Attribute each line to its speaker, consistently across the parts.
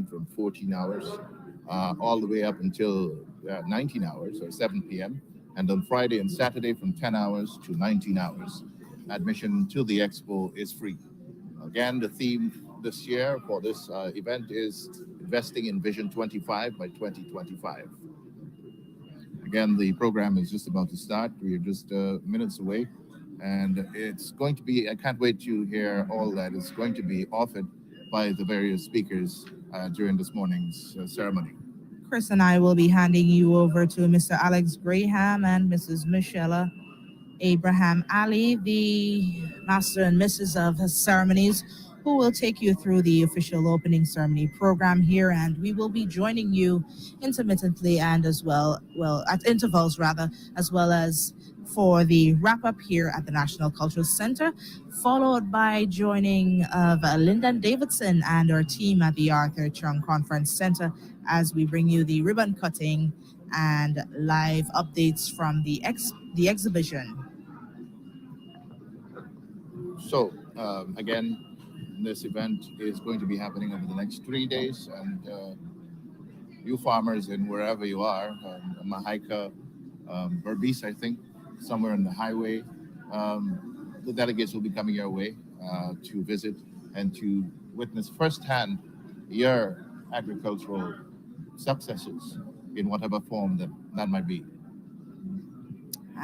Speaker 1: from 14 hours all the way up until 19 hours or 7 p.m. And on Friday and Saturday from 10 hours to 19 hours. Admission to the Expo is free. Again, the theme this year for this event is Investing in Vision 25 by 2025. Again, the program is just about to start. We are just minutes away. And it's going to be, I can't wait to hear all that is going to be offered by the various speakers during this morning's ceremony.
Speaker 2: Chris and I will be handing you over to Mr. Alex Graham and Mrs. Michelle Abraham Ali, the Master and Mrs. of Ceremonies, who will take you through the official opening ceremony program here, and we will be joining you intermittently and at intervals rather, as well as for the wrap-up here at the National Cultural Center, followed by joining of Lyndon Davidson and our team at the Arthur Chung Conference Center as we bring you the ribbon cutting and live updates from the exhibition.
Speaker 1: So, again, this event is going to be happening over the next 3 days, and you farmers in wherever you are, Mahika, Berbice, I think, somewhere on the highway, the delegates will be coming your way to visit and to witness firsthand your agricultural successes in whatever form that might be.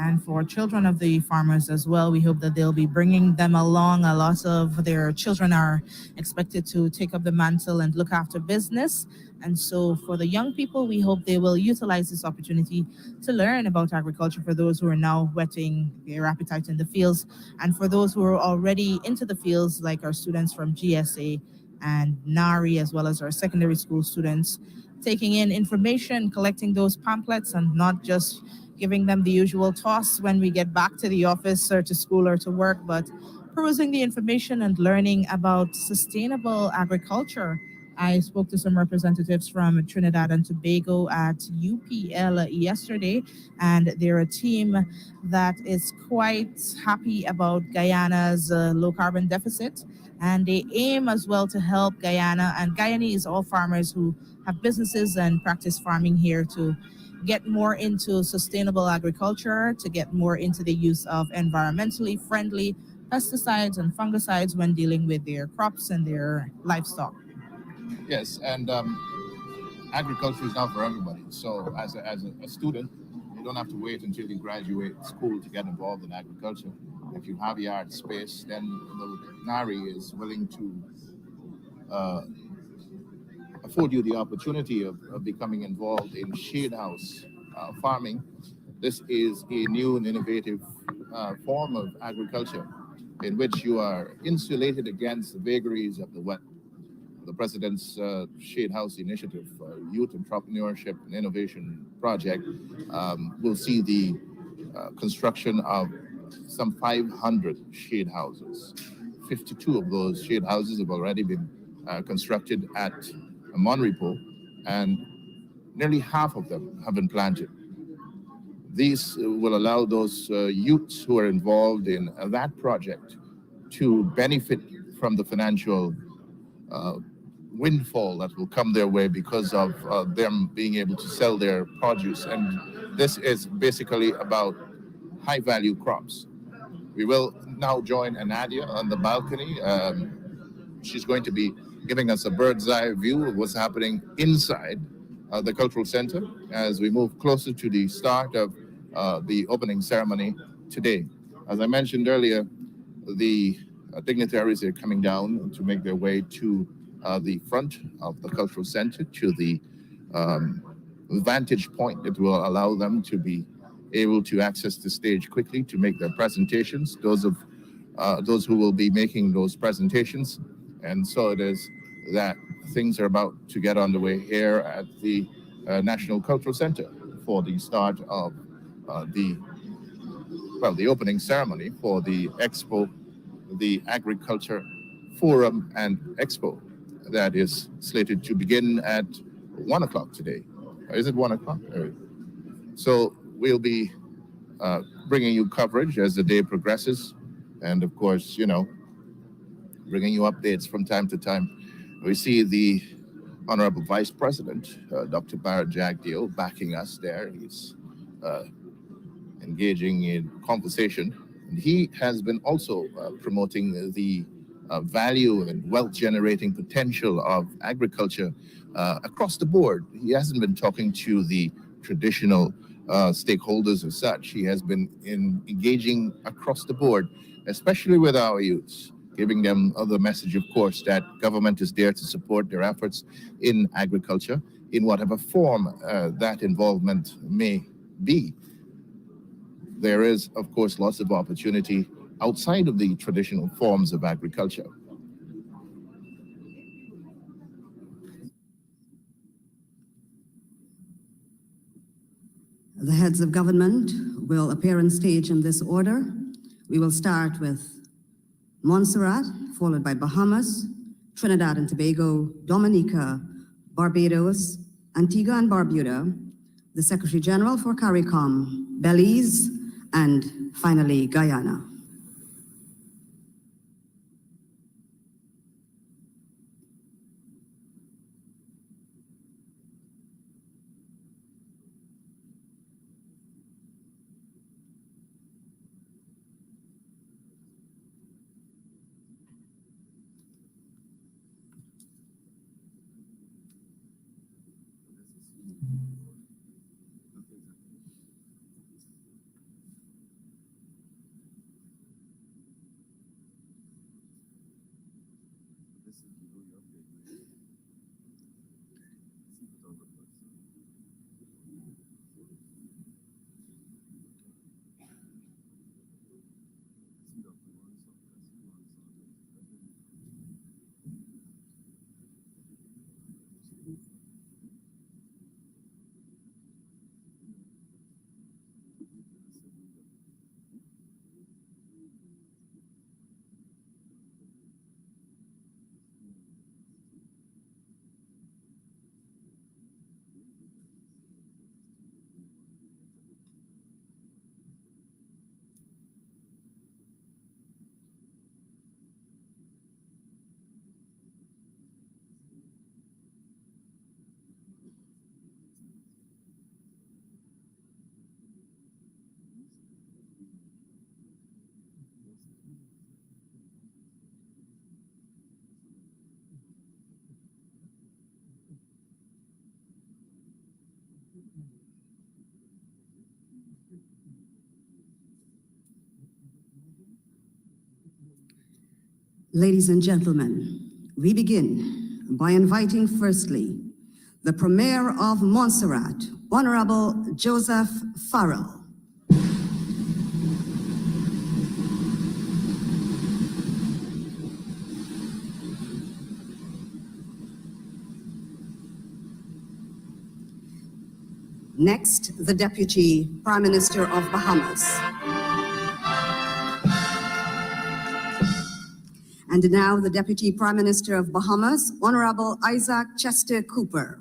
Speaker 2: And for children of the farmers as well, we hope that they'll be bringing them along. A lot of their children are expected to take up the mantle and look after business. And so for the young people, we hope they will utilize this opportunity to learn about agriculture for those who are now whetting their appetite in the fields. And for those who are already into the fields, like our students from GSA and NARI, as well as our secondary school students, taking in information, collecting those pamphlets, and not just giving them the usual toss when we get back to the office or to school or to work, but perusing the information and learning about sustainable agriculture. I spoke to some representatives from Trinidad and Tobago at UPL yesterday, and they're a team that is quite happy about Guyana's low carbon deficit, and they aim as well to help Guyana and Guyanese, all farmers who have businesses and practice farming here, to get more into sustainable agriculture, to get more into the use of environmentally friendly pesticides and fungicides when dealing with their crops and their livestock.
Speaker 1: Yes, and agriculture is not for everybody. So as a student, you don't have to wait until you graduate school to get involved in agriculture. If you have yard space, then the NARI is willing to afford you the opportunity of becoming involved in shade house farming. This is a new and innovative form of agriculture in which you are insulated against the vagaries of the wet. The President's Shade House Initiative, Youth Entrepreneurship and Innovation Project, will see the construction of some 500 shade houses. 52 of those shade houses have already been constructed at Monrepo, and nearly half of them have been planted. These will allow those youths who are involved in that project to benefit from the financial windfall that will come their way because of them being able to sell their produce. And this is basically about high-value crops. We will now join Anadia on the balcony. She's going to be giving us a bird's eye view of what's happening inside the cultural center as we move closer to the start of the opening ceremony today. As I mentioned earlier, the dignitaries are coming down to make their way to the front of the cultural center, to the vantage point that will allow them to be able to access the stage quickly to make their presentations, those who will be making those presentations. And so it is that things are about to get underway here at the National Cultural Center for the start of the opening ceremony for the Expo, the Agriculture Forum and Expo that is slated to begin at 1 o'clock today. Is it 1 o'clock? So we'll be bringing you coverage as the day progresses. And of course, bringing you updates from time to time. We see the Honourable Vice President, Dr. Barrett Jagdeo, backing us there. He's engaging in conversation. And he has been also promoting the value and wealth generating potential of agriculture across the board. He hasn't been talking to the traditional stakeholders as such. He has been engaging across the board, especially with our youths, giving them the message, of course, that government is there to support their efforts in agriculture in whatever form that involvement may be. There is, of course, lots of opportunity outside of the traditional forms of agriculture.
Speaker 3: The heads of government will appear on stage in this order. We will start with Montserrat, followed by Bahamas, Trinidad and Tobago, Dominica, Barbados, Antigua and Barbuda, the Secretary-General for CARICOM, Belize, and finally Guyana. Ladies and gentlemen, we begin by inviting firstly the Premier of Montserrat, Honourable Joseph Farrell. Next, the Deputy Prime Minister of Bahamas. And now the Deputy Prime Minister of Bahamas, Honourable Isaac Chester Cooper.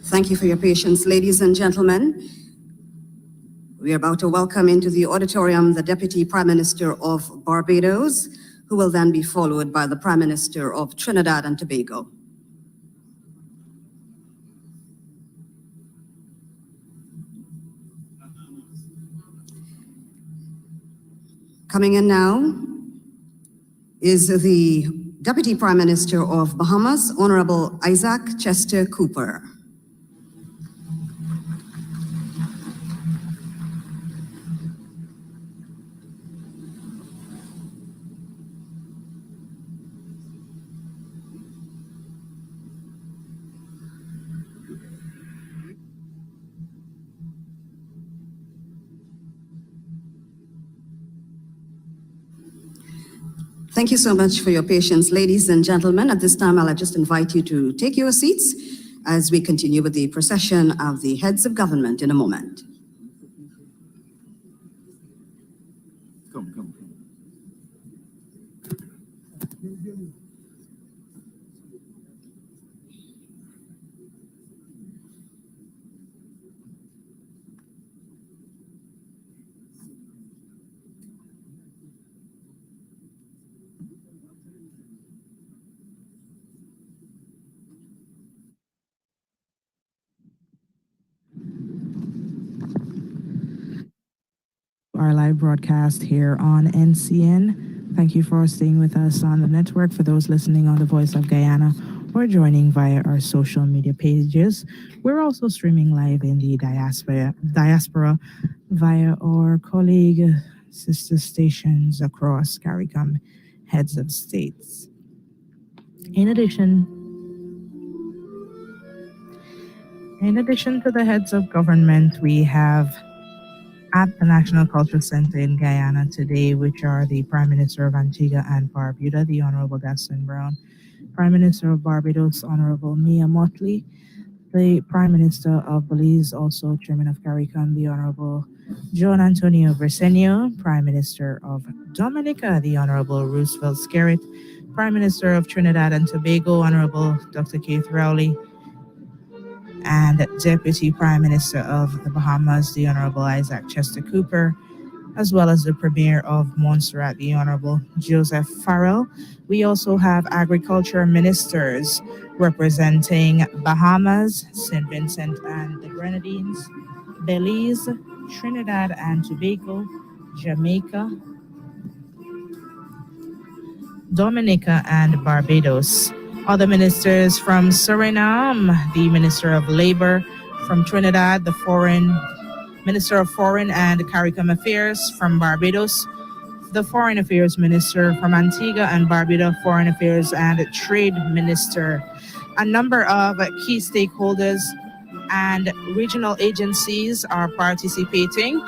Speaker 3: Thank you for your patience, ladies and gentlemen. We are about to welcome into the auditorium the Deputy Prime Minister of Barbados, who will then be followed by the Prime Minister of Trinidad and Tobago. Coming in now is the Deputy Prime Minister of Bahamas, Honourable Isaac Chester Cooper. Thank you so much for your patience, ladies and gentlemen. At this time, I'll just invite you to take your seats as we continue with the procession of the heads of government in a moment.
Speaker 1: Come.
Speaker 2: Our live broadcast here on NCN. Thank you for staying with us on the network. For those listening on the Voice of Guyana or joining via our social media pages, we're also streaming live in the diaspora via our colleague sister stations across CARICOM heads of states. In addition to the heads of government, we have at the National Cultural Center in Guyana today, which are the Prime Minister of Antigua and Barbuda, the Honourable Gaston Brown, Prime Minister of Barbados, Honourable Mia Motley, the Prime Minister of Belize, also Chairman of CARICOM, the Honourable John Antonio Briceño, Prime Minister of Dominica, the Honourable Roosevelt Skerrit, Prime Minister of Trinidad and Tobago, Honourable Dr. Keith Rowley, and Deputy Prime Minister of the Bahamas, the Honourable Isaac Chester Cooper, as well as the Premier of Montserrat, the Honourable Joseph Farrell. We also have agriculture ministers representing Bahamas, St. Vincent and the Grenadines, Belize, Trinidad and Tobago, Jamaica, Dominica, and Barbados. Other ministers from Suriname, the Minister of Labor; from Trinidad, the Minister of Foreign and CARICOM Affairs; from Barbados, the Foreign Affairs Minister; from Antigua and Barbuda, Foreign Affairs and Trade Minister. A number of key stakeholders and regional agencies are participating.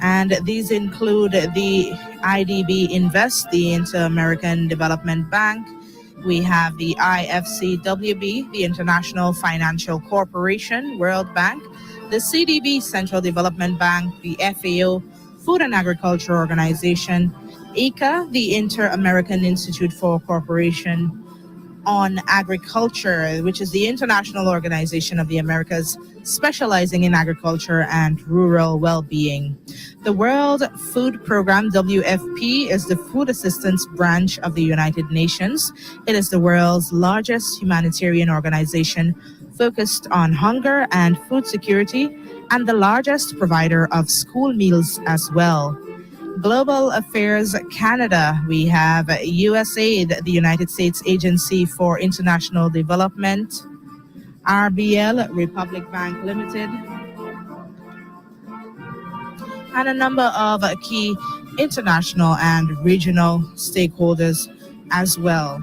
Speaker 2: And these include the IDB Invest, the Inter-American Development Bank. We have the IFCWB, the International Financial Corporation, World Bank, the CDB, Central Development Bank, the FAO, Food and Agriculture Organization, ICA, the Inter-American Institute for Cooperation on Agriculture, which is the international organization of the Americas specializing in agriculture and rural well-being. The World Food Program, WFP, is the food assistance branch of the United Nations. It is the world's largest humanitarian organization focused on hunger and food security, and the largest provider of school meals as well. Global Affairs Canada, we have USAID, the United States Agency for International Development, RBL, Republic Bank Limited, and a number of key international and regional stakeholders as well.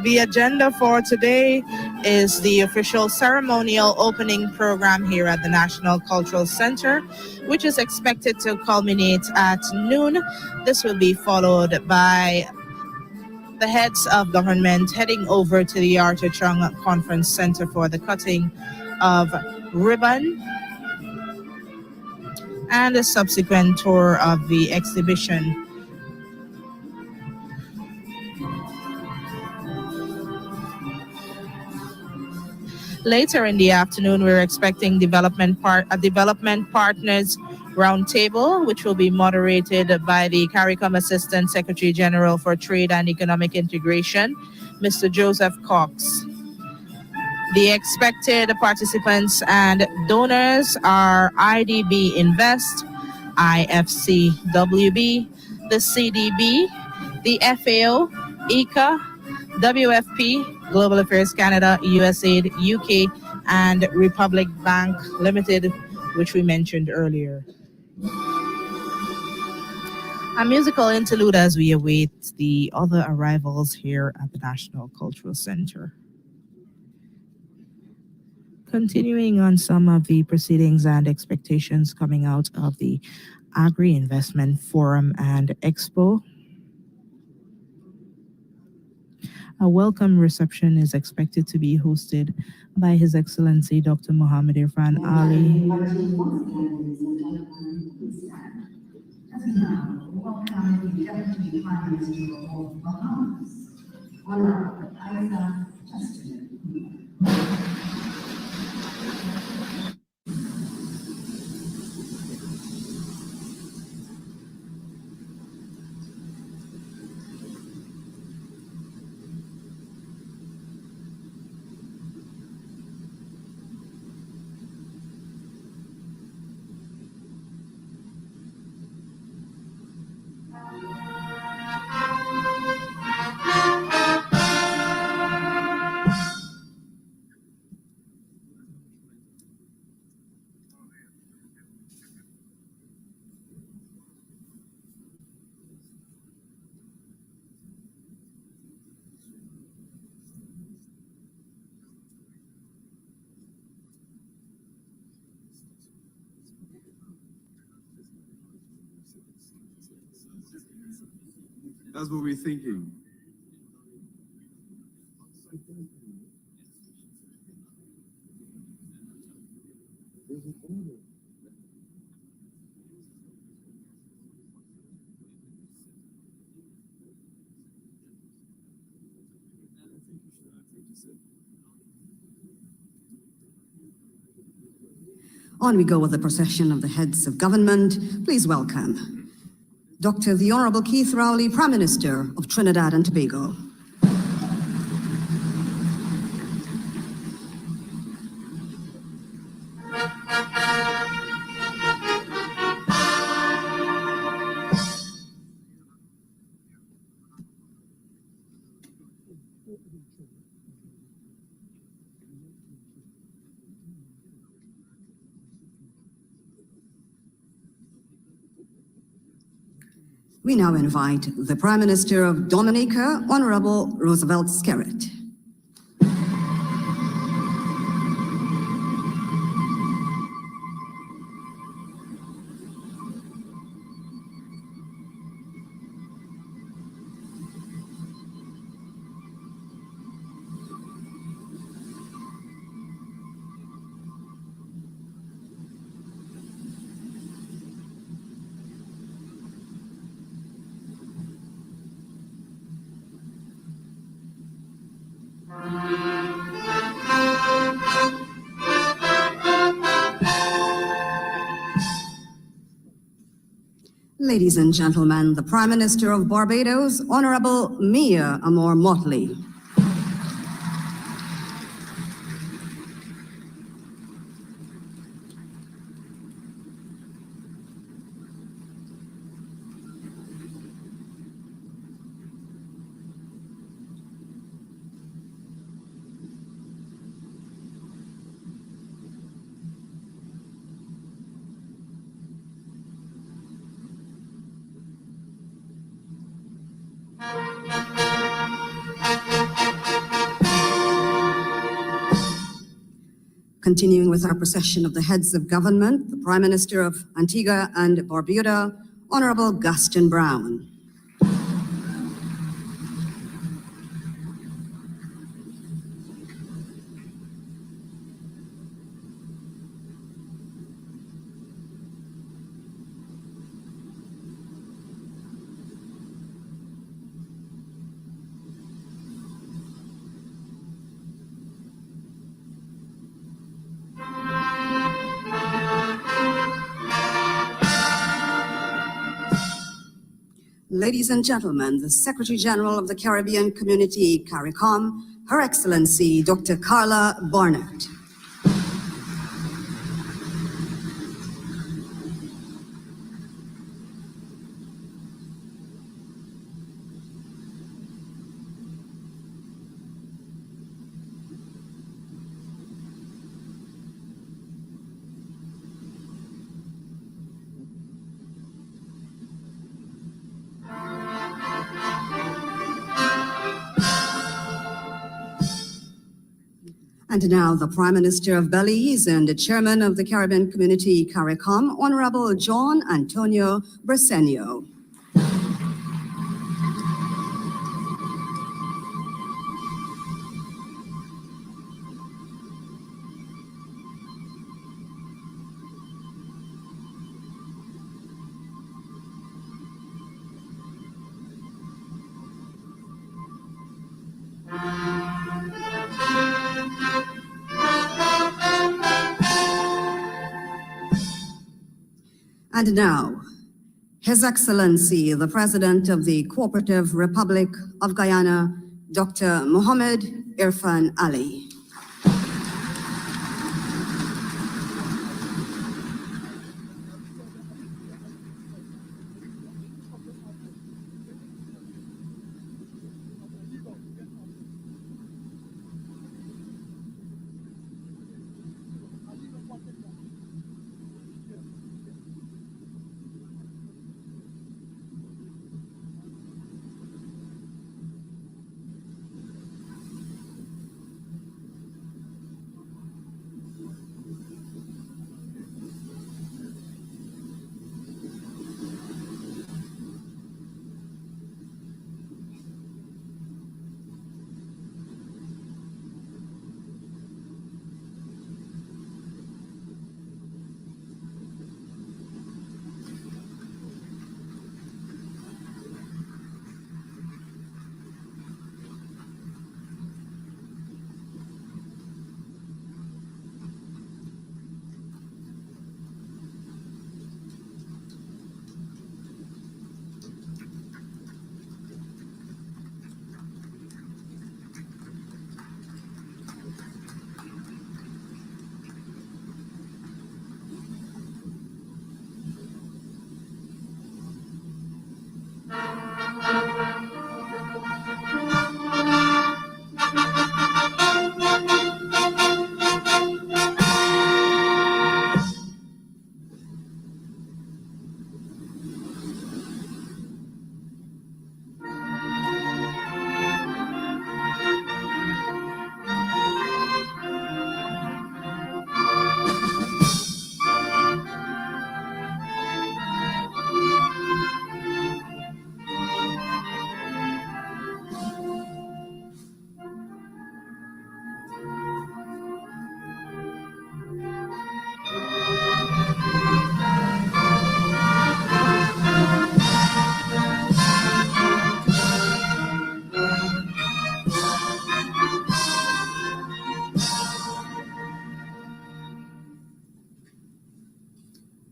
Speaker 2: The agenda for today is the official ceremonial opening program here at the National Cultural Center, which is expected to culminate at noon. This will be followed by the heads of government heading over to the Arthur Chung Conference Center for the cutting of ribbon. and a subsequent tour of the exhibition. Later in the afternoon, we're expecting a development partners roundtable, which will be moderated by the CARICOM Assistant Secretary-General for Trade and Economic Integration, Mr. Joseph Cox. The expected participants and donors are IDB Invest, IFCWB, the CDB, the FAO, ICA, WFP, Global Affairs Canada, USAID, UK, and Republic Bank Limited, which we mentioned earlier. A musical interlude as we await the other arrivals here at the National Cultural Center. Continuing on some of the proceedings and expectations coming out of the Agri Investment Forum and Expo. A welcome reception is expected to be hosted by His Excellency Dr. Mohamed Irfaan Ali. As we now welcome the Deputy Prime Minister of Bahamas, Honourable
Speaker 4: That's what we're thinking.
Speaker 3: On we go with the procession of the heads of government. Please welcome Dr. the Honourable Keith Rowley, Prime Minister of Trinidad and Tobago. We now invite the Prime Minister of Dominica, Honourable Roosevelt Skerrit. Ladies and gentlemen, the Prime Minister of Barbados, Honourable Mia Amor Motley. Continuing with our procession of the heads of government, the Prime Minister of Antigua and Barbuda, Honourable Gaston Brown. Ladies and gentlemen, the Secretary-General of the Caribbean Community, CARICOM, Her Excellency Dr. Carla Barnett. And now the Prime Minister of Belize and the Chairman of the Caribbean Community, CARICOM, Honourable John Antonio Briceño. And now, His Excellency, the President of the Cooperative Republic of Guyana, Dr. Mohamed Irfaan Ali.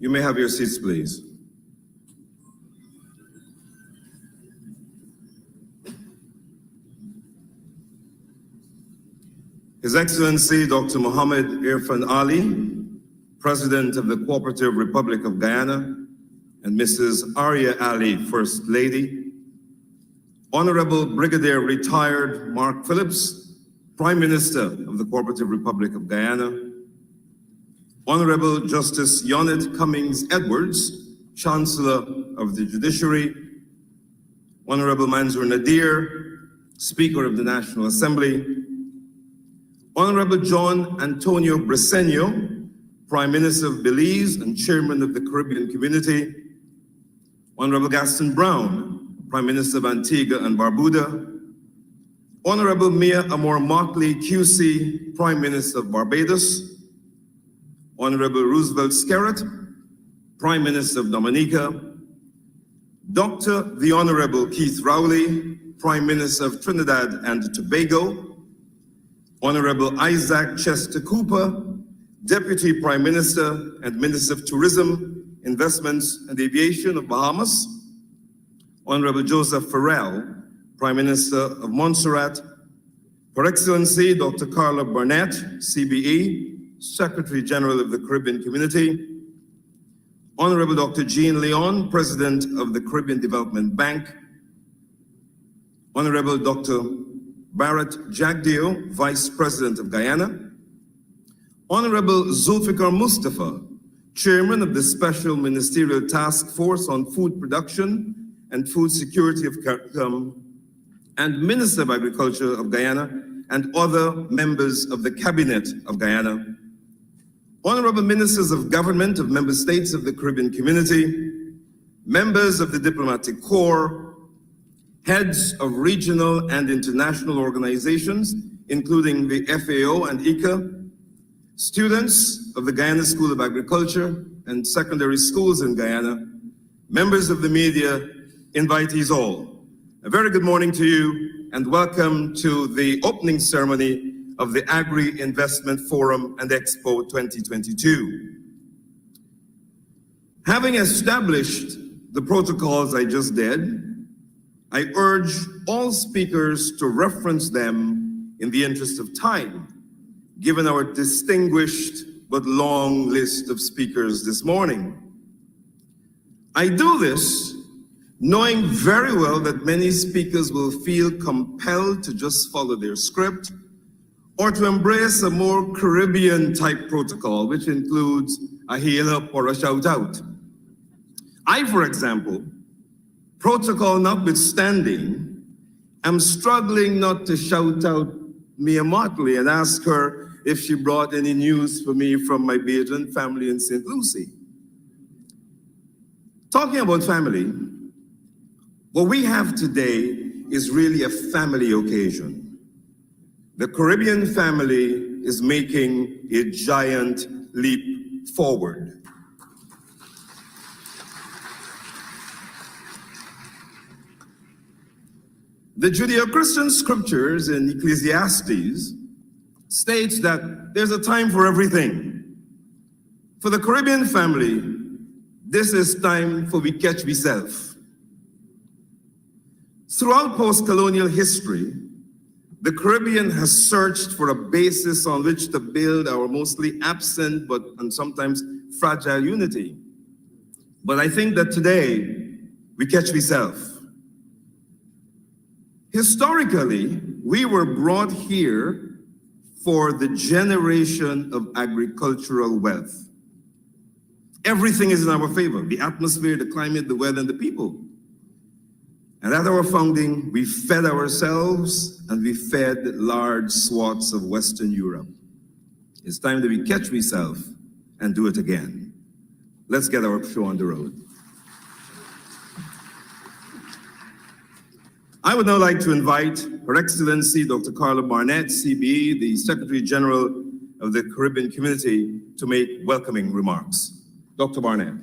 Speaker 4: You may have your seats, please. His Excellency Dr. Mohamed Irfaan Ali, President of the Cooperative Republic of Guyana, and Mrs. Arya Ali, First Lady, Honourable Brigadier Retired Mark Phillips, Prime Minister of the Cooperative Republic of Guyana, Honourable Justice Yonit Cummings Edwards, Chancellor of the Judiciary, Honourable Mansour Nadir, Speaker of the National Assembly, Honourable John Antonio Briceño, Prime Minister of Belize and Chairman of the Caribbean Community, Honourable Gaston Brown, Prime Minister of Antigua and Barbuda, Honourable Mia Amor Mockley QC, Prime Minister of Barbados, Honourable Roosevelt Skerrit, Prime Minister of Dominica, Dr. the Honourable Keith Rowley, Prime Minister of Trinidad and Tobago, Honourable Isaac Chester Cooper, Deputy Prime Minister and Minister of Tourism, Investments and Aviation of Bahamas, Honourable Joseph Farrell, Prime Minister of Montserrat, Her Excellency Dr. Carla Barnett, CBE, Secretary-General of the Caribbean Community, Honourable Dr. Jean Leon, President of the Caribbean Development Bank, Honourable Dr. Barrett Jagdeo, Vice President of Guyana, Honourable Zulfikar Mustafa, Chairman of the Special Ministerial Task Force on Food Production and Food Security of CARICOM, and Minister of Agriculture of Guyana, and other members of the Cabinet of Guyana, Honourable Ministers of Government of Member States of the Caribbean Community, members of the Diplomatic Corps, heads of regional and international organizations, including the FAO and ICA, students of the Guyana School of Agriculture and secondary schools in Guyana, members of the media, invitees all. A very good morning to you and welcome to the opening ceremony of the Agri Investment Forum and Expo 2022. Having established the protocols I just did, I urge all speakers to reference them in the interest of time, given our distinguished but long list of speakers this morning. I do this knowing very well that many speakers will feel compelled to just follow their script or to embrace a more Caribbean type protocol, which includes a hail up or a shout out. I, for example, protocol notwithstanding, am struggling not to shout out Mia Motley and ask her if she brought any news for me from my Bajan family in St. Lucie. Talking about family, what we have today is really a family occasion. The Caribbean family is making a giant leap forward. The Judeo-Christian scriptures in Ecclesiastes states that there's a time for everything. For the Caribbean family, this is time for we catch we self. Throughout post-colonial history, the Caribbean has searched for a basis on which to build our mostly absent and sometimes fragile unity. But I think that today, we catch we self. Historically, we were brought here for the generation of agricultural wealth. Everything is in our favor: the atmosphere, the climate, the weather, and the people. And at our founding, we fed ourselves and we fed large swaths of Western Europe. It's time that we catch ourselves and do it again. Let's get our show on the road. I would now like to invite Her Excellency Dr. Carla Barnett, CBE, the Secretary-General of the Caribbean Community, to make welcoming remarks. Dr. Barnett.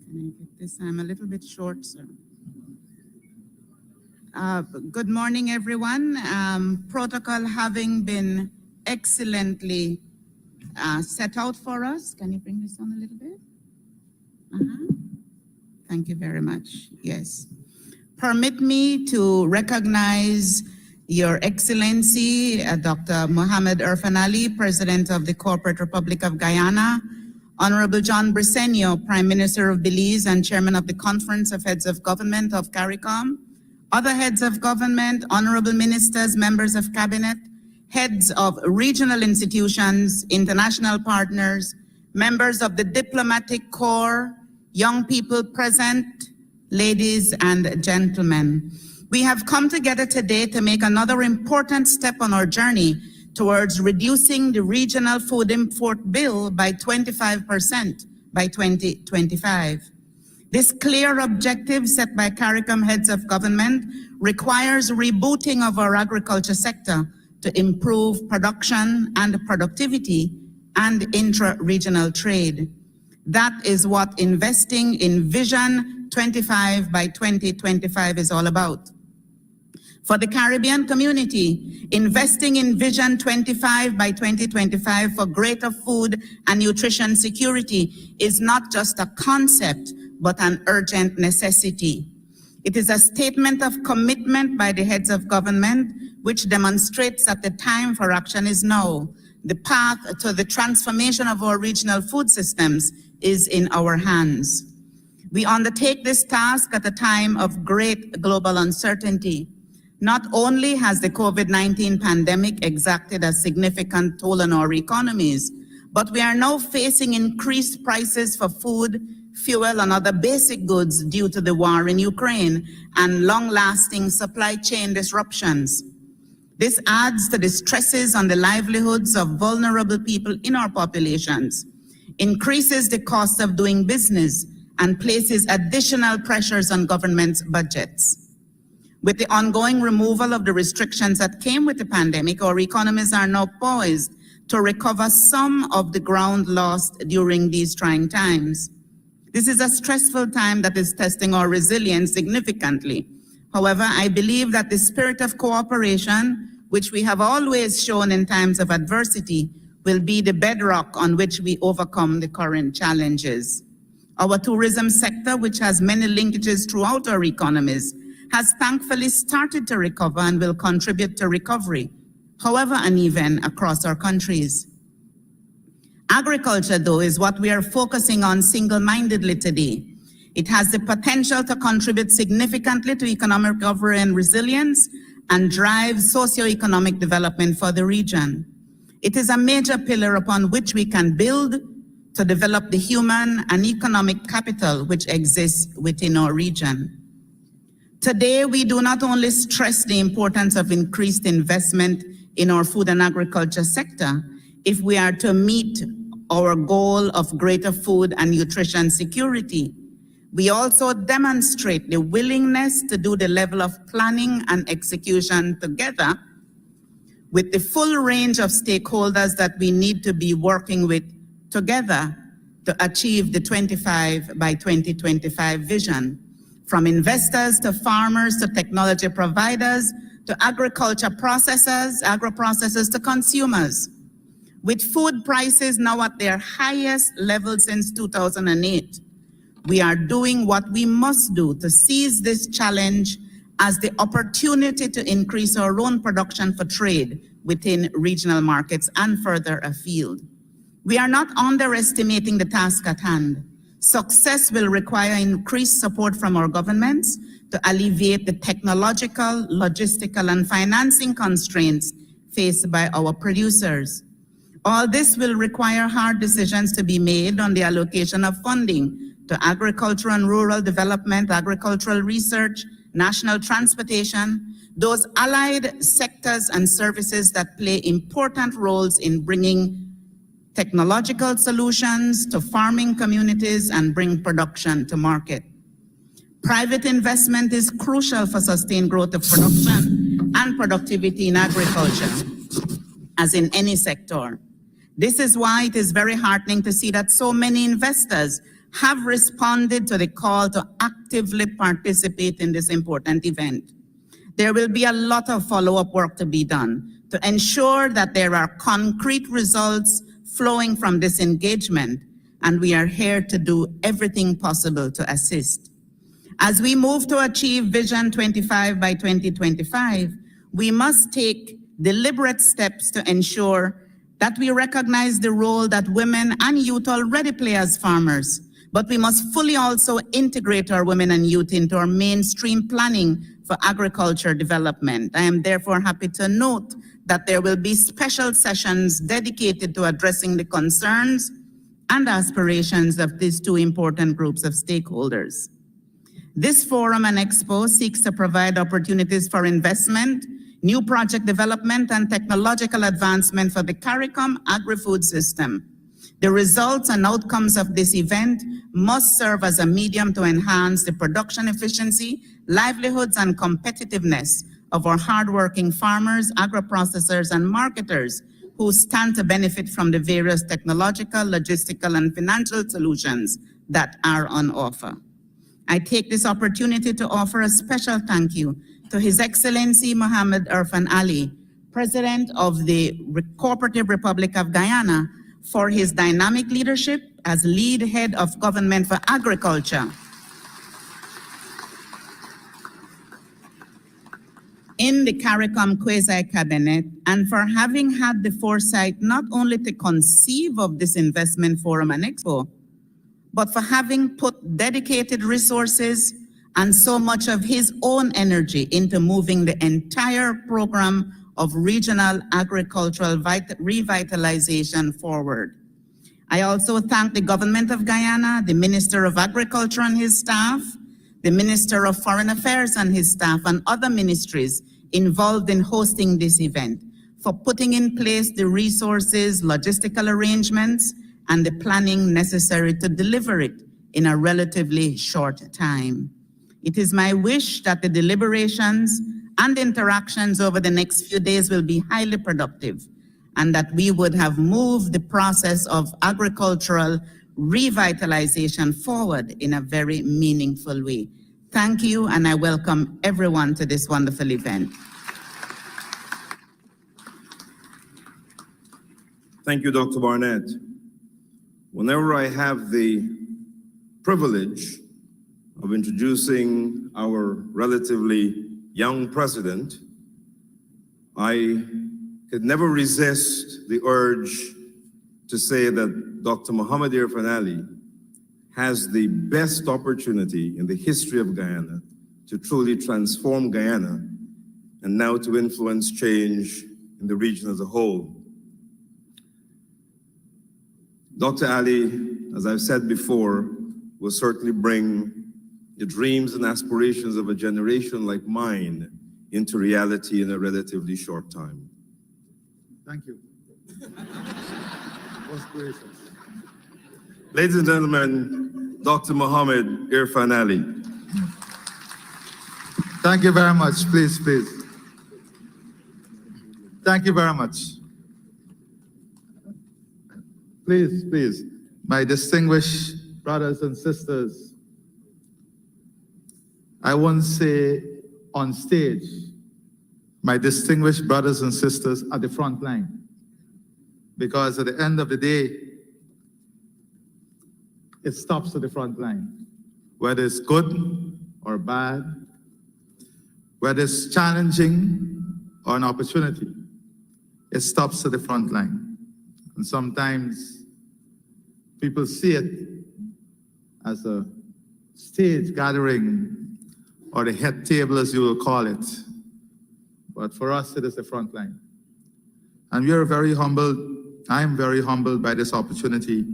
Speaker 5: Can I get this? I'm a little bit short, sir. Good morning, everyone. Protocol having been excellently set out for us. Can you bring this on a little bit? Thank you very much. Yes. Permit me to recognize Your Excellency, Dr. Mohamed Irfaan Ali, President of the Corporate Republic of Guyana, Honourable John Briceño, Prime Minister of Belize and Chairman of the Conference of Heads of Government of CARICOM, other heads of government, honourable ministers, members of cabinet, heads of regional institutions, international partners, members of the diplomatic corps, young people present, ladies and gentlemen. We have come together today to make another important step on our journey towards reducing the regional food import bill by 25% by 2025. This clear objective set by CARICOM heads of government requires rebooting of our agriculture sector to improve production and productivity and intra-regional trade. That is what investing in Vision 25 by 2025 is all about. For the Caribbean community, investing in Vision 25 by 2025 for greater food and nutrition security is not just a concept, but an urgent necessity. It is a statement of commitment by the heads of government, which demonstrates that the time for action is now. The path to the transformation of our regional food systems is in our hands. We undertake this task at a time of great global uncertainty. Not only has the COVID-19 pandemic exacted a significant toll on our economies, but we are now facing increased prices for food, fuel, and other basic goods due to the war in Ukraine and long-lasting supply chain disruptions. This adds to the stresses on the livelihoods of vulnerable people in our populations, increases the cost of doing business, and places additional pressures on government's budgets. With the ongoing removal of the restrictions that came with the pandemic, our economies are now poised to recover some of the ground lost during these trying times. This is a stressful time that is testing our resilience significantly. However, I believe that the spirit of cooperation, which we have always shown in times of adversity, will be the bedrock on which we overcome the current challenges. Our tourism sector, which has many linkages throughout our economies, has thankfully started to recover and will contribute to recovery, however uneven across our countries. Agriculture, though, is what we are focusing on single-mindedly today. It has the potential to contribute significantly to economic recovery and resilience and drive socioeconomic development for the region. It is a major pillar upon which we can build to develop the human and economic capital which exists within our region. Today, we do not only stress the importance of increased investment in our food and agriculture sector if we are to meet our goal of greater food and nutrition security. We also demonstrate the willingness to do the level of planning and execution together with the full range of stakeholders that we need to be working with together to achieve the 25 by 2025 vision. From investors to farmers to technology providers to agriculture processors, agro-processors to consumers. With food prices now at their highest level since 2008, we are doing what we must do to seize this challenge as the opportunity to increase our own production for trade within regional markets and further afield. We are not underestimating the task at hand. Success will require increased support from our governments to alleviate the technological, logistical, and financing constraints faced by our producers. All this will require hard decisions to be made on the allocation of funding to agriculture and rural development, agricultural research, national transportation, those allied sectors and services that play important roles in bringing technological solutions to farming communities and bring production to market. Private investment is crucial for sustained growth of production and productivity in agriculture, as in any sector. This is why it is very heartening to see that so many investors have responded to the call to actively participate in this important event. There will be a lot of follow-up work to be done to ensure that there are concrete results flowing from this engagement, and we are here to do everything possible to assist. As we move to achieve Vision 25 by 2025, we must take deliberate steps to ensure that we recognize the role that women and youth already play as farmers, but we must fully also integrate our women and youth into our mainstream planning for agriculture development. I am therefore happy to note that there will be special sessions dedicated to addressing the concerns and aspirations of these two important groups of stakeholders. This forum and expo seeks to provide opportunities for investment, new project development, and technological advancement for the CARICOM agri-food system. The results and outcomes of this event must serve as a medium to enhance the production efficiency, livelihoods, and competitiveness of our hardworking farmers, agro-processors, and marketers who stand to benefit from the various technological, logistical, and financial solutions that are on offer. I take this opportunity to offer a special thank you to His Excellency Mohamed Irfaan Ali, President of the Cooperative Republic of Guyana, for his dynamic leadership as lead head of government for agriculture. In the CARICOM Quasi Cabinet, and for having had the foresight not only to conceive of this investment forum and expo, but for having put dedicated resources and so much of his own energy into moving the entire program of regional agricultural revitalization forward. I also thank the government of Guyana, the Minister of Agriculture and his staff, the Minister of Foreign Affairs and his staff, and other ministries involved in hosting this event for putting in place the resources, logistical arrangements, and the planning necessary to deliver it in a relatively short time. It is my wish that the deliberations and interactions over the next few days will be highly productive, and that we would have moved the process of agricultural revitalization forward in a very meaningful way. Thank you, and I welcome everyone to this wonderful event.
Speaker 4: Thank you, Dr. Barnett. Whenever I have the privilege of introducing our relatively young president, I could never resist the urge to say that Dr. Mohamed Irfaan Ali has the best opportunity in the history of Guyana to truly transform Guyana and now to influence change in the region as a whole. Dr. Ali, as I've said before, will certainly bring the dreams and aspirations of a generation like mine into reality in a relatively short time.
Speaker 6: Thank you. Most gracious.
Speaker 4: Ladies and gentlemen, Dr. Mohamed Irfaan Ali.
Speaker 6: Thank you very much. Please, please. Thank you very much. Please, please. My distinguished brothers and sisters, I won't say on stage, my distinguished brothers and sisters at the front line, because at the end of the day, it stops at the front line. Whether it's good or bad, whether it's challenging or an opportunity, it stops at the front line. And sometimes people see it as a stage gathering or the head table, as you will call it. But for us, it is the front line. And we are very humbled. I am very humbled by this opportunity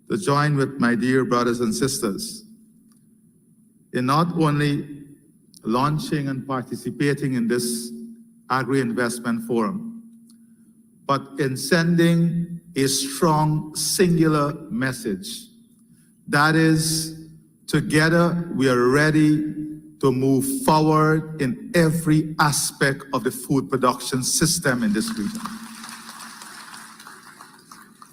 Speaker 6: to join with my dear brothers and sisters in not only launching and participating in this Agri-Investment Forum, but in sending a strong, singular message. That is, together we are ready to move forward in every aspect of the food production system in this region.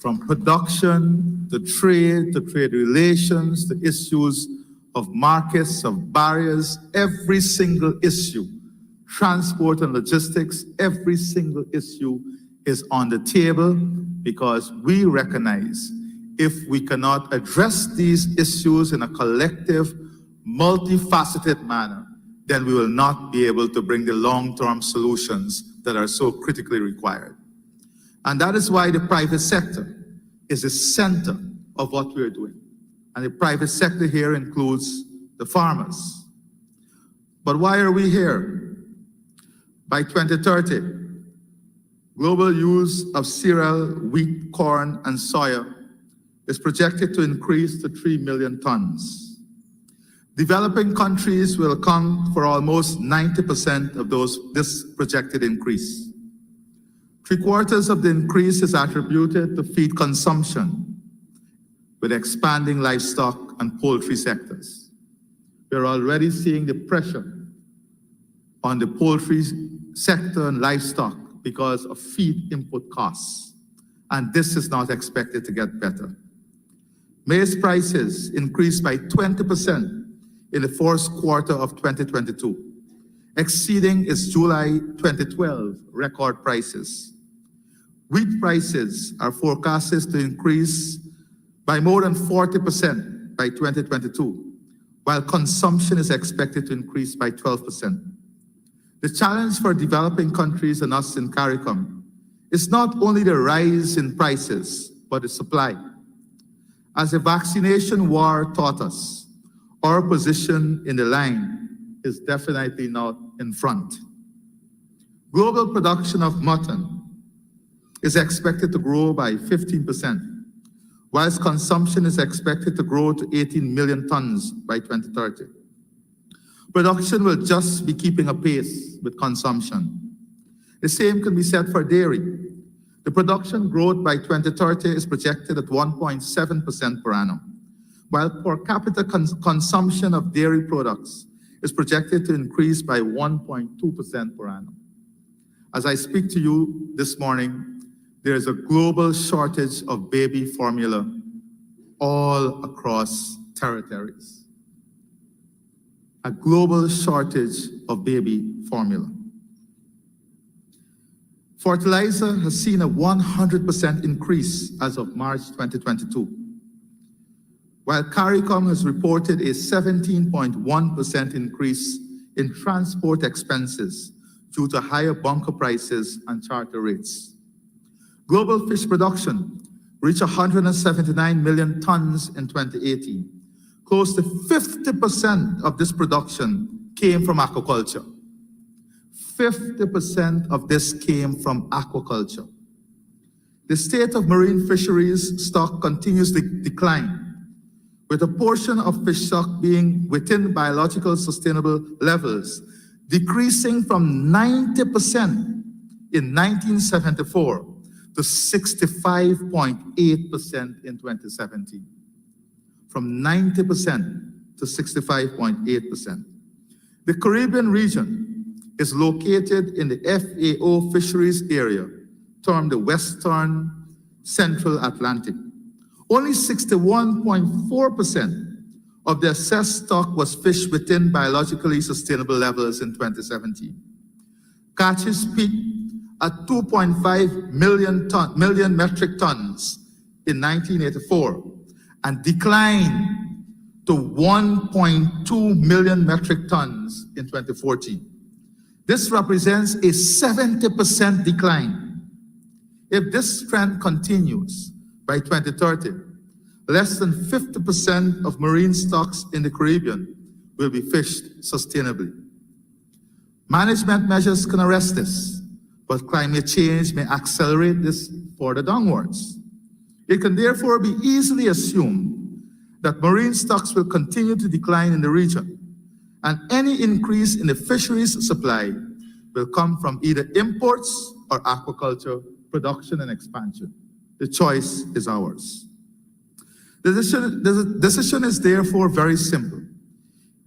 Speaker 6: From production to trade relations, to issues of markets, of barriers, every single issue, transport and logistics, every single issue is on the table, because we recognize if we cannot address these issues in a collective, multifaceted manner, then we will not be able to bring the long-term solutions that are so critically required. And that is why the private sector is the center of what we are doing. And the private sector here includes the farmers. But why are we here? By 2030, global use of cereal, wheat, corn, and soya is projected to increase to 3 million tons. Developing countries will account for almost 90% of this projected increase. 3/4 of the increase is attributed to feed consumption, with expanding livestock and poultry sectors. We're already seeing the pressure on the poultry sector and livestock because of feed input costs, and this is not expected to get better. Maize prices increased by 20% in the first quarter of 2022, exceeding its July 2012 record prices. Wheat prices are forecasted to increase by more than 40% by 2022, while consumption is expected to increase by 12%. The challenge for developing countries and us in CARICOM is not only the rise in prices, but the supply. As the vaccination war taught us, our position in the line is definitely not in front. Global production of mutton is expected to grow by 15%, whilst consumption is expected to grow to 18 million tons by 2030. Production will just be keeping a pace with consumption. The same can be said for dairy. The production growth by 2030 is projected at 1.7% per annum, while per capita consumption of dairy products is projected to increase by 1.2% per annum. As I speak to you this morning, there is a global shortage of baby formula all across territories. A global shortage of baby formula. Fertilizer has seen a 100% increase as of March 2022, while CARICOM has reported a 17.1% increase in transport expenses due to higher bunker prices and charter rates. Global fish production reached 179 million tons in 2018. Close to 50% of this production came from aquaculture. 50% of this came from aquaculture. The state of marine fisheries stock continues to decline, with a portion of fish stock being within biological sustainable levels, decreasing from 90% in 1974 to 65.8% in 2017. From 90% to 65.8%. The Caribbean region is located in the FAO fisheries area, termed the Western Central Atlantic. Only 61.4% of the assessed stock was fished within biologically sustainable levels in 2017. Catches peaked at 2.5 million metric tons in 1984 and declined to 1.2 million metric tons in 2014. This represents a 70% decline. If this trend continues by 2030, less than 50% of marine stocks in the Caribbean will be fished sustainably. Management measures can arrest this, but climate change may accelerate this further downwards. It can therefore be easily assumed that marine stocks will continue to decline in the region, and any increase in the fisheries supply will come from either imports or aquaculture production and expansion. The choice is ours. The decision is therefore very simple.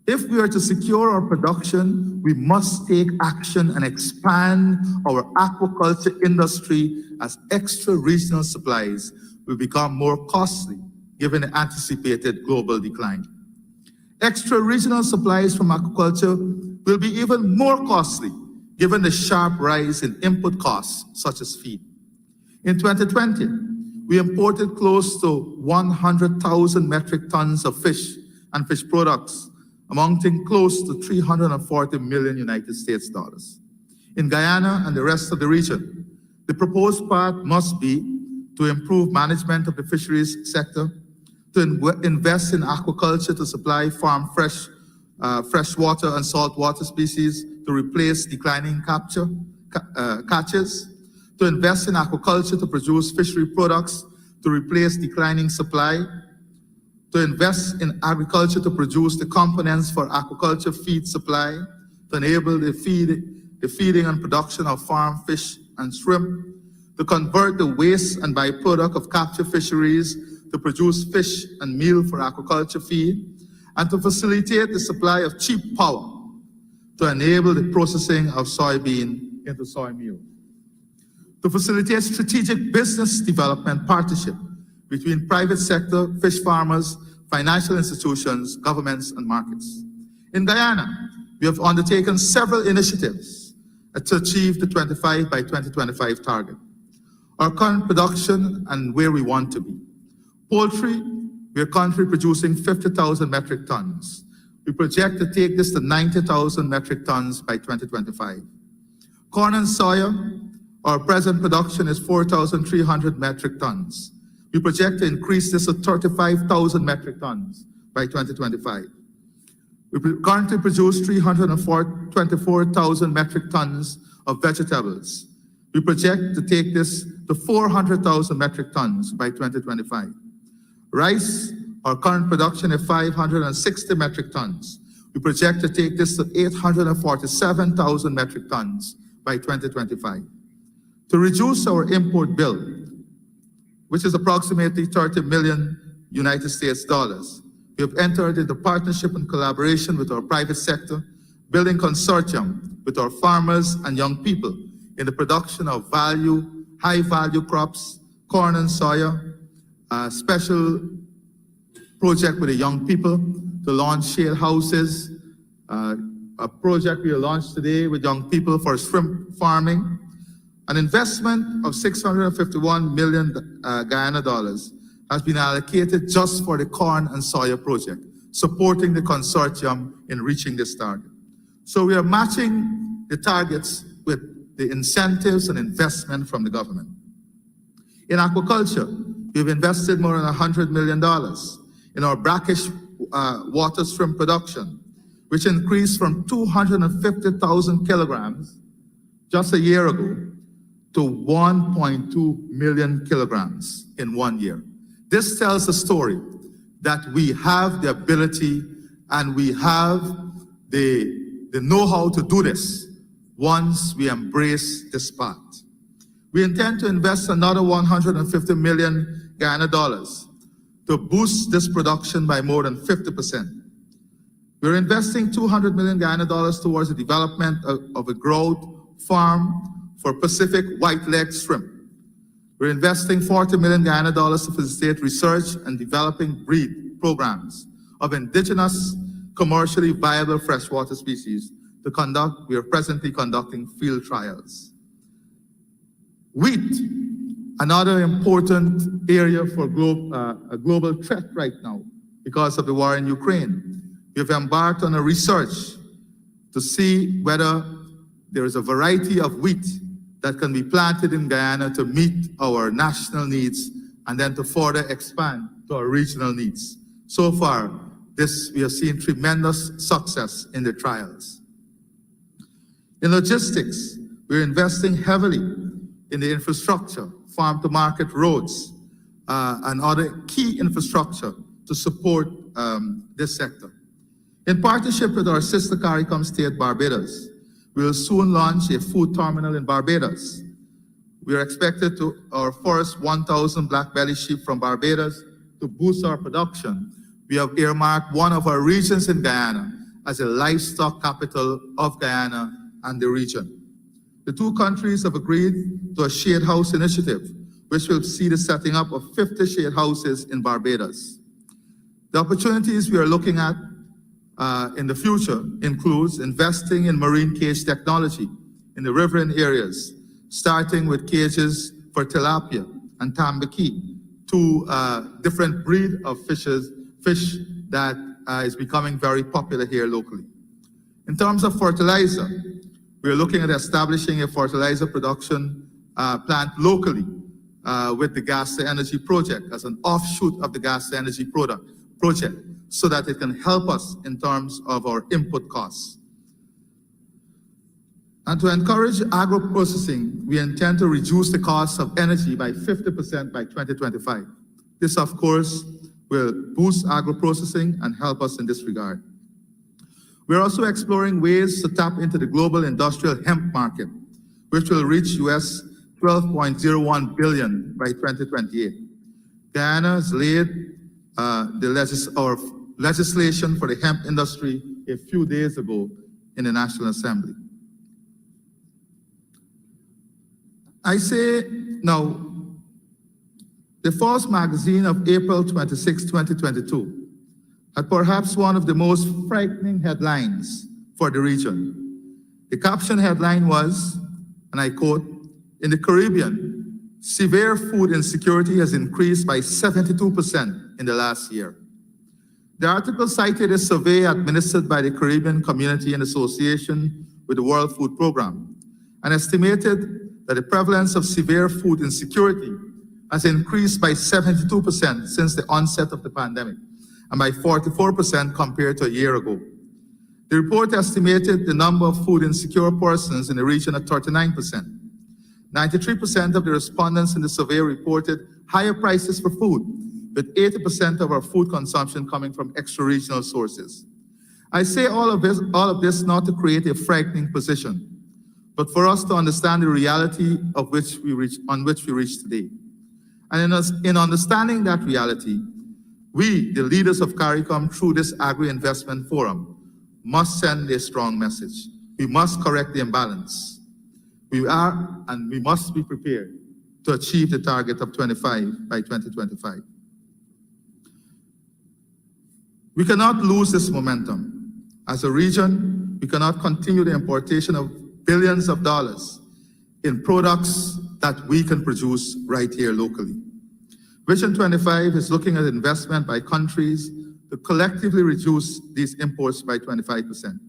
Speaker 6: If we are to secure our production, we must take action and expand our aquaculture industry, as extra regional supplies will become more costly given the anticipated global decline. Extra regional supplies from aquaculture will be even more costly given the sharp rise in input costs such as feed. In 2020, we imported close to 100,000 metric tons of fish and fish products, amounting close to $340 million United States dollars. In Guyana and the rest of the region, the proposed path must be to improve management of the fisheries sector, to invest in aquaculture to supply farm freshwater and saltwater species to replace declining catches, to invest in aquaculture to produce fishery products to replace declining supply, to invest in agriculture to produce the components for aquaculture feed supply, to enable the feeding and production of farm fish and shrimp, to convert the waste and byproduct of captive fisheries to produce fish and meal for aquaculture feed, and to facilitate the supply of cheap power to enable the processing of soybean into soy meal. To facilitate strategic business development partnership between private sector, fish farmers, financial institutions, governments, and markets. In Guyana, we have undertaken several initiatives to achieve the 25 by 2025 target. Our current production and where we want to be. Poultry, we are currently producing 50,000 metric tons. We project to take this to 90,000 metric tons by 2025. Corn and soya, our present production is 4,300 metric tons. We project to increase this to 35,000 metric tons by 2025. We currently produce 324,000 metric tons of vegetables. We project to take this to 400,000 metric tons by 2025. Rice, our current production is 560 metric tons. We project to take this to 847,000 metric tons by 2025. To reduce our import bill, which is approximately 30 million United States dollars, we have entered into partnership and collaboration with our private sector, building consortium with our farmers and young people in the production of high-value crops, corn and soya, a special project with the young people to launch shade houses, a project we launched today with young people for shrimp farming, an investment of 651 million Guyana dollars has been allocated just for the corn and soya project, supporting the consortium in reaching this target. So we are matching the targets with the incentives and investment from the government. In aquaculture, we've invested more than $100 million in our brackish water shrimp production, which increased from 250,000 kilograms just a year ago to 1.2 million kilograms in 1 year. This tells a story that we have the ability and we have the know-how to do this once we embrace this path. We intend to invest another 150 million Guyana dollars to boost this production by more than 50%. We're investing 200 million Guyana dollars towards the development of a growth farm for Pacific white-leg shrimp. We're investing 40 million Guyana dollars to facilitate research and developing breed programs of indigenous, commercially viable freshwater species we are presently conducting field trials. Wheat, another important area for a global threat right now because of the war in Ukraine. We've embarked on a research to see whether there is a variety of wheat that can be planted in Guyana to meet our national needs and then to further expand to our regional needs. So far, we have seen tremendous success in the trials. In logistics, we're investing heavily in the infrastructure, farm-to-market roads, and other key infrastructure to support this sector. In partnership with our sister CARICOM state, Barbados, we will soon launch a food terminal in Barbados. We are expected to our first 1,000 black belly sheep from Barbados to boost our production. We have earmarked one of our regions in Guyana as a livestock capital of Guyana and the region. The two countries have agreed to a shade house initiative, which will see the setting up of 50 shade houses in Barbados. The opportunities we are looking at in the future includes investing in marine cage technology in the riverine areas, starting with cages for tilapia and tambaqui, two different breed of fish that is becoming very popular here locally. In terms of fertilizer, we are looking at establishing a fertilizer production plant locally with the gas to energy project as an offshoot of the gas to energy project, so that it can help us in terms of our input costs. And to encourage agro-processing, we intend to reduce the cost of energy by 50% by 2025. This, of course, will boost agro-processing and help us in this regard. We're also exploring ways to tap into the global industrial hemp market, which will reach US $12.01 billion by 2028. Guyana has laid our legislation for the hemp industry a few days ago in the National Assembly. I say now, the Force magazine of April 26, 2022, had perhaps one of the most frightening headlines for the region. The caption headline was, and I quote, "In the Caribbean, severe food insecurity has increased by 72% in the last year." The article cited a survey administered by the Caribbean Community in Association with the World Food Programme and estimated that the prevalence of severe food insecurity has increased by 72% since the onset of the pandemic and by 44% compared to a year ago. The report estimated the number of food insecure persons in the region at 39%. 93% of the respondents in the survey reported higher prices for food, with 80% of our food consumption coming from extra-regional sources. I say all of this not to create a frightening position, but for us to understand the reality on which we reach today. And in understanding that reality, we, the leaders of CARICOM, through this Agri-Investment Forum, must send a strong message. We must correct the imbalance. We are and we must be prepared to achieve the target of 25 by 2025. We cannot lose this momentum. As a region, we cannot continue the importation of billions of dollars in products that we can produce right here locally. Vision 25 is looking at investment by countries to collectively reduce these imports by 25%.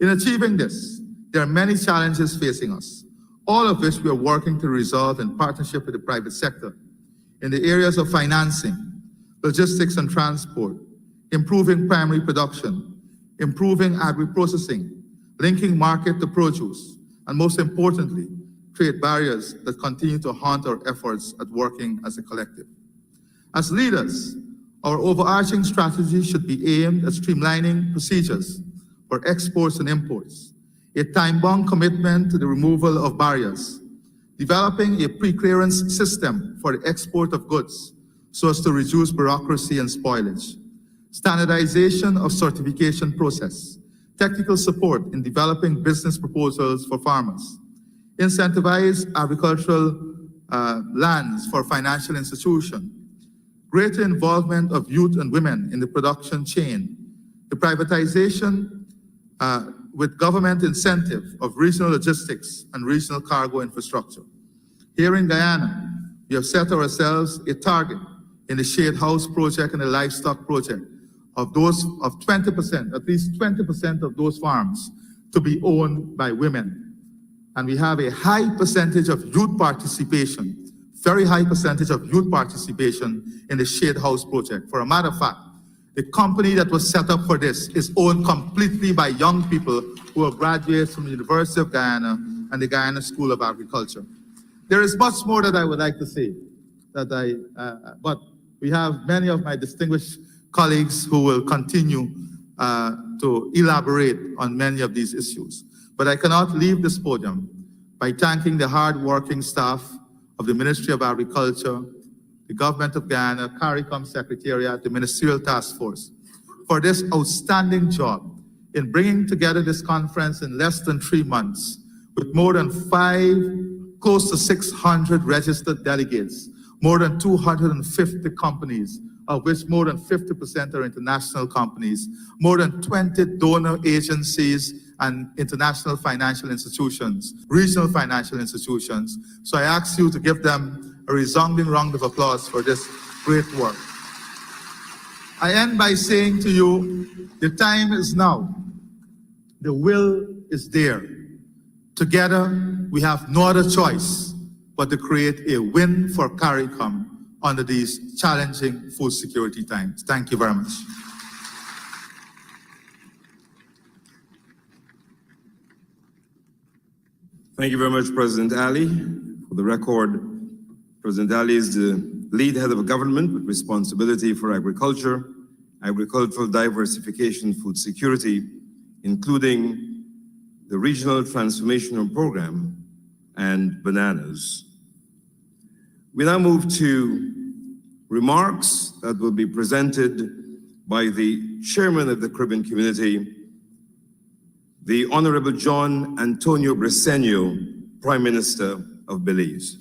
Speaker 6: In achieving this, there are many challenges facing us, all of which we are working to resolve in partnership with the private sector in the areas of financing, logistics and transport, improving primary production, improving agri-processing, linking market to produce, and most importantly, create barriers that continue to haunt our efforts at working as a collective. As leaders, our overarching strategy should be aimed at streamlining procedures for exports and imports, a time-bound commitment to the removal of barriers, developing a pre-clearance system for the export of goods so as to reduce bureaucracy and spoilage, standardization of certification process, technical support in developing business proposals for farmers, incentivize agricultural lands for financial institutions, greater involvement of youth and women in the production chain, the privatization with government incentive of regional logistics and regional cargo infrastructure. Here in Guyana, we have set ourselves a target in the Shade House project and the livestock project of 20%, at least 20% of those farms to be owned by women. And we have a high percentage of youth participation, very high percentage of youth participation in the Shade House project. For a matter of fact, the company that was set up for this is owned completely by young people who are graduates from the University of Guyana and the Guyana School of Agriculture. There is much more that I would like to say, but we have many of my distinguished colleagues who will continue to elaborate on many of these issues. But I cannot leave this podium by thanking the hard-working staff of the Ministry of Agriculture, the Government of Guyana, CARICOM Secretariat, the Ministerial Task Force, for this outstanding job in bringing together this conference in less than 3 months with more than close to 600 registered delegates, more than 250 companies, of which more than 50% are international companies, more than 20 donor agencies and international financial institutions, regional financial institutions. So I ask you to give them a resounding round of applause for this great work. I end by saying to you, the time is now. The will is there. Together, we have no other choice but to create a win for CARICOM under these challenging food security times. Thank you very much.
Speaker 4: Thank you very much, President Ali. For the record, President Ali is the lead head of a government with responsibility for agriculture, agricultural diversification, food security, including the Regional Transformational Program and bananas. We now move to remarks that will be presented by the chairman of the Caribbean Community, the Honourable John Antonio Briceño, Prime Minister of Belize.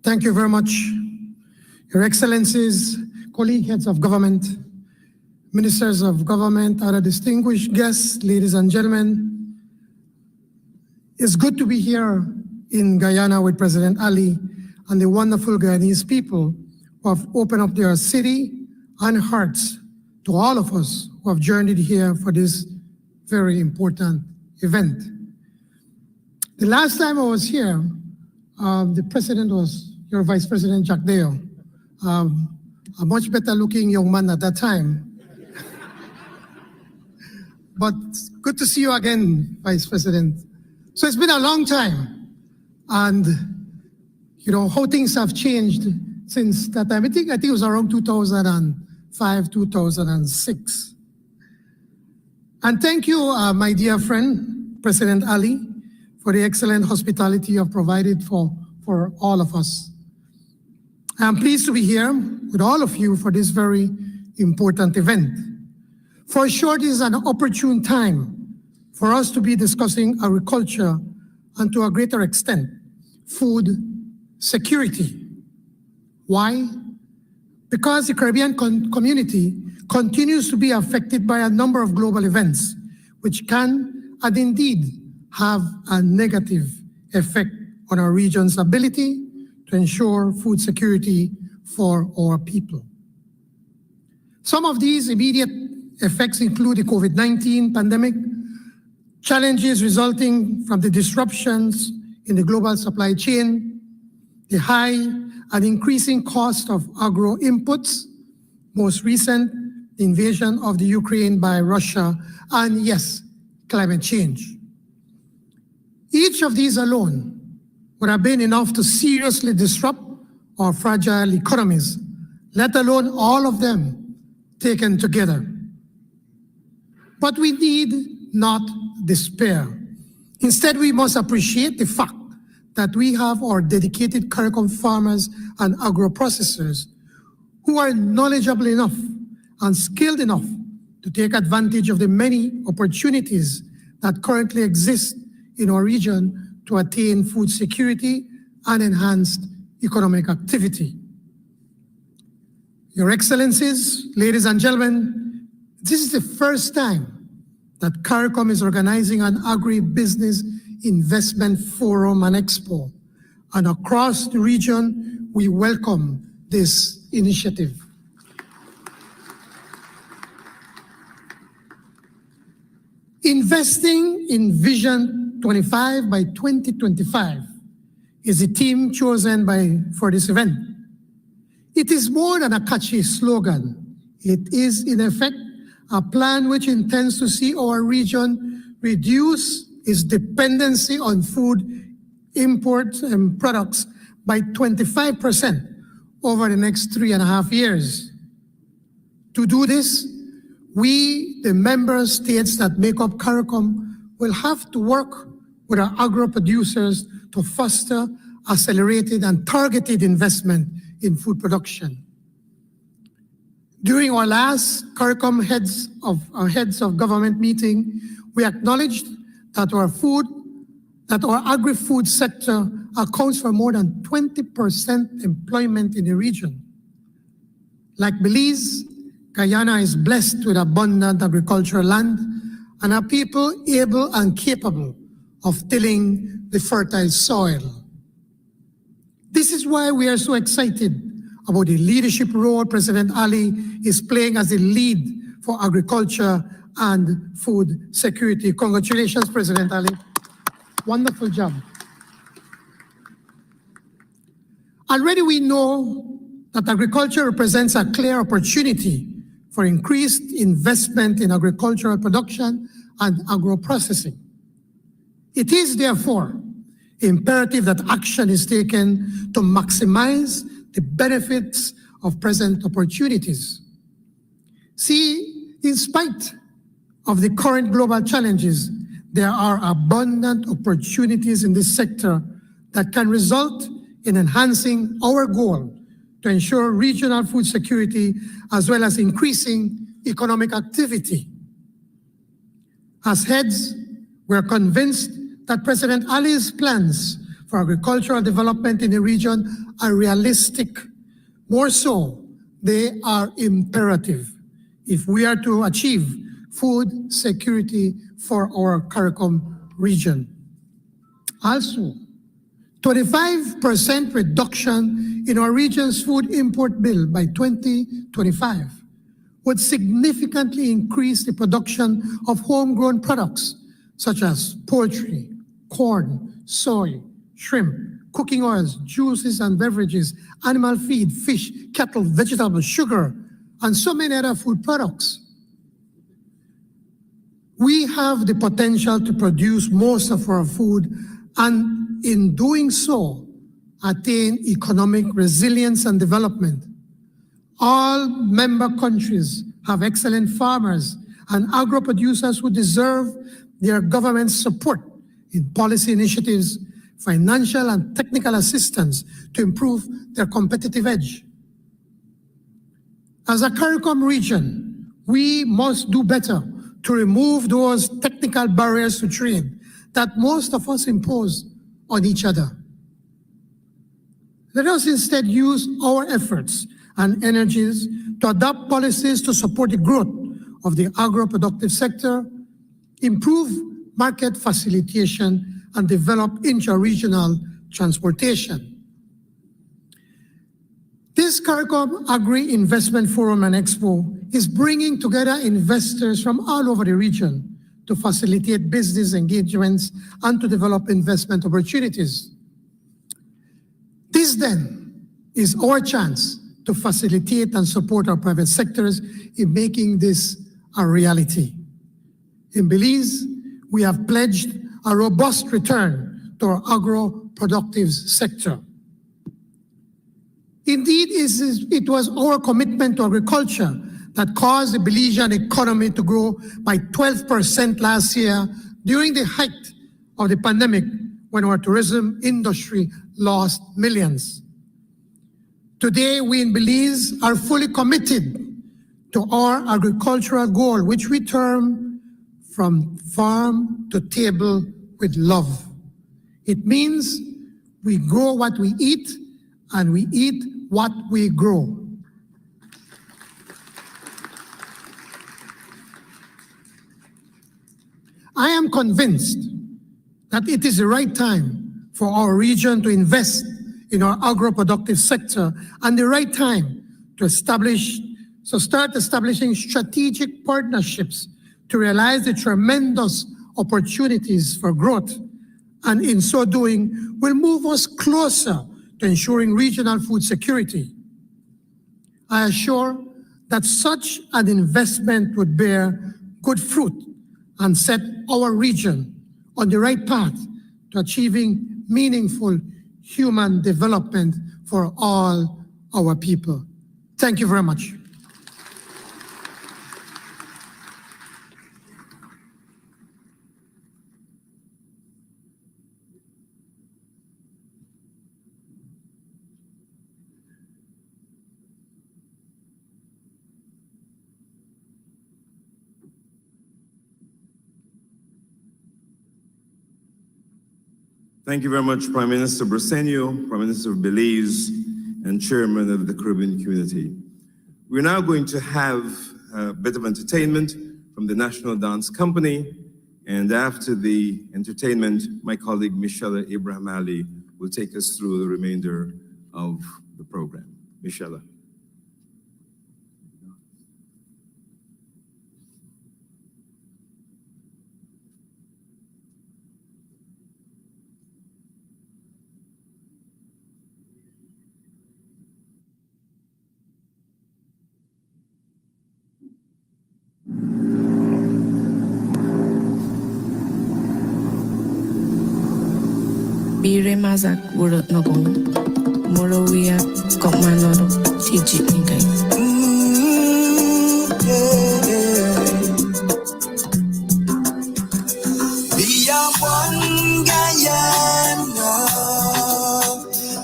Speaker 7: Thank you very much, Your Excellencies, colleague heads of government, ministers of government, other distinguished guests, ladies and gentlemen, it's good to be here in Guyana with President Ali and the wonderful Guyanese people who have opened up their city and hearts to all of us who have journeyed here for this very important event. The last time I was here, the president was your Vice President Jack Dale, a much better looking young man at that time. But good to see you again, Vice President. So it's been a long time, and you know how things have changed since that time. I think it was around 2005, 2006. And thank you, my dear friend, President Ali, for the excellent hospitality you have provided for all of us. I'm pleased to be here with all of you for this very important event. For sure, this is an opportune time for us to be discussing agriculture and to a greater extent, food security. Why? Because the Caribbean community continues to be affected by a number of global events, which can and indeed have a negative effect on our region's ability to ensure food security for our people. Some of these immediate effects include the COVID-19 pandemic, challenges resulting from the disruptions in the global supply chain, the high and increasing cost of agro inputs, most recent invasion of the Ukraine by Russia, and yes, climate change. Each of these alone would have been enough to seriously disrupt our fragile economies, let alone all of them taken together. But we need not despair. Instead, we must appreciate the fact that we have our dedicated CARICOM farmers and agro-processors who are knowledgeable enough and skilled enough to take advantage of the many opportunities that currently exist in our region to attain food security and enhanced economic activity. Your Excellencies, ladies and gentlemen, this is the first time that CARICOM is organizing an agri-business investment forum and expo. And across the region, we welcome this initiative. Investing in Vision 25 by 2025 is the theme chosen for this event. It is more than a catchy slogan. It is, in effect, a plan which intends to see our region reduce its dependency on food imports and products by 25% over the next 3.5 years. To do this, we, the member states that make up CARICOM, will have to work with our agro-producers to foster accelerated and targeted investment in food production. During our last CARICOM heads of government meeting, we acknowledged that our agri-food sector accounts for more than 20% employment in the region. Like Belize, Guyana is blessed with abundant agricultural land and are people able and capable of tilling the fertile soil. This is why we are so excited about the leadership role President Ali is playing as the lead for agriculture and food security. Congratulations, President Ali. Wonderful job. Already we know that agriculture represents a clear opportunity for increased investment in agricultural production and agro-processing. It is therefore imperative that action is taken to maximize the benefits of present opportunities. See, in spite of the current global challenges, there are abundant opportunities in this sector that can result in enhancing our goal to ensure regional food security as well as increasing economic activity. As heads, we are convinced that President Ali's plans for agricultural development in the region are realistic, More so, they are imperative if we are to achieve food security for our CARICOM region. Also, 25% reduction in our region's food import bill by 2025 would significantly increase the production of homegrown products such as poultry, corn, soy, shrimp, cooking oils, juices and beverages, animal feed, fish, cattle, vegetables, sugar, and so many other food products. We have the potential to produce most of our food and in doing so, attain economic resilience and development. All member countries have excellent farmers and agro-producers who deserve their government's support in policy initiatives, financial and technical assistance to improve their competitive edge. As a CARICOM region, we must do better to remove those technical barriers to trade that most of us impose on each other. Let us instead use our efforts and energies to adopt policies to support the growth of the agro-productive sector, improve market facilitation, and develop intra-regional transportation. This CARICOM Agri Investment Forum and Expo is bringing together investors from all over the region to facilitate business engagements and to develop investment opportunities. This then is our chance to facilitate and support our private sectors in making this a reality. In Belize, we have pledged a robust return to our agro-productive sector. Indeed, it was our commitment to agriculture that caused the Belizean economy to grow by 12% last year during the height of the pandemic when our tourism industry lost millions. Today, we in Belize are fully committed to our agricultural goal, which we term from farm to table with love. It means we grow what we eat and we eat what we grow. I am convinced that it is the right time for our region to invest in our agro-productive sector and the right time to start establishing strategic partnerships to realize the tremendous opportunities for growth, and in so doing will move us closer to ensuring regional food security. I assure that such an investment would bear good fruit and set our region on the right path to achieving meaningful human development for all our people. Thank you very much.
Speaker 4: Thank you very much, Prime Minister Briceño, Prime Minister of Belize, and Chairman of the Caribbean Community. We're now going to have a bit of entertainment from the National Dance Company, and after the entertainment, my colleague Michelle Ibrahim Ali will take us through the remainder of the program. Michelle.
Speaker 8: Bire mazak urut nogong, morowia kokmanor tiji ingay.
Speaker 9: We are one Guyana,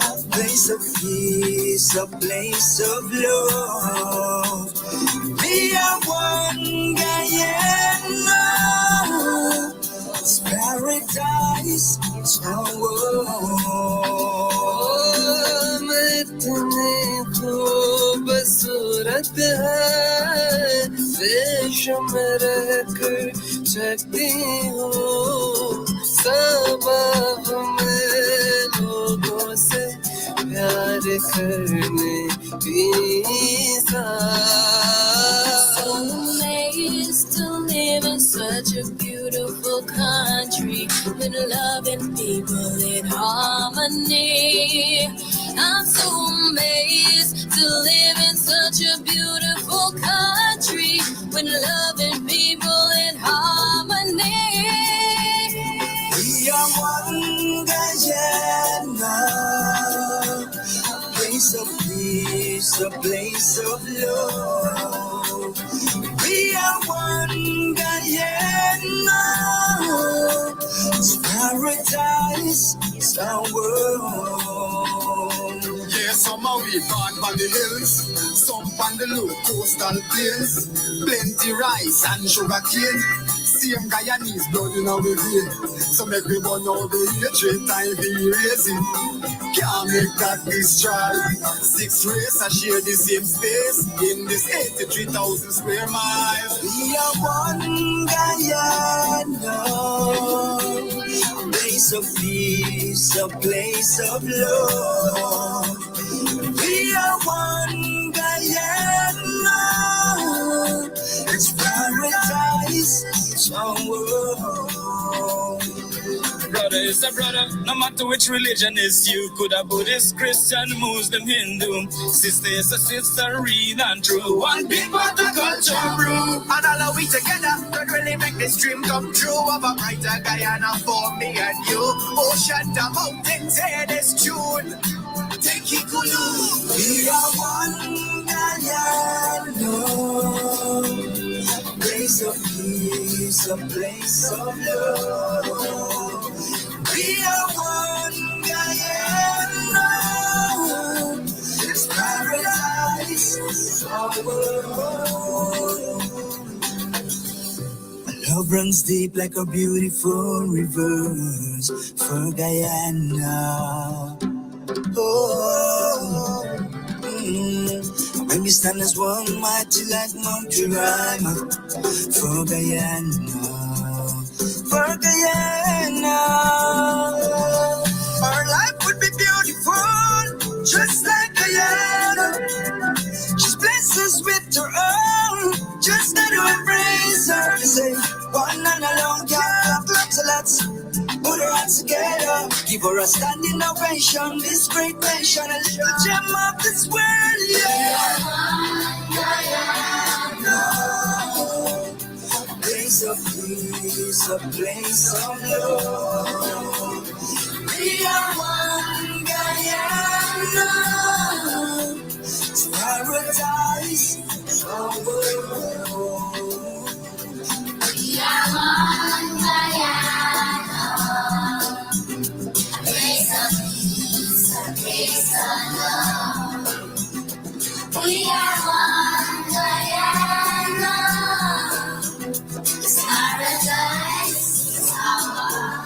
Speaker 9: a place of peace, a place of love. We are one Guyana, it's paradise. Oh, में रहकर जगती हूँ सबब में लोगों से प्यार करने की
Speaker 8: So amazed to live in such a beautiful country with loving people in harmony. I'm so amazed to live in such a beautiful country with loving people in harmony.
Speaker 9: We are one Guyana, a place of peace, a place of love. We are one Guyana, it's paradise, it's our world.
Speaker 10: Yeah, some of we born on the hills, some on the low coastal plains, plenty rice and sugar cane. Same Guyanese blood in our vein. So make we burn all the hatred time we raising. Can't make that destroy. 6 races share the same space in this 83,000 square miles.
Speaker 9: We are one Guyana, a place of peace, a place of love. We are one Guyana, it's paradise, it's our world.
Speaker 11: Brother is a brother, no matter which religion is you. Could a Buddhist, Christian, Muslim, Hindu. Sister is a sister, real and true. One big part of culture brew.
Speaker 10: And all of we together could really make this dream come true of a brighter Guyana for me and you. Ocean to mountains, hear this tune. Take it cool.
Speaker 9: We are one Guyana, a place of peace, a place of love. We are one Guyana, it's paradise, it's our world. Love runs deep like a beautiful rivers for Guyana. Oh, when we stand as one, mighty like Mount Guyana, for Guyana, for Guyana.
Speaker 10: Our life would be beautiful, just like Guyana.
Speaker 9: She's blessed us with her own, just got to embrace her. Say, one and alone, yeah, let's put her hands together, give her a standing ovation. This great nation, a little gem of this world, yeah. A place of peace, a place of love. We are one Guyana, it's paradise, it's our world.
Speaker 8: We are one Guyana, a place of peace, a place of love. We are one Guyana, it's paradise, it's our world.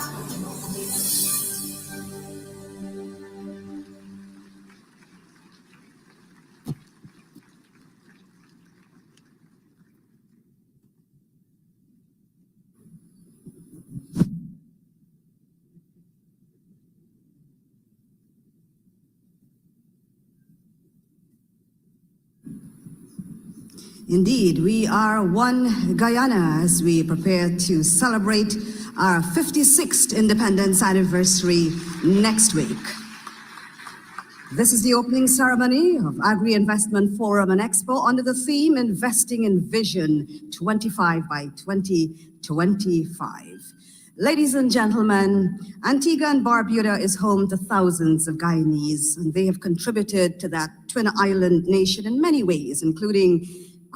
Speaker 3: Indeed, we are one Guyana as we prepare to celebrate our 56th independence anniversary next week. This is the opening ceremony of Agri Investment Forum and Expo under the theme Investing in Vision 25 by 2025. Ladies and gentlemen, Antigua and Barbuda is home to thousands of Guyanese, and they have contributed to that twin island nation in many ways, including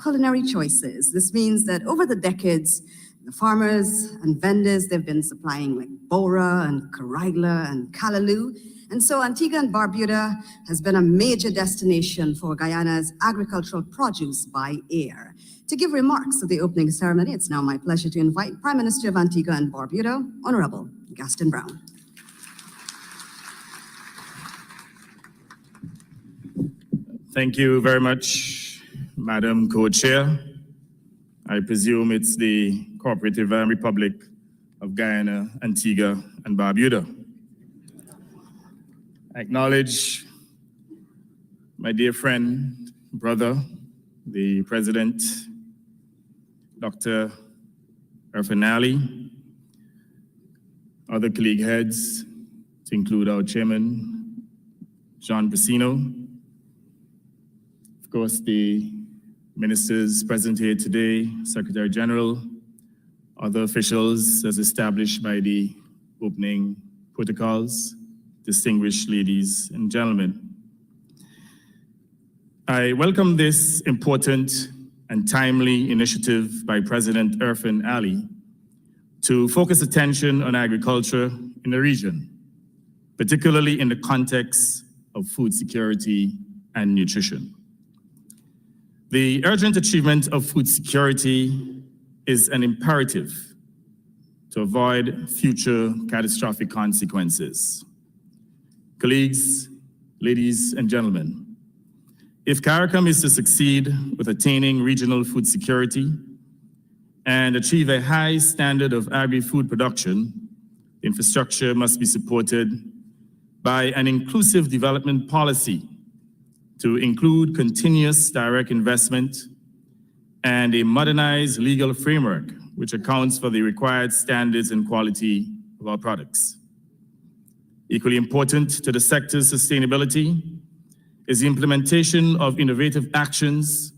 Speaker 3: culinary choices. This means that over the decades, the farmers and vendors, they've been supplying like Bora and Carigla and Callaloo. And so Antigua and Barbuda has been a major destination for Guyana's agricultural produce by air. To give remarks at the opening ceremony, it's now my pleasure to invite Prime Minister of Antigua and Barbuda, Honourable Gaston Brown.
Speaker 11: Thank you very much, Madam Co-Chair. I presume it's the Cooperative Republic of Guyana, Antigua, and Barbuda. I acknowledge my dear friend, brother, the President, Dr. Irfaan Ali, other colleague heads, to include our chairman, John Brasino, of course, the ministers present here today, Secretary-General, other officials as established by the opening protocols, distinguished ladies and gentlemen. I welcome this important and timely initiative by President Irfaan Ali to focus attention on agriculture in the region, particularly in the context of food security and nutrition. The urgent achievement of food security is an imperative to avoid future catastrophic consequences. Colleagues, ladies and gentlemen, if CARICOM is to succeed with attaining regional food security and achieve a high standard of agri-food production, the infrastructure must be supported by an inclusive development policy to include continuous direct investment and a modernized legal framework which accounts for the required standards and quality of our products. Equally important to the sector's sustainability is the implementation of innovative actions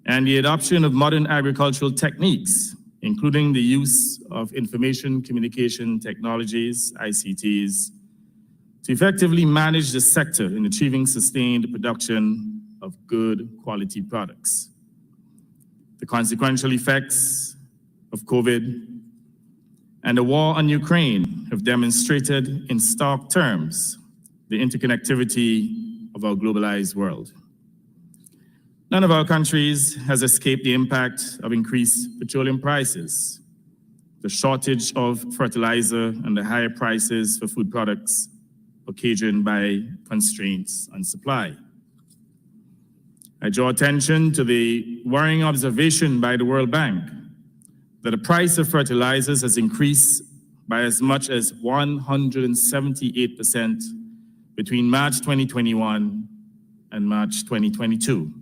Speaker 11: and the adoption of modern agricultural techniques, including the use of information communication technologies, ICTs, to effectively manage the sector in achieving sustained production of good quality products. The consequential effects of COVID and the war on Ukraine have demonstrated in stark terms the interconnectivity of our globalized world. None of our countries has escaped the impact of increased petroleum prices, the shortage of fertilizer, and the higher prices for food products occasioned by constraints on supply. I draw attention to the worrying observation by the World Bank that the price of fertilizers has increased by as much as 178% between March 2021 and March 2022.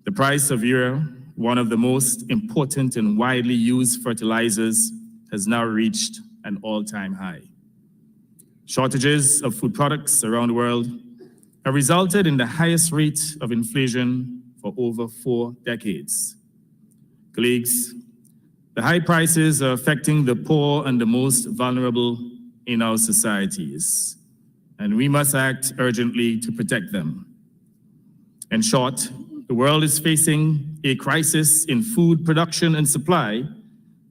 Speaker 11: The price of urea, one of the most important and widely used fertilizers, has now reached an all-time high. Shortages of food products around the world have resulted in the highest rate of inflation for over 4 decades. Colleagues, the high prices are affecting the poor and the most vulnerable in our societies, and we must act urgently to protect them. In short, the world is facing a crisis in food production and supply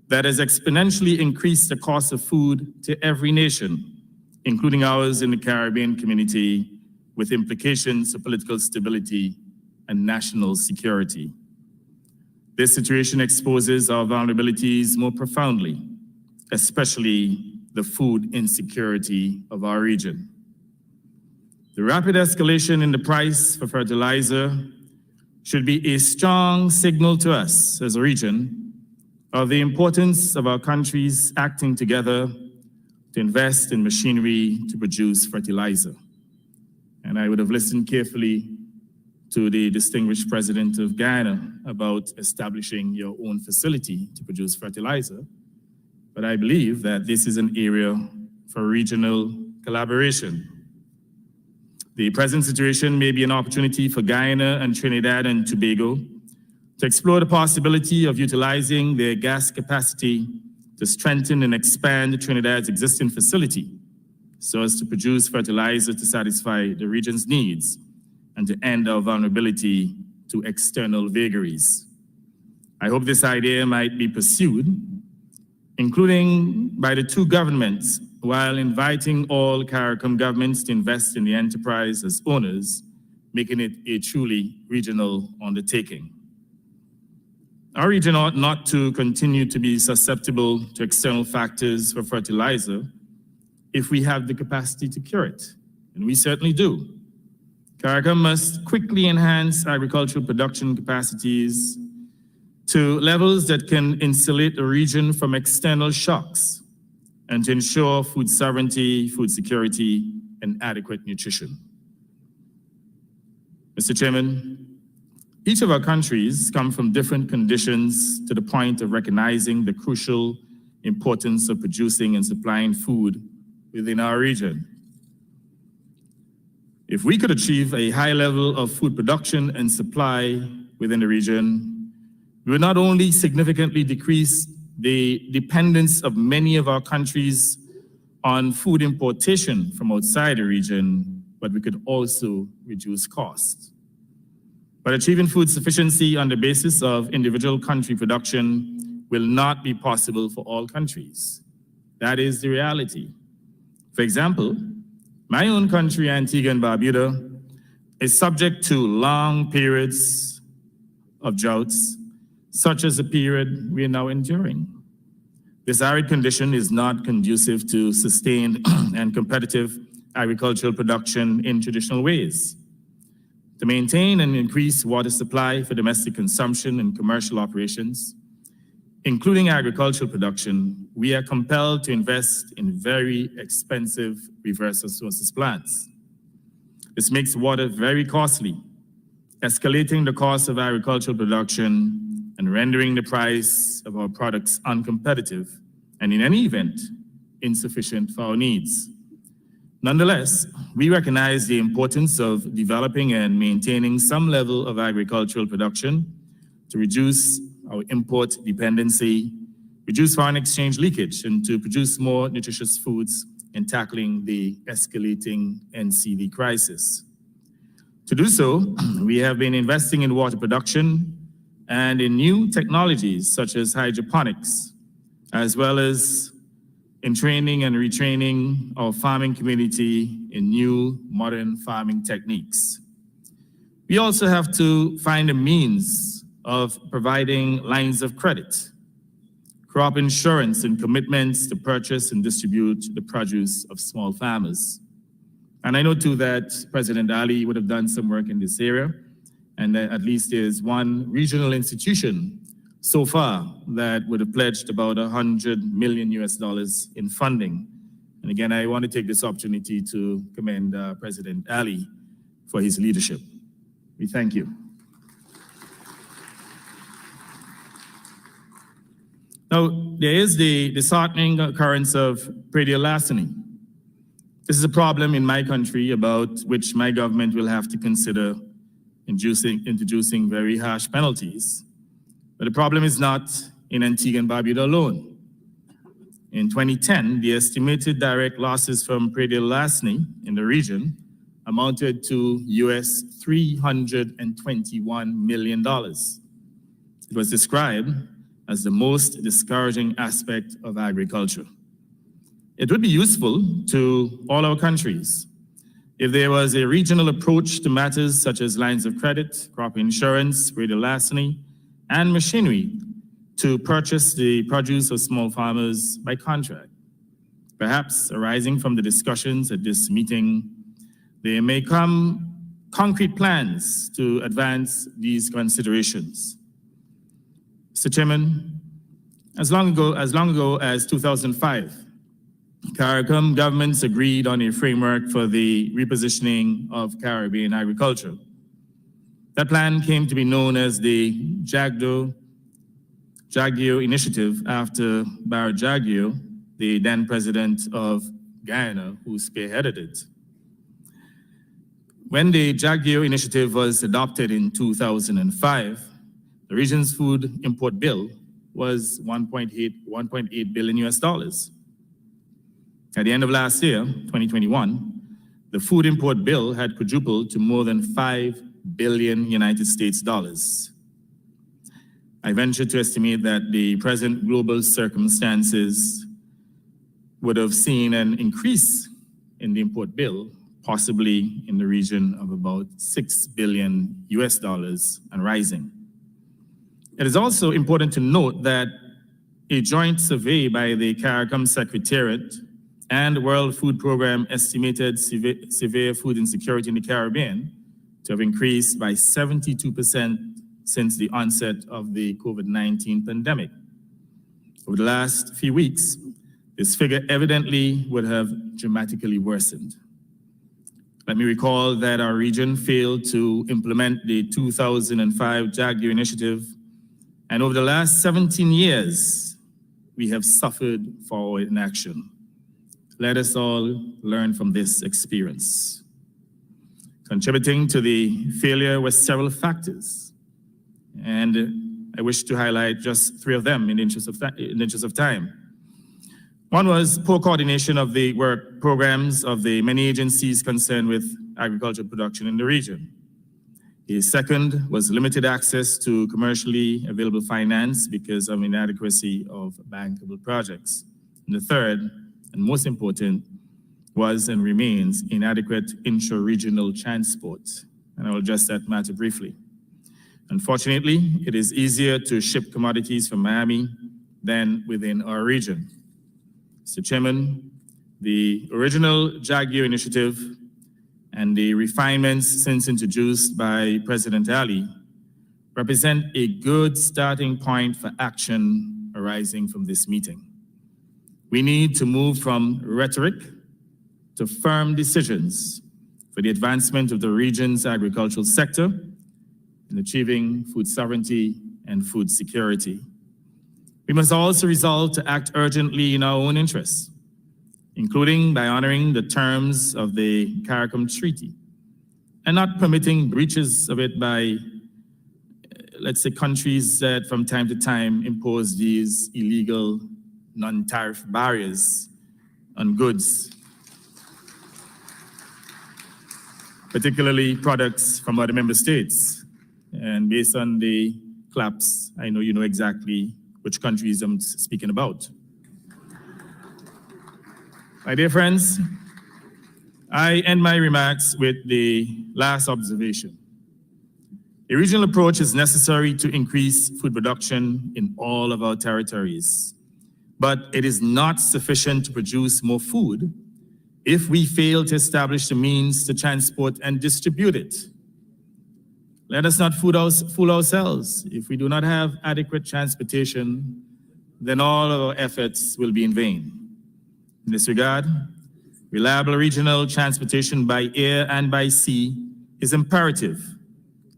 Speaker 11: that has exponentially increased the cost of food to every nation, including ours in the Caribbean community, with implications for political stability and national security. This situation exposes our vulnerabilities more profoundly, especially the food insecurity of our region. The rapid escalation in the price for fertilizer should be a strong signal to us as a region of the importance of our countries acting together to invest in machinery to produce fertilizer. And I would have listened carefully to the distinguished president of Guyana about establishing your own facility to produce fertilizer. But I believe that this is an area for regional collaboration. The present situation may be an opportunity for Guyana and Trinidad and Tobago to explore the possibility of utilizing their gas capacity to strengthen and expand Trinidad's existing facility so as to produce fertilizer to satisfy the region's needs and to end our vulnerability to external vagaries. I hope this idea might be pursued, including by the two governments, while inviting all CARICOM governments to invest in the enterprise as owners, making it a truly regional undertaking. Our region ought not to continue to be susceptible to external factors for fertilizer if we have the capacity to cure it, and we certainly do. CARICOM must quickly enhance agricultural production capacities to levels that can insulate the region from external shocks and to ensure food sovereignty, food security, and adequate nutrition. Mr. Chairman, each of our countries come from different conditions to the point of recognizing the crucial importance of producing and supplying food within our region. If we could achieve a high level of food production and supply within the region, we would not only significantly decrease the dependence of many of our countries on food importation from outside the region, but we could also reduce costs. But achieving food sufficiency on the basis of individual country production will not be possible for all countries. That is the reality. For example, my own country, Antigua and Barbuda, is subject to long periods of droughts, such as the period we are now enduring. This arid condition is not conducive to sustained and competitive agricultural production in traditional ways. To maintain and increase water supply for domestic consumption and commercial operations, including agricultural production, we are compelled to invest in very expensive reverse osmosis plants. This makes water very costly, escalating the cost of agricultural production and rendering the price of our products uncompetitive and, in any event, insufficient for our needs. Nonetheless, we recognize the importance of developing and maintaining some level of agricultural production to reduce our import dependency, reduce foreign exchange leakage, and to produce more nutritious foods in tackling the escalating NCD crisis. To do so, we have been investing in water production and in new technologies such as hydroponics, as well as in training and retraining our farming community in new modern farming techniques. We also have to find a means of providing lines of credit, crop insurance, and commitments to purchase and distribute the produce of small farmers. And I know too that President Ali would have done some work in this area, and that at least there's one regional institution so far that would have pledged about $100 million in funding. And again, I want to take this opportunity to commend President Ali for his leadership. We thank you. Now, there is the disheartening occurrence of predial larceny. This is a problem in my country about which my government will have to consider introducing very harsh penalties. But the problem is not in Antigua and Barbuda alone. In 2010, the estimated direct losses from predial larceny in the region amounted to US $321 million. It was described as the most discouraging aspect of agriculture. It would be useful to all our countries if there was a regional approach to matters such as lines of credit, crop insurance, predial larceny, and machinery to purchase the produce of small farmers by contract. Perhaps arising from the discussions at this meeting, there may come concrete plans to advance these considerations. Mr. Chairman, as long ago as 2005, CARICOM governments agreed on a framework for the repositioning of Caribbean agriculture. That plan came to be known as the Jagio Initiative after Barbados Jagio, the then president of Guyana, who spearheaded it. When the Jagio Initiative was adopted in 2005, the region's food import bill was $1.8 billion. At the end of last year, 2021, the food import bill had quadrupled to more than $5 billion United States dollars. I venture to estimate that the present global circumstances would have seen an increase in the import bill, possibly in the region of about $6 billion and rising. It is also important to note that a joint survey by the CARICOM Secretariat and the World Food Program estimated severe food insecurity in the Caribbean to have increased by 72% since the onset of the COVID-19 pandemic. Over the last few weeks, this figure evidently would have dramatically worsened. Let me recall that our region failed to implement the 2005 JAG initiative, and over the last 17 years, we have suffered for our inaction. Let us all learn from this experience. Contributing to the failure were several factors, and I wish to highlight just three of them in the interest of time. One was poor coordination of the work programs of the many agencies concerned with agricultural production in the region. The second was limited access to commercially available finance because of inadequacy of bankable projects. And the third, and most important, was and remains inadequate intra-regional transport. And I will address that matter briefly. Unfortunately, it is easier to ship commodities from Miami than within our region. Mr. Chairman, the original JAG initiative and the refinements since introduced by President Ali represent a good starting point for action arising from this meeting. We need to move from rhetoric to firm decisions for the advancement of the region's agricultural sector in achieving food sovereignty and food security. We must also resolve to act urgently in our own interests, including by honoring the terms of the CARICOM Treaty and not permitting breaches of it by, let's say, countries that from time to time impose these illegal non-tariff barriers on goods, particularly products from other member states. And based on the claps, I know you know exactly which countries I'm speaking about. My dear friends, I end my remarks with the last observation. A regional approach is necessary to increase food production in all of our territories, but it is not sufficient to produce more food if we fail to establish the means to transport and distribute it. Let us not fool ourselves. If we do not have adequate transportation, then all of our efforts will be in vain. In this regard, reliable regional transportation by air and by sea is imperative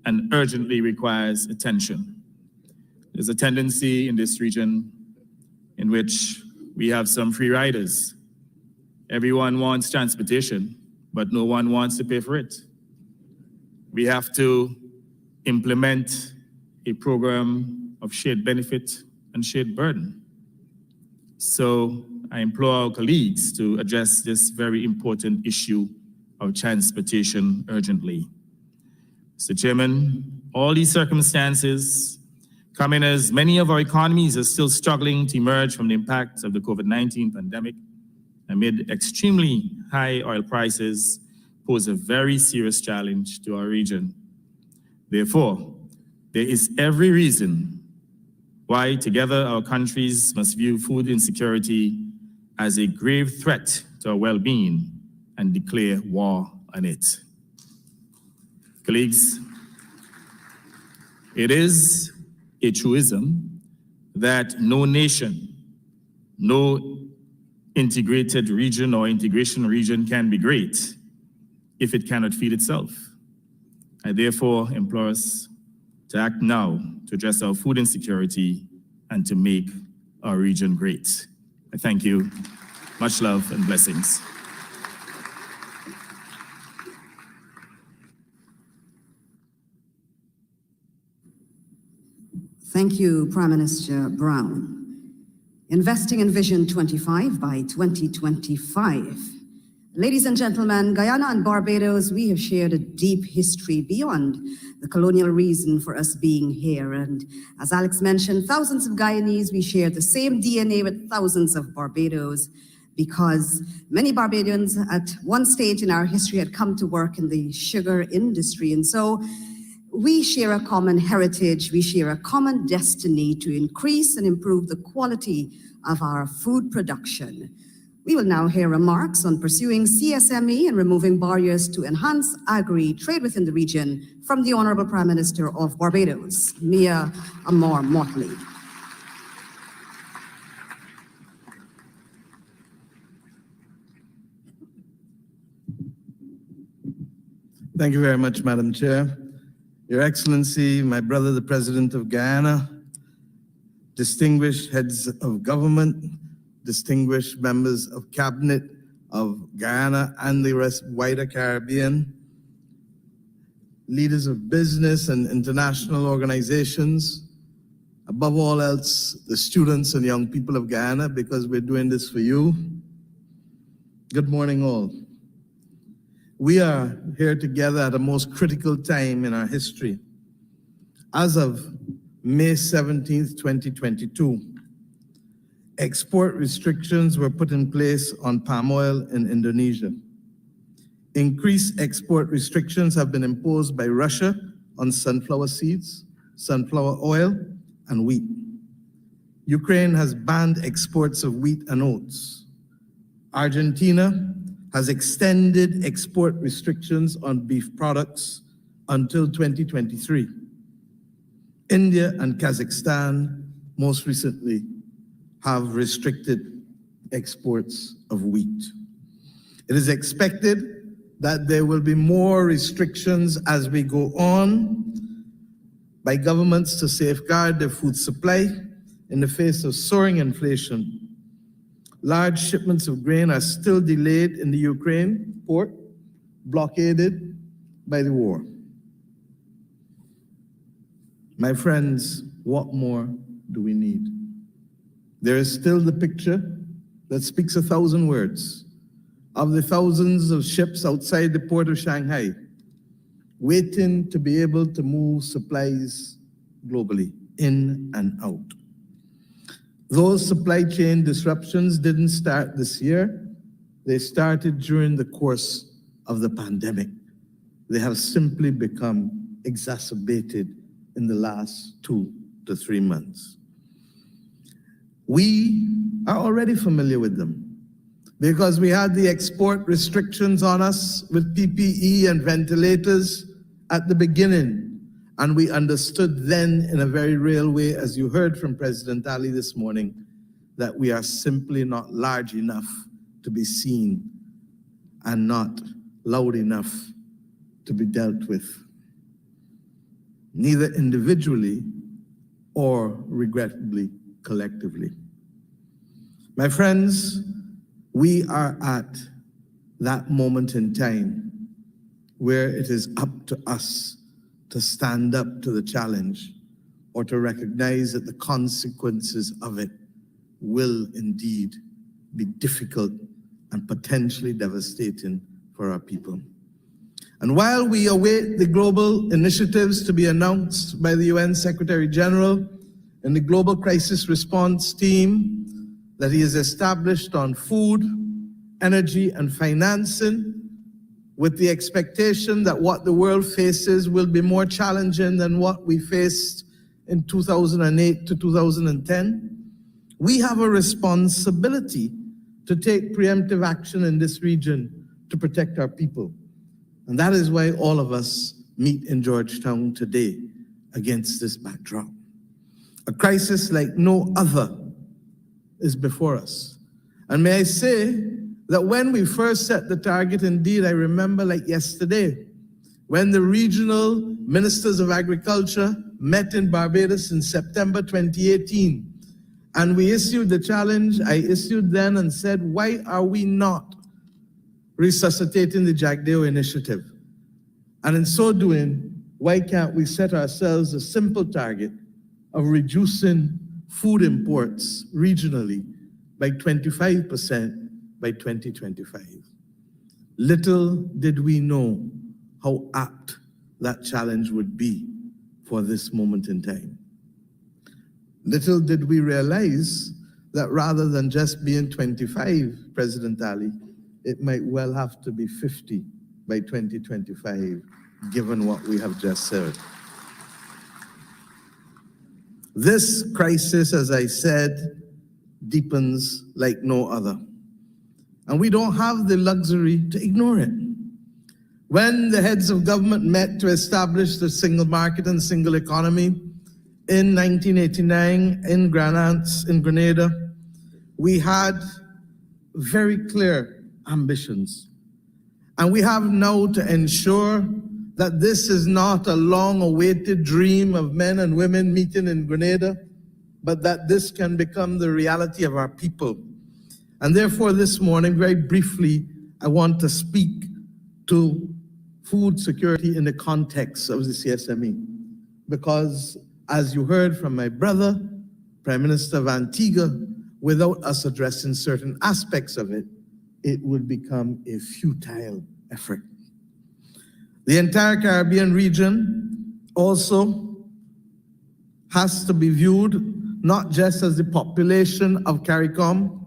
Speaker 11: and urgently requires attention. There's a tendency in this region in which we have some free riders. Everyone wants transportation, but no one wants to pay for it. We have to implement a program of shared benefit and shared burden. So I implore our colleagues to address this very important issue of transportation urgently. Mr. Chairman, all these circumstances come in as many of our economies are still struggling to emerge from the impacts of the COVID-19 pandemic amid extremely high oil prices pose a very serious challenge to our region. Therefore, there is every reason why together our countries must view food insecurity as a grave threat to our well-being and declare war on it. Colleagues, it is a truism that no nation, no integrated region or integration region can be great if it cannot feed itself. I therefore implore us to act now to address our food insecurity and to make our region great. I thank you. Much love and blessings.
Speaker 3: Thank you, Prime Minister Brown. Investing in Vision 25 by 2025. Ladies and gentlemen, Guyana and Barbados, we have shared a deep history beyond the colonial reason for us being here. And as Alex mentioned, thousands of Guyanese, we share the same DNA with thousands of Barbados because many Barbadians at one stage in our history had come to work in the sugar industry. And so we share a common heritage, we share a common destiny to increase and improve the quality of our food production. We will now hear remarks on pursuing CSME and removing barriers to enhance Agri trade within the region from the Honourable Prime Minister of Barbados, Mia Amor Motley.
Speaker 12: Thank you very much, Madam Chair. Your Excellency, my brother, the President of Guyana, distinguished heads of government, distinguished members of Cabinet of Guyana and the wider Caribbean, leaders of business and international organizations, above all else, the students and young people of Guyana, because we're doing this for you. Good morning, all. We are here together at a most critical time in our history. As of May 17th, 2022, export restrictions were put in place on palm oil in Indonesia. Increased export restrictions have been imposed by Russia on sunflower seeds, sunflower oil, and wheat. Ukraine has banned exports of wheat and oats. Argentina has extended export restrictions on beef products until 2023. India and Kazakhstan, most recently, have restricted exports of wheat. It is expected that there will be more restrictions as we go on by governments to safeguard their food supply in the face of soaring inflation. Large shipments of grain are still delayed in the Ukraine port, blockaded by the war. My friends, what more do we need? There is still the picture that speaks 1,000 words of the thousands of ships outside the port of Shanghai, waiting to be able to move supplies globally, in and out. Those supply chain disruptions didn't start this year. They started during the course of the pandemic. They have simply become exacerbated in the last 2 to 3 months. We are already familiar with them because we had the export restrictions on us with PPE and ventilators at the beginning, and we understood then in a very real way, as you heard from President Ali this morning, that we are simply not large enough to be seen and not loud enough to be dealt with, neither individually or regrettably collectively. My friends, we are at that moment in time where it is up to us to stand up to the challenge or to recognize that the consequences of it will indeed be difficult and potentially devastating for our people. And while we await the global initiatives to be announced by the UN Secretary-General and the Global Crisis Response Team that he has established on food, energy, and financing, with the expectation that what the world faces will be more challenging than what we faced in 2008 to 2010, we have a responsibility to take preemptive action in this region to protect our people. And that is why all of us meet in Georgetown today against this backdrop. A crisis like no other is before us. And may I say that when we first set the target, indeed, I remember like yesterday, when the regional ministers of agriculture met in Barbados in September 2018, and we issued the challenge, I issued then and said, why are we not resuscitating the Jagdeo initiative? And in so doing, why can't we set ourselves a simple target of reducing food imports regionally by 25% by 2025? Little did we know how apt that challenge would be for this moment in time. Little did we realize that rather than just being 25, President Ali, it might well have to be 50 by 2025, given what we have just said. This crisis, as I said, deepens like no other. and we don't have the luxury to ignore it. When the heads of government met to establish the single market and single economy in 1989 in Grenada, we had very clear ambitions. And we have now to ensure that this is not a long-awaited dream of men and women meeting in Grenada, but that this can become the reality of our people. And therefore, this morning, very briefly, I want to speak to food security in the context of the CSME. Because, as you heard from my brother, Prime Minister of Antigua, without us addressing certain aspects of it, it would become a futile effort. The entire Caribbean region also has to be viewed not just as the population of CARICOM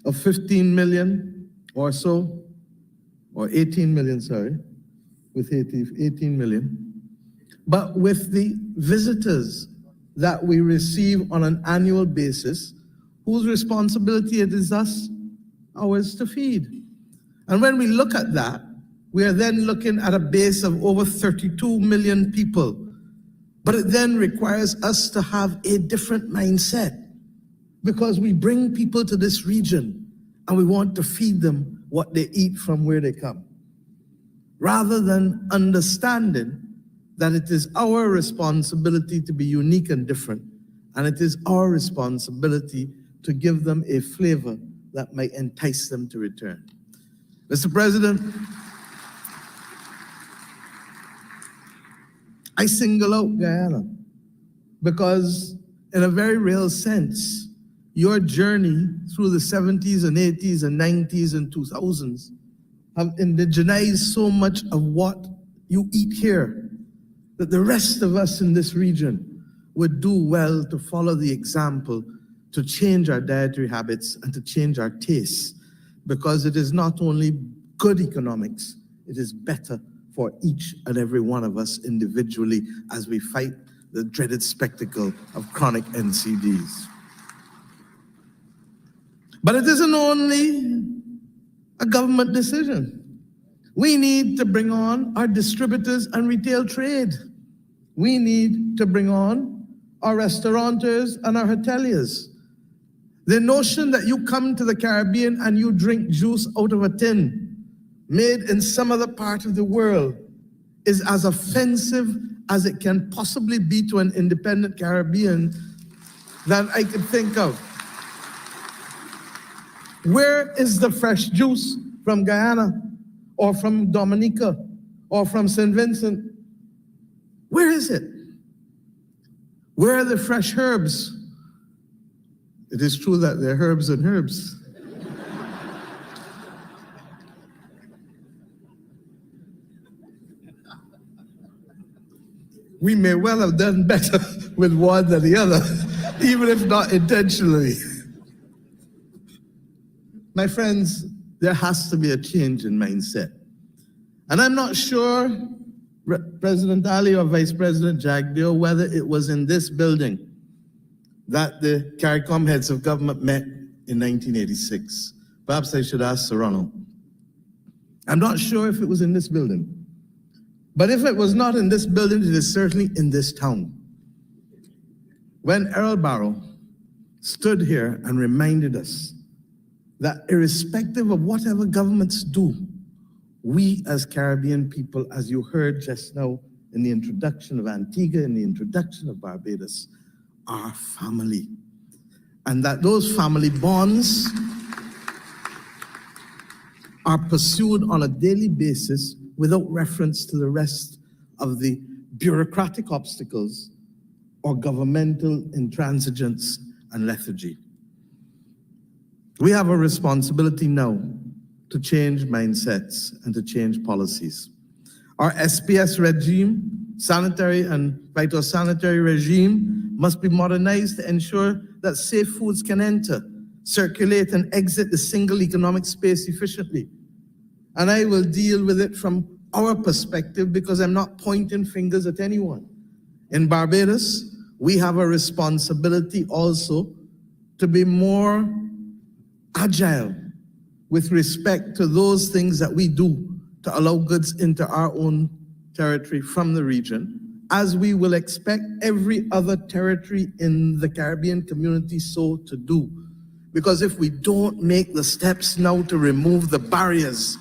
Speaker 12: of 15 million or so, or 18 million, sorry, with 18 million, but with the visitors that we receive on an annual basis, whose responsibility it is ours to feed. And when we look at that, we are then looking at a base of over 32 million people. But it then requires us to have a different mindset, because we bring people to this region and we want to feed them what they eat from where they come, rather than understanding that it is our responsibility to be unique and different, and it is our responsibility to give them a flavor that might entice them to return. Mr. President, I single out Guyana because, in a very real sense, your journey through the 70s and 80s and 90s and 2000s have indigenized so much of what you eat here that the rest of us in this region would do well to follow the example, to change our dietary habits and to change our tastes, because it is not only good economics, it is better for each and every one of us individually as we fight the dreaded spectacle of chronic NCDs. But it isn't only a government decision. We need to bring on our distributors and retail trade. We need to bring on our restaurateurs and our hoteliers. The notion that you come to the Caribbean and you drink juice out of a tin made in some other part of the world is as offensive as it can possibly be to an independent Caribbean that I could think of. Where is the fresh juice from Guyana or from Dominica or from St. Vincent? Where is it? Where are the fresh herbs? It is true that they're herbs and herbs. We may well have done better with one than the other, even if not intentionally. My friends, there has to be a change in mindset. And I'm not sure, President Ali or Vice President Jagdeo, whether it was in this building that the CARICOM heads of government met in 1986. Perhaps I should ask Sir Ronald. I'm not sure if it was in this building. But if it was not in this building, it is certainly in this town. When Errol Barrow stood here and reminded us that irrespective of whatever governments do, we as Caribbean people, as you heard just now in the introduction of Antigua, in the introduction of Barbados, are family. And that those family bonds are pursued on a daily basis without reference to the rest of the bureaucratic obstacles or governmental intransigence and lethargy. We have a responsibility now to change mindsets and to change policies. Our SPS regime, sanitary and phytosanitary regime, must be modernized to ensure that safe foods can enter, circulate, and exit the single economic space efficiently. And I will deal with it from our perspective because I'm not pointing fingers at anyone. In Barbados, we have a responsibility also to be more agile with respect to those things that we do to allow goods into our own territory from the region, as we will expect every other territory in the Caribbean community so to do. Because if we don't make the steps now to remove the barriers,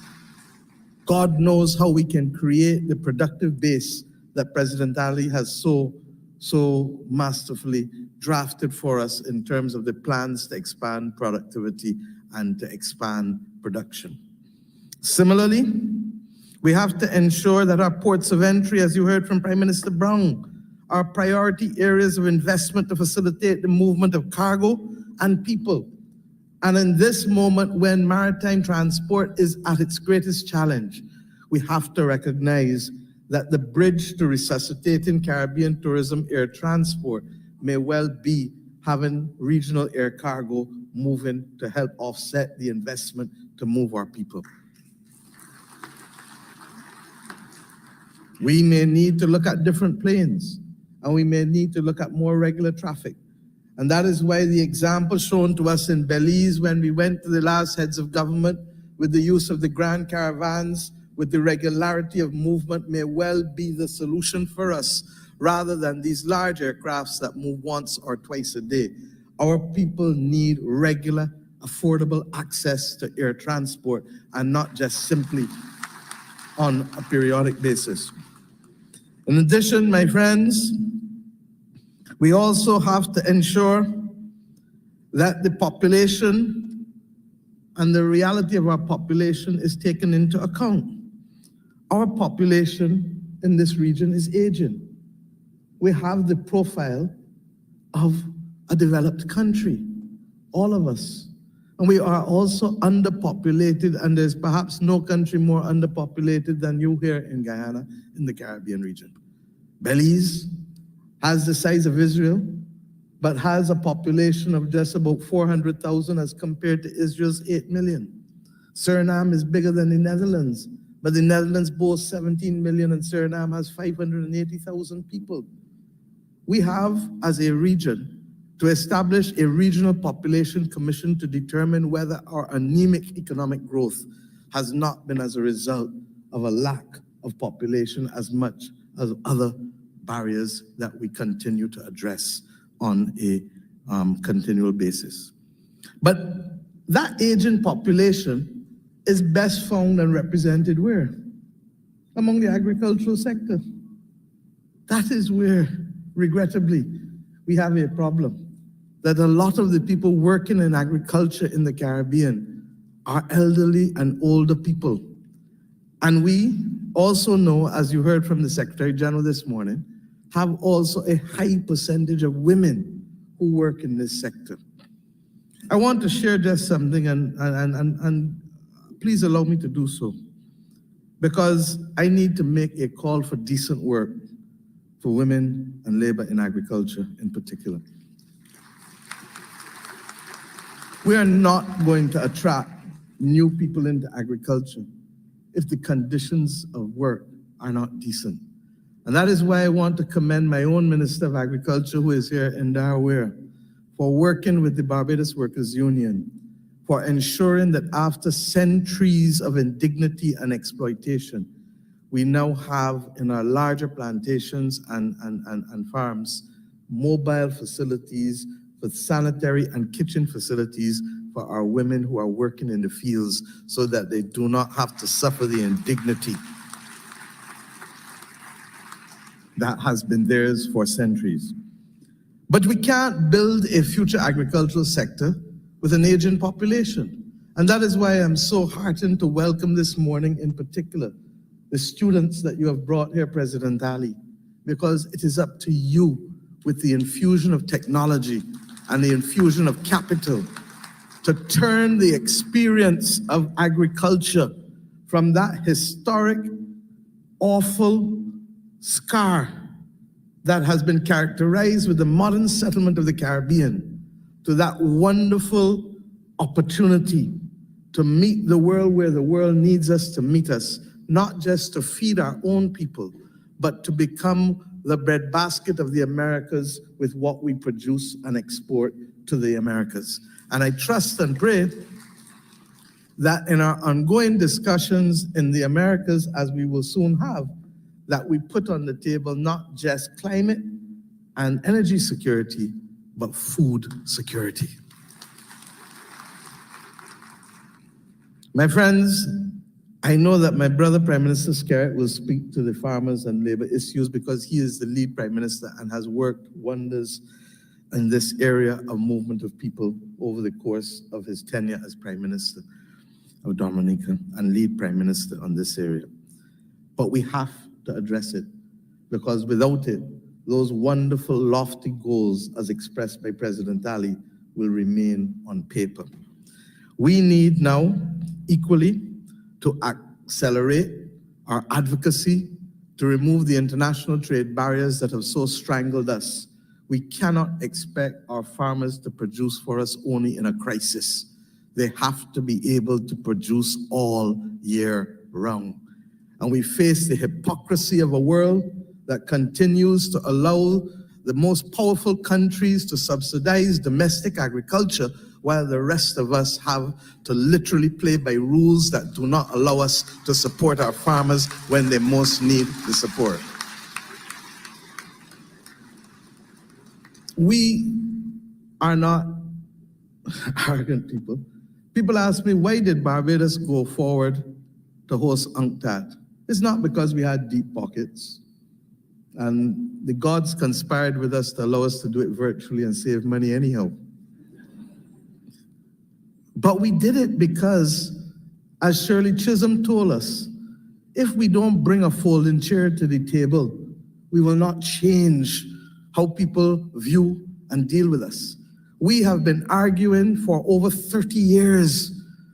Speaker 12: God knows how we can create the productive base that President Ali has so masterfully drafted for us in terms of the plans to expand productivity and to expand production. Similarly, we have to ensure that our ports of entry, as you heard from Prime Minister Brown, are priority areas of investment to facilitate the movement of cargo and people. And in this moment, when maritime transport is at its greatest challenge, we have to recognize that the bridge to resuscitating Caribbean tourism air transport may well be having regional air cargo moving to help offset the investment to move our people. We may need to look at different planes, and we may need to look at more regular traffic. And that is why the example shown to us in Belize when we went to the last heads of government with the use of the grand caravans, with the regularity of movement, may well be the solution for us, rather than these large aircrafts that move once or twice a day. Our people need regular, affordable access to air transport, and not just simply on a periodic basis. In addition, my friends, we also have to ensure that the population and the reality of our population is taken into account. Our population in this region is aging. We have the profile of a developed country, all of us. And we are also underpopulated, and there's perhaps no country more underpopulated than you here in Guyana, in the Caribbean region. Belize has the size of Israel, but has a population of just about 400,000 as compared to Israel's 8 million. Suriname is bigger than the Netherlands, but the Netherlands boasts 17 million and Suriname has 580,000 people. We have, as a region, to establish a regional population commission to determine whether our anemic economic growth has not been as a result of a lack of population as much as other barriers that we continue to address on a continual basis. But that aging population is best found and represented where? Among the agricultural sector. That is where, regrettably, we have a problem. That a lot of the people working in agriculture in the Caribbean are elderly and older people. And we also know, as you heard from the Secretary-General this morning, have also a high percentage of women who work in this sector. I want to share just something, and please allow me to do so, because I need to make a call for decent work for women and labor in agriculture in particular. We are not going to attract new people into agriculture if the conditions of work are not decent. And that is why I want to commend my own Minister of Agriculture, who is here in Darware, for working with the Barbados Workers Union, for ensuring that after centuries of indignity and exploitation, we now have in our larger plantations and farms, mobile facilities for sanitary and kitchen facilities for our women who are working in the fields so that they do not have to suffer the indignity that has been theirs for centuries. But we can't build a future agricultural sector with an aging population. And that is why I'm so heartened to welcome this morning in particular the students that you have brought here, President Ali, because it is up to you with the infusion of technology and the infusion of capital to turn the experience of agriculture from that historic, awful scar that has been characterized with the modern settlement of the Caribbean to that wonderful opportunity to meet the world where the world needs us to meet us, not just to feed our own people, but to become the breadbasket of the Americas with what we produce and export to the Americas. And I trust and pray that in our ongoing discussions in the Americas, as we will soon have, that we put on the table not just climate and energy security, but food security. My friends, I know that my brother, Prime Minister Skerrit, will speak to the farmers and labor issues because he is the lead Prime Minister and has worked wonders in this area of movement of people over the course of his tenure as Prime Minister of Dominica and lead Prime Minister on this area. But we have to address it because without it, those wonderful lofty goals as expressed by President Ali will remain on paper. We need now equally to accelerate our advocacy to remove the international trade barriers that have so strangled us. We cannot expect our farmers to produce for us only in a crisis. They have to be able to produce all year round. And we face the hypocrisy of a world that continues to allow the most powerful countries to subsidize domestic agriculture while the rest of us have to literally play by rules that do not allow us to support our farmers when they most need the support. We are not arrogant people. People ask me, why did Barbados go forward to host UNCTAD? It's not because we had deep pockets and the gods conspired with us to allow us to do it virtually and save money anyhow. But we did it because, as Shirley Chisholm told us, if we don't bring a folding chair to the table, we will not change how people view and deal with us. We have been arguing for over 30 years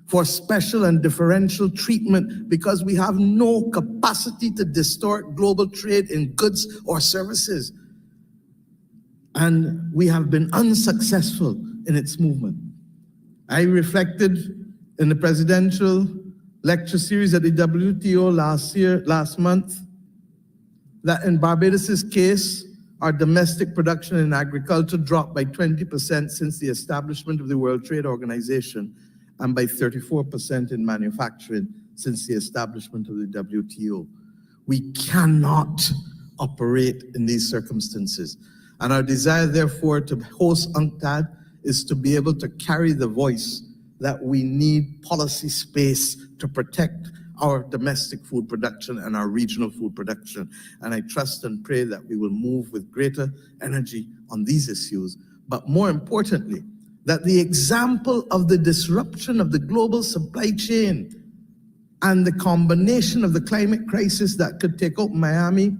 Speaker 12: for special and differential treatment because we have no capacity to distort global trade in goods or services. And we have been unsuccessful in its movement. I reflected in the presidential lecture series at the WTO last month, that in Barbados's case, our domestic production in agriculture dropped by 20% since the establishment of the World Trade Organization and by 34% in manufacturing since the establishment of the WTO. We cannot operate in these circumstances. And our desire, therefore, to host UNCTAD is to be able to carry the voice that we need policy space to protect our domestic food production and our regional food production. And I trust and pray that we will move with greater energy on these issues. But more importantly, that the example of the disruption of the global supply chain and the combination of the climate crisis that could take out Miami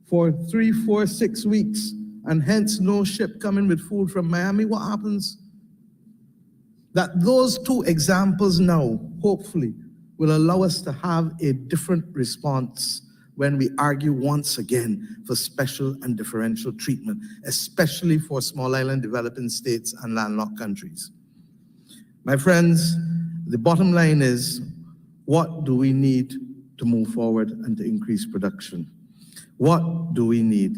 Speaker 12: for 3, 4, 6 weeks, and hence no ship coming with food from Miami, what happens? That those two examples now, hopefully, will allow us to have a different response when we argue once again for special and differential treatment, especially for small island developing states and landlocked countries. My friends, the bottom line is, what do we need to move forward and to increase production? What do we need?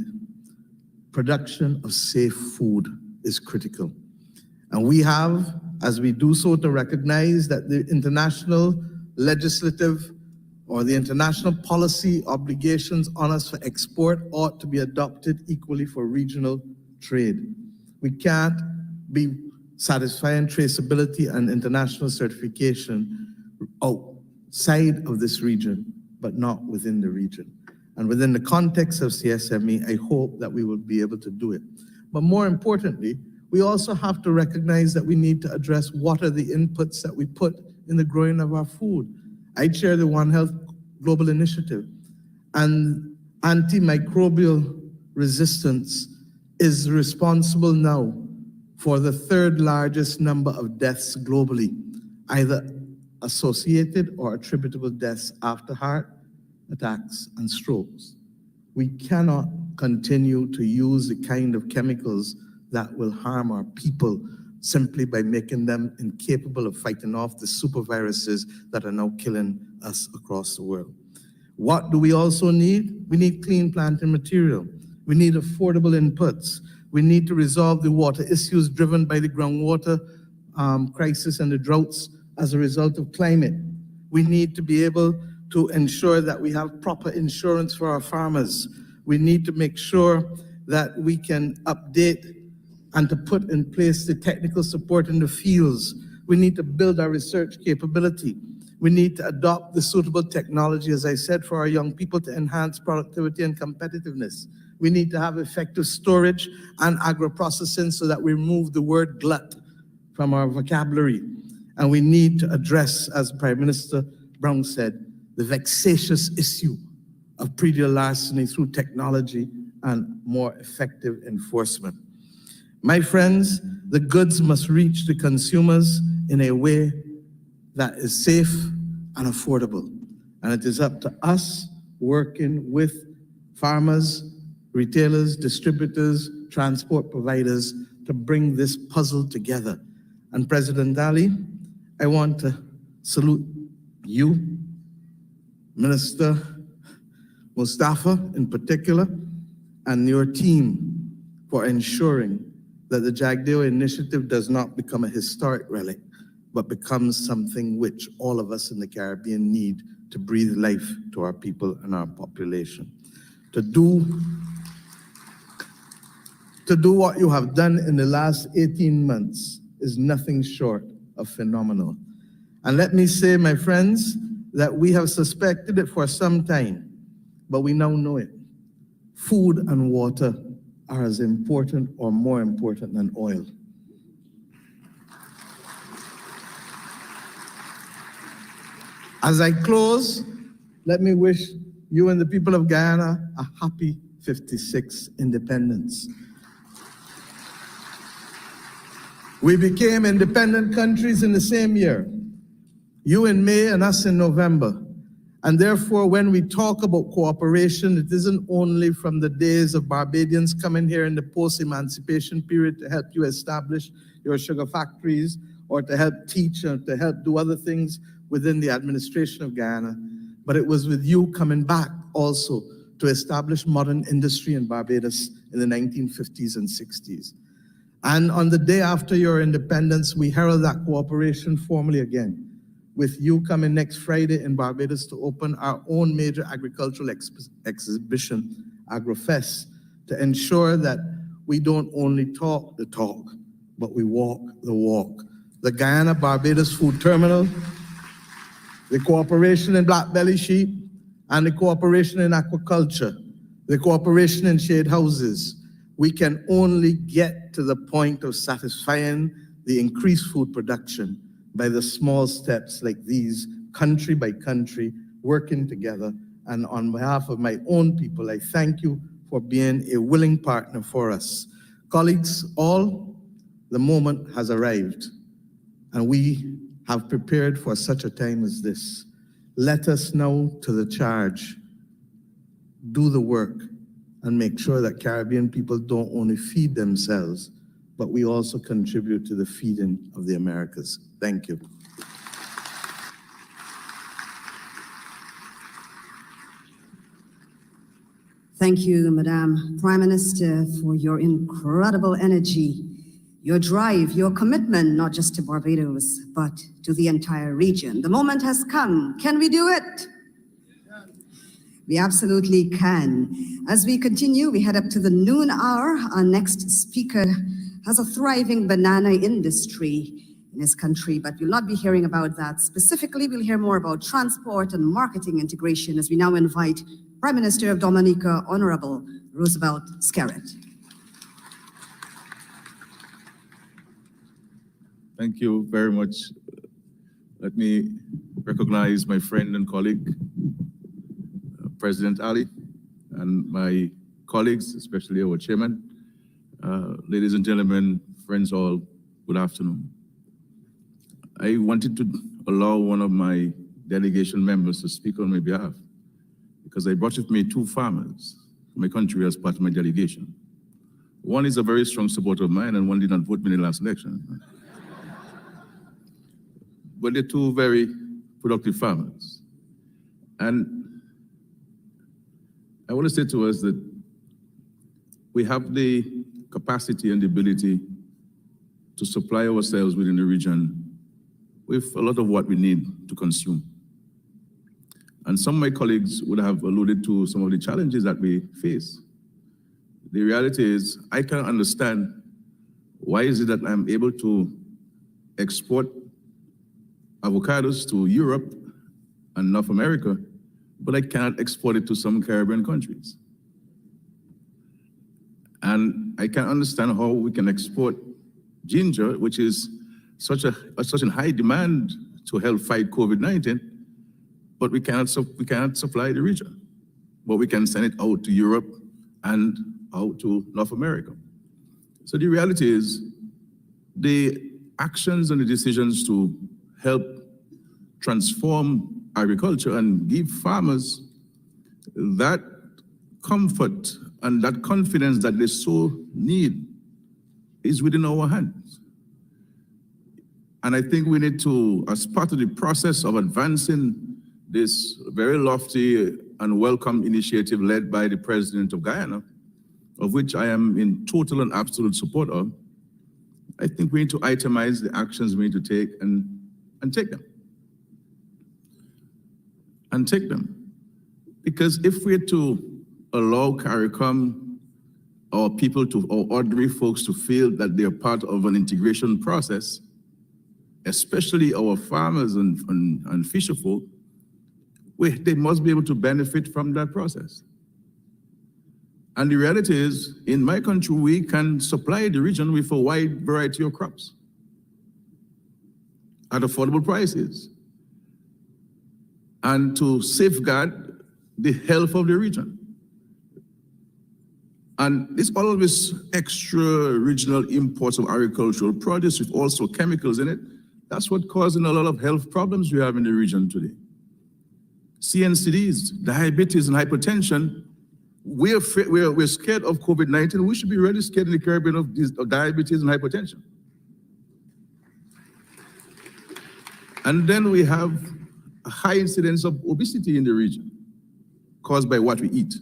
Speaker 12: Production of safe food is critical. And we have, as we do so, to recognize that the international legislative or the international policy obligations on us for export ought to be adopted equally for regional trade. We can't be satisfying traceability and international certification outside of this region, but not within the region. And within the context of CSME, I hope that we will be able to do it. But more importantly, we also have to recognize that we need to address what are the inputs that we put in the growing of our food. I chair the One Health Global Initiative, and antimicrobial resistance is responsible now for the 3rd largest number of deaths globally, either associated or attributable deaths after heart attacks and strokes. We cannot continue to use the kind of chemicals that will harm our people simply by making them incapable of fighting off the super viruses that are now killing us across the world. What do we also need? We need clean planting material. We need affordable inputs. We need to resolve the water issues driven by the groundwater crisis and the droughts as a result of climate. We need to be able to ensure that we have proper insurance for our farmers. We need to make sure that we can update and to put in place the technical support in the fields. We need to build our research capability. We need to adopt the suitable technology, as I said, for our young people to enhance productivity and competitiveness. We need to have effective storage and agro-processing so that we remove the word glut from our vocabulary. And we need to address, as Prime Minister Brown said, the vexatious issue of pre-deal larceny through technology and more effective enforcement. My friends, the goods must reach the consumers in a way that is safe and affordable. And it is up to us, working with farmers, retailers, distributors, transport providers, to bring this puzzle together. And President Ali, I want to salute you, Minister Mustafa in particular, and your team for ensuring that the Jagdeo initiative does not become a historic relic, but becomes something which all of us in the Caribbean need to breathe life to our people and our population. To do what you have done in the last 18 months is nothing short of phenomenal. And let me say, my friends, that we have suspected it for some time, but we now know it. Food and water are as important or more important than oil. As I close, let me wish you and the people of Guyana a happy 56th independence. We became independent countries in the same year. You in May and us in November. And therefore, when we talk about cooperation, it isn't only from the days of Barbadians coming here in the post-emancipation period to help you establish your sugar factories or to help teach or to help do other things within the administration of Guyana, but it was with you coming back also to establish modern industry in Barbados in the 1950s and 60s. And on the day after your independence, we herald that cooperation formally again, with you coming next Friday in Barbados to open our own major agricultural exhibition, AgroFest, to ensure that we don't only talk the talk, but we walk the walk. The Guyana-Barbados Food Terminal, the cooperation in black belly sheep, and the cooperation in aquaculture, the cooperation in shade houses. We can only get to the point of satisfying the increased food production by the small steps like these, country by country, working together. And on behalf of my own people, I thank you for being a willing partner for us. Colleagues, all, the moment has arrived, and we have prepared for such a time as this. Let us now to the charge, do the work, and make sure that Caribbean people don't only feed themselves, but we also contribute to the feeding of the Americas. Thank you.
Speaker 3: Thank you, Madam Prime Minister, for your incredible energy, your drive, your commitment, not just to Barbados, but to the entire region. The moment has come. Can we do it? We absolutely can. As we continue, we head up to the noon hour. Our next speaker has a thriving banana industry in his country, but we'll not be hearing about that specifically. We'll hear more about transport and marketing integration as we now invite Prime Minister of Dominica, Honourable Roosevelt Skerrit.
Speaker 13: Thank you very much. Let me recognize my friend and colleague, President Ali, and my colleagues, especially our chairman. Ladies and gentlemen, friends all, good afternoon. I wanted to allow one of my delegation members to speak on my behalf because I brought with me two farmers from my country as part of my delegation. One is a very strong supporter of mine and one did not vote me in the last election. But they're two very productive farmers. And I want to say to us that we have the capacity and the ability to supply ourselves within the region with a lot of what we need to consume. And some of my colleagues would have alluded to some of the challenges that we face. The reality is, I can understand why is it that I'm able to export avocados to Europe and North America, but I cannot export it to some Caribbean countries. And I can understand how we can export ginger, which is such a high demand to help fight COVID-19, but we cannot supply the region. But we can send it out to Europe and out to North America. So the reality is, the actions and the decisions to help transform agriculture and give farmers that comfort and that confidence that they so need is within our hands. And I think we need to, as part of the process of advancing this very lofty and welcome initiative led by the President of Guyana, of which I am in total and absolute support of, I think we need to itemize the actions we need to take and take them. And take them. Because if we're to allow CARICOM, our people to, or ordinary folks to feel that they're part of an integration process, especially our farmers and fisher folk, they must be able to benefit from that process. And the reality is, in my country, we can supply the region with a wide variety of crops at affordable prices and to safeguard the health of the region. And this all of this extra regional imports of agricultural produce with also chemicals in it, that's what causing a lot of health problems we have in the region today. CNCDs, diabetes and hypertension, we're scared of COVID-19. We should be really scared in the Caribbean of diabetes and hypertension. And then we have a high incidence of obesity in the region caused by what we eat.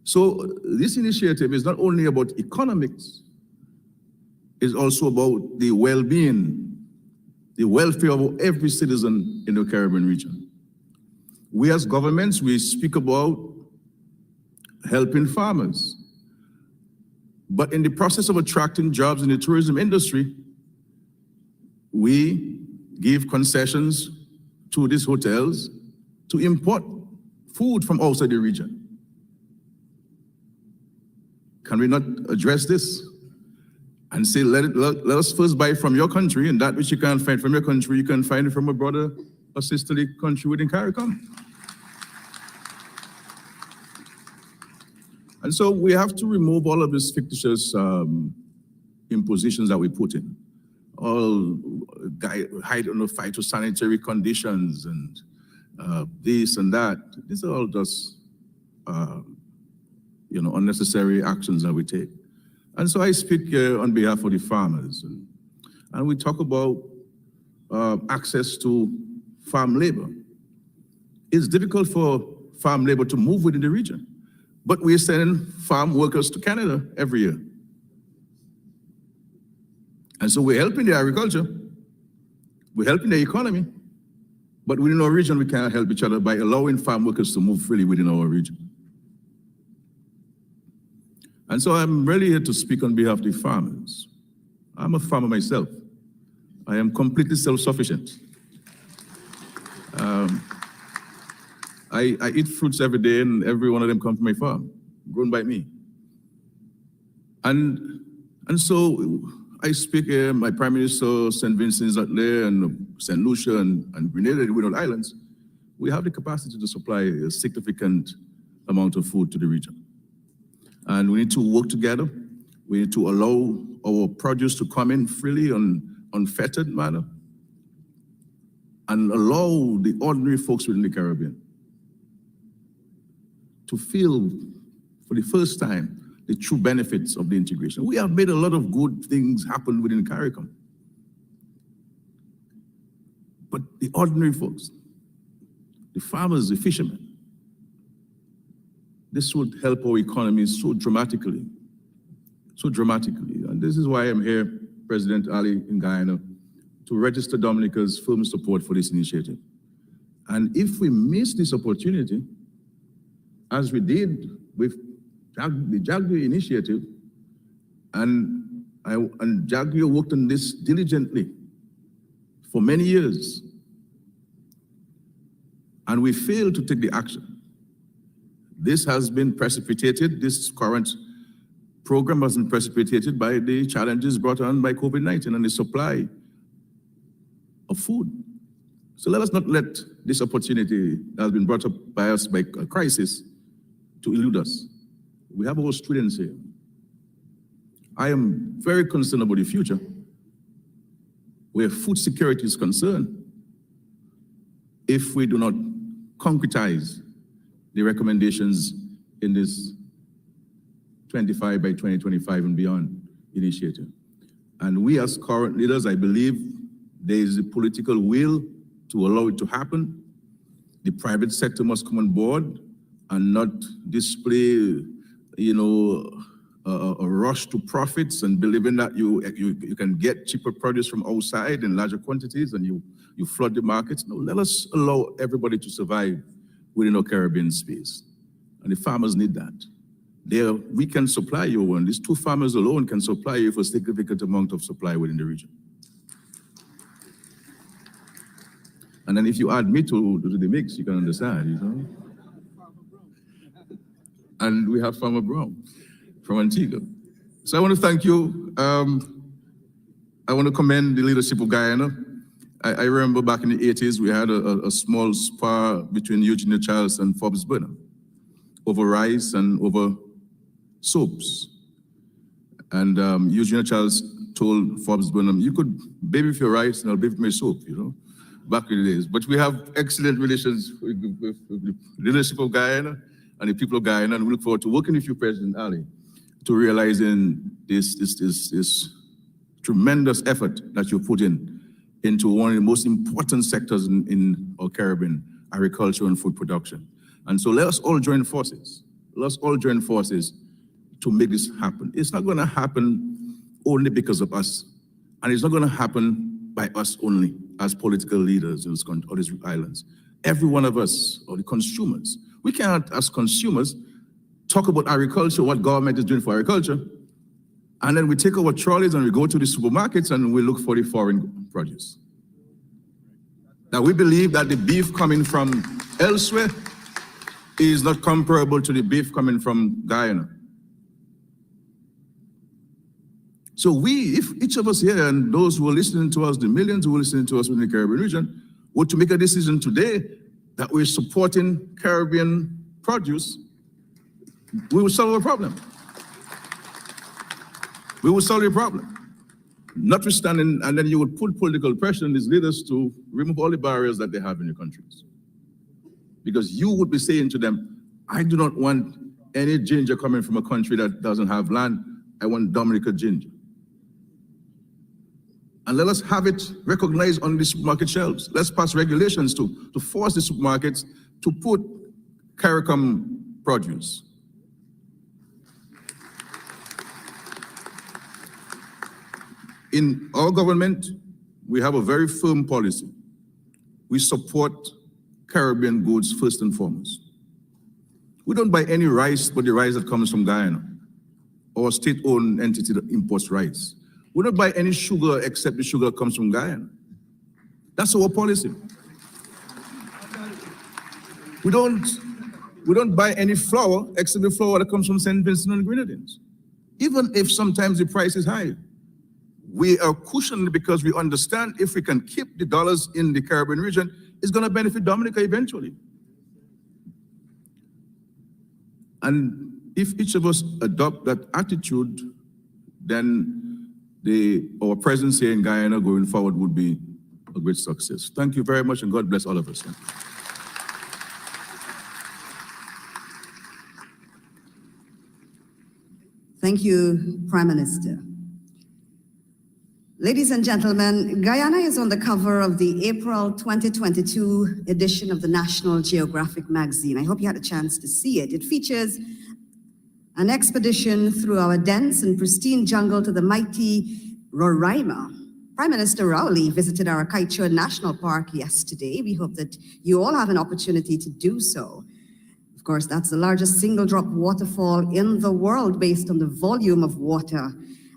Speaker 13: So this initiative is not only about economics, it's also about the well-being, the welfare of every citizen in the Caribbean region. We as governments, we speak about helping farmers. But in the process of attracting jobs in the tourism industry, we give concessions to these hotels to import food from outside the region. Can we not address this and say, let us first buy from your country, and that which you can't find from your country, you can find it from a brother or sisterly country within CARICOM? And so we have to remove all of these fictitious impositions that we put in. All hide on the phytosanitary conditions and this and that. These are all just unnecessary actions that we take. And so I speak on behalf of the farmers, and we talk about access to farm labor. It's difficult for farm labor to move within the region, but we're sending farm workers to Canada every year. And so we're helping the agriculture, we're helping the economy, but within our region, we cannot help each other by allowing farm workers to move freely within our region. And so I'm really here to speak on behalf of the farmers. I'm a farmer myself. I am completely self-sufficient. I eat fruits every day, and every one of them come from my farm, grown by me. And so I speak here, my Prime Minister, St. Vincent's out there, and St. Lucia and Grenada, the Windward Islands, we have the capacity to supply a significant amount of food to the region. And we need to work together. We need to allow our produce to come in freely on unfettered manner and allow the ordinary folks within the Caribbean to feel for the first time the true benefits of the integration. We have made a lot of good things happen within CARICOM. But the ordinary folks, the farmers, the fishermen, this would help our economy so dramatically. And this is why I'm here, President Ali, in Guyana, to register Dominica's firm support for this initiative. And if we miss this opportunity, as we did with the Agri initiative, and Agri worked on this diligently for many years, and we failed to take the action. This has been precipitated, this current program has been precipitated by the challenges brought on by COVID-19 and the supply of food. So let us not let this opportunity that has been brought up by us by a crisis to elude us. We have our students here. I am very concerned about the future, where food security is concerned, if we do not concretize the recommendations in this 25 by 2025 and beyond initiative. And we as current leaders, I believe there is a political will to allow it to happen. The private sector must come on board and not display, a rush to profits and believing that you can get cheaper produce from outside in larger quantities and you flood the markets. No, let us allow everybody to survive within our Caribbean space. And the farmers need that. We can supply you one. These 2 farmers alone can supply you for a significant amount of supply within the region. And then if you add me to the mix, you can understand, And we have Farmer Brown from Antigua. So I want to thank you. I want to commend the leadership of Guyana. I remember back in the 80s, we had a small spar between Eugenia Charles and Forbes Burnham over rice and over soaps. And Eugenia Charles told Forbes Burnham, you could bathe with your rice and I'll bathe with my soap, back in the days. But we have excellent relations with the leadership of Guyana and the people of Guyana, and we look forward to working with you, President Ali, to realizing this tremendous effort that you put into one of the most important sectors in our Caribbean, agriculture and food production. And so let us all join forces. Let us all join forces to make this happen. It's not going to happen only because of us, and it's not going to happen by us only as political leaders in this country or these islands. Every one of us, or the consumers, we cannot, as consumers, talk about agriculture, what government is doing for agriculture, and then we take our trolleys and we go to the supermarkets and we look for the foreign produce. Now we believe that the beef coming from elsewhere is not comparable to the beef coming from Guyana. So if each of us here and those who are listening to us, the millions who are listening to us within the Caribbean region, were to make a decision today that we're supporting Caribbean produce, we will solve a problem. We will solve a problem. Notwithstanding, and then you would put political pressure on these leaders to remove all the barriers that they have in your countries. Because you would be saying to them, I do not want any ginger coming from a country that doesn't have land. I want Dominica ginger. And let us have it recognized on the supermarket shelves. Let's pass regulations to force the supermarkets to put CARICOM produce. In our government, we have a very firm policy. We support Caribbean goods first and foremost. We don't buy any rice but the rice that comes from Guyana, or a state-owned entity that imports rice. We don't buy any sugar except the sugar that comes from Guyana. That's our policy. We don't buy any flour except the flour that comes from St. Vincent and Grenadines. Even if sometimes the price is high, we are cushioned because we understand if we can keep the dollars in the Caribbean region, it's going to benefit Dominica eventually. And if each of us adopt that attitude, then our presence here in Guyana going forward would be a great success. Thank you very much, and God bless all of us.
Speaker 3: Thank you, Prime Minister. Ladies and gentlemen, Guyana is on the cover of the April 2022 edition of the National Geographic magazine. I hope you had a chance to see it. It features an expedition through our dense and pristine jungle to the mighty Roraima, Prime Minister Rowley visited our Kaieteur National Park yesterday. We hope that you all have an opportunity to do so. Of course, that's the largest single-drop waterfall in the world based on the volume of water.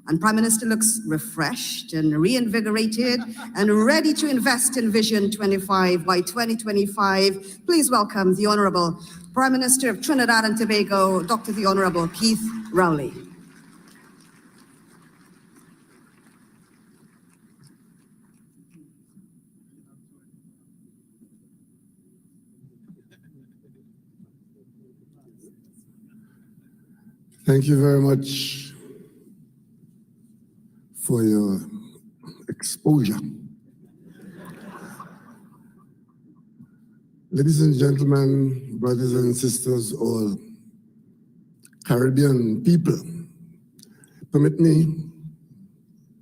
Speaker 3: And Prime Minister looks refreshed and reinvigorated and ready to invest in Vision 25 by 2025. Please welcome the Honourable Prime Minister of Trinidad and Tobago, Dr. the Honourable Keith Rowley.
Speaker 14: Thank you very much for your exposure. Ladies and gentlemen, brothers and sisters, all Caribbean people, permit me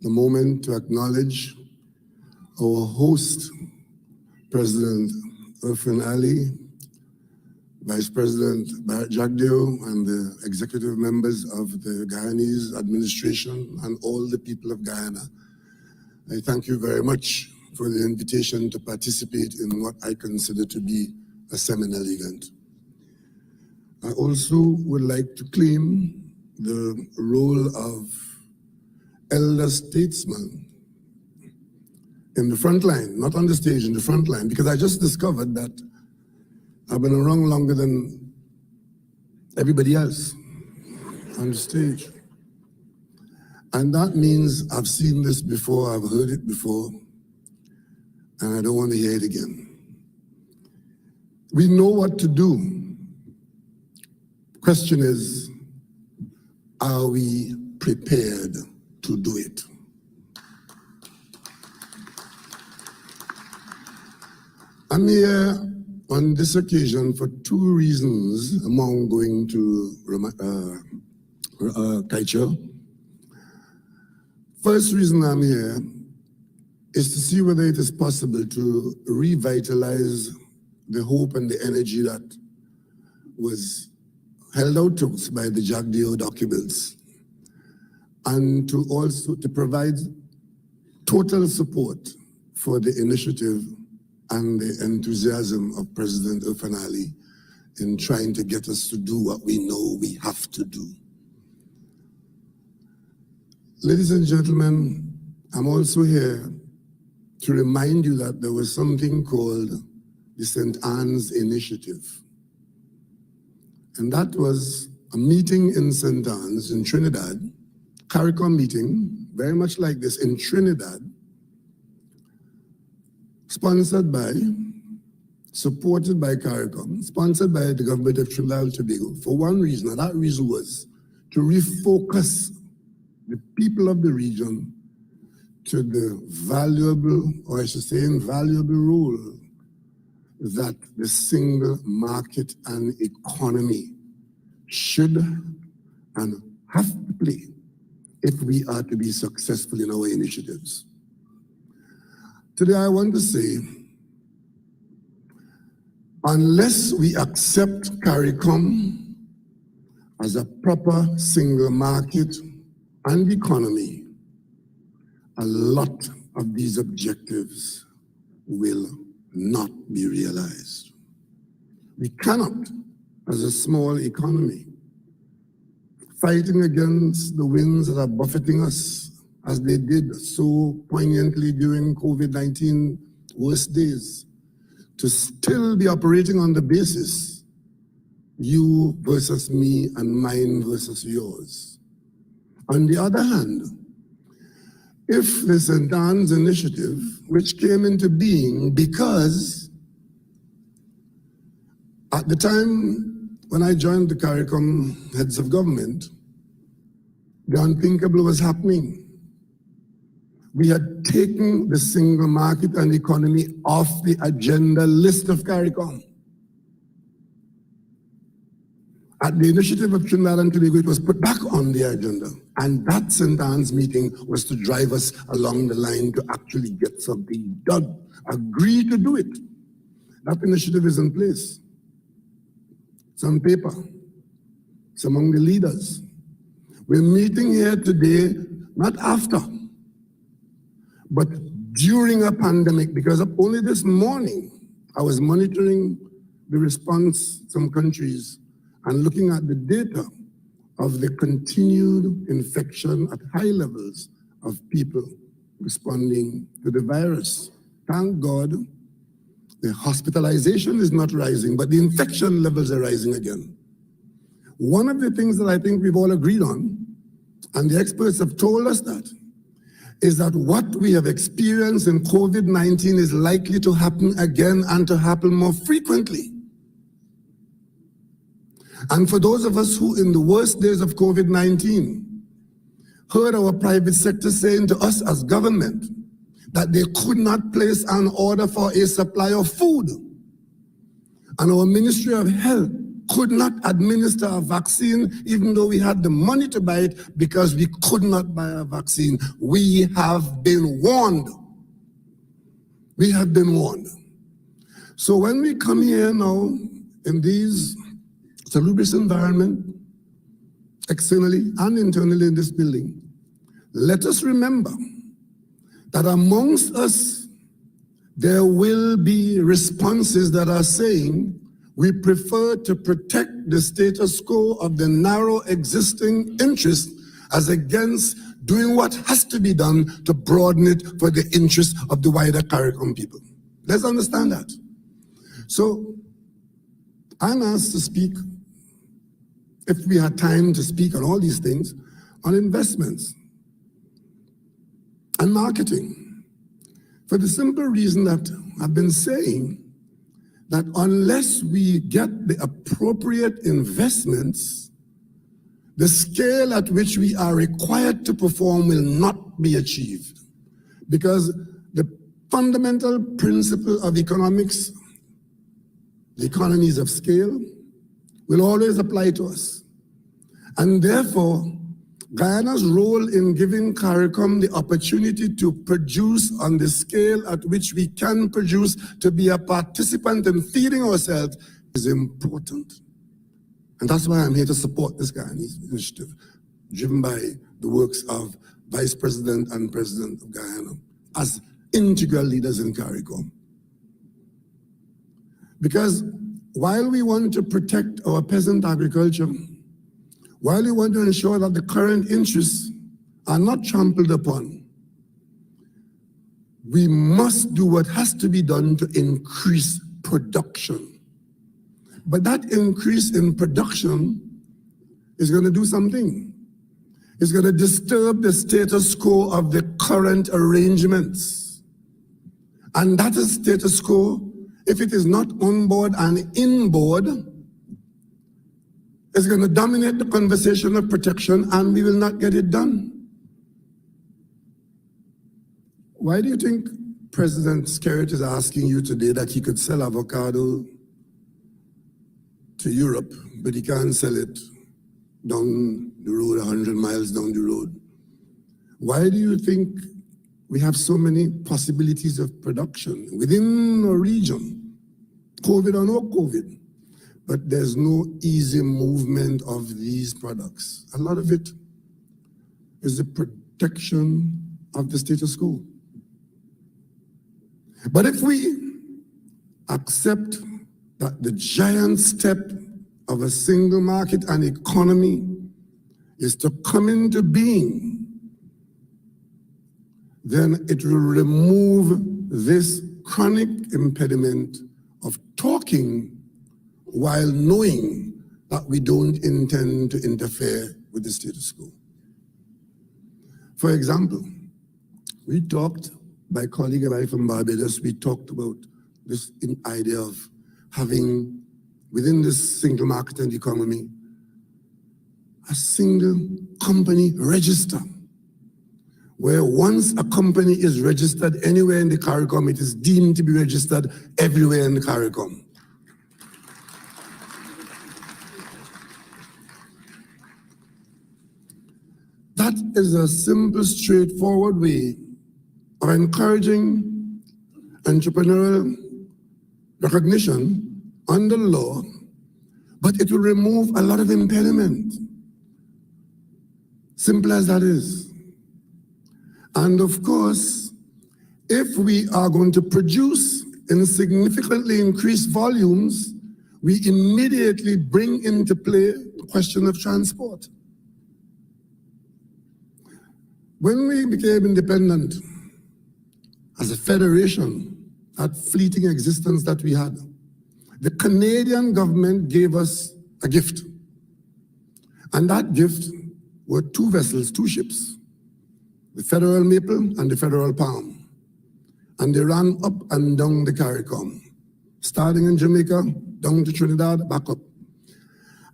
Speaker 14: the moment to acknowledge our host, President Irfaan Ali, Vice President Barrett Jagdeo, and the executive members of the Guyanese administration and all the people of Guyana. I thank you very much for the invitation to participate in what I consider to be a seminal event. I also would like to claim the role of elder statesman in the front line, not on the stage, in the front line, because I just discovered that I've been around longer than everybody else on the stage. And that means I've seen this before, I've heard it before, and I don't want to hear it again. We know what to do. Question is, are we prepared to do it? I'm here on this occasion for two reasons among going to Kaieteur. First reason I'm here is to see whether it is possible to revitalize the hope and the energy that was held out to us by the Jagdeo documents, and to also to provide total support for the initiative and the enthusiasm of President Irfaan Ali in trying to get us to do what we know we have to do. Ladies and gentlemen, I'm also here to remind you that there was something called the St. Anne's Initiative. And that was a meeting in St. Anne's in Trinidad, CARICOM meeting, very much like this in Trinidad, sponsored by, supported by CARICOM, sponsored by the government of Trinidad and Tobago, for one reason, and that reason was to refocus the people of the region to the valuable, or I should say invaluable role that the single market and economy should and have to play if we are to be successful in our initiatives. Today I want to say, unless we accept CARICOM as a proper single market and economy, a lot of these objectives will not be realized. We cannot, as a small economy, fighting against the winds that are buffeting us as they did so poignantly during COVID-19 worst days, to still be operating on the basis you versus me and mine versus yours. On the other hand, if the St. Anne's Initiative, which came into being because at the time when I joined the CARICOM heads of government, the unthinkable was happening. We had taken the single market and economy off the agenda list of CARICOM. At the initiative of Trinidad and Tobago, it was put back on the agenda. And that St. Anne's meeting was to drive us along the line to actually get something done. Agree to do it. That initiative is in place. It's on paper. It's among the leaders. We're meeting here today, not after, But during a pandemic, because only this morning I was monitoring the response from countries and looking at the data of the continued infection at high levels of people responding to the virus. Thank God, the hospitalization is not rising, but the infection levels are rising again. One of the things that I think we've all agreed on, and the experts have told us that, is that what we have experienced in COVID-19 is likely to happen again and to happen more frequently. And for those of us who in the worst days of COVID-19 heard our private sector saying to us as government that they could not place an order for a supply of food, and our Ministry of Health could not administer a vaccine even though we had the money to buy it because we could not buy a vaccine. We have been warned. We have been warned. So when we come here now in these salubrious environment, externally and internally in this building, let us remember that amongst us, there will be responses that are saying, we prefer to protect the status quo of the narrow existing interest as against doing what has to be done to broaden it for the interest of the wider CARICOM people. Let's understand that. So I'm asked to speak, if we had time to speak on all these things, on investments and marketing, for the simple reason that I've been saying that unless we get the appropriate investments, the scale at which we are required to perform will not be achieved. Because the fundamental principle of economics, the economies of scale, will always apply to us. And therefore, Guyana's role in giving CARICOM the opportunity to produce on the scale at which we can produce, to be a participant in feeding ourselves, is important. And that's why I'm here to support this Guyanese initiative, driven by the works of Vice President and President of Guyana as integral leaders in CARICOM. Because while we want to protect our peasant agriculture, while we want to ensure that the current interests are not trampled upon, we must do what has to be done to increase production. But that increase in production is going to do something. It's going to disturb the status quo of the current arrangements. And that is status quo, if it is not on board and in board, is going to dominate the conversation of protection, and we will not get it done. Why do you think President Skerrit is asking you today that he could sell avocado to Europe, but he can't sell it down the road, 100 miles down the road? Why do you think we have so many possibilities of production within a region, COVID or no COVID? But there's no easy movement of these products. A lot of it is the protection of the status quo. But if we accept that the giant step of a single market and economy is to come into being, then it will remove this chronic impediment of talking while knowing that we don't intend to interfere with the status quo. For example, we talked, my colleague and I from Barbados, we talked about this idea of having, within this single market and economy, a single company register, where once a company is registered anywhere in the CARICOM, it is deemed to be registered everywhere in the CARICOM. That is a simple, straightforward way of encouraging entrepreneurial recognition under law, but it will remove a lot of impediment. Simple as that is. And of course, if we are going to produce in significantly increased volumes, we immediately bring into play the question of transport. When we became independent as a federation, that fleeting existence that we had, the Canadian government gave us a gift. And that gift were 2 vessels, 2 ships, the Federal Maple and the Federal Palm. And they ran up and down the CARICOM, starting in Jamaica, down to Trinidad, back up.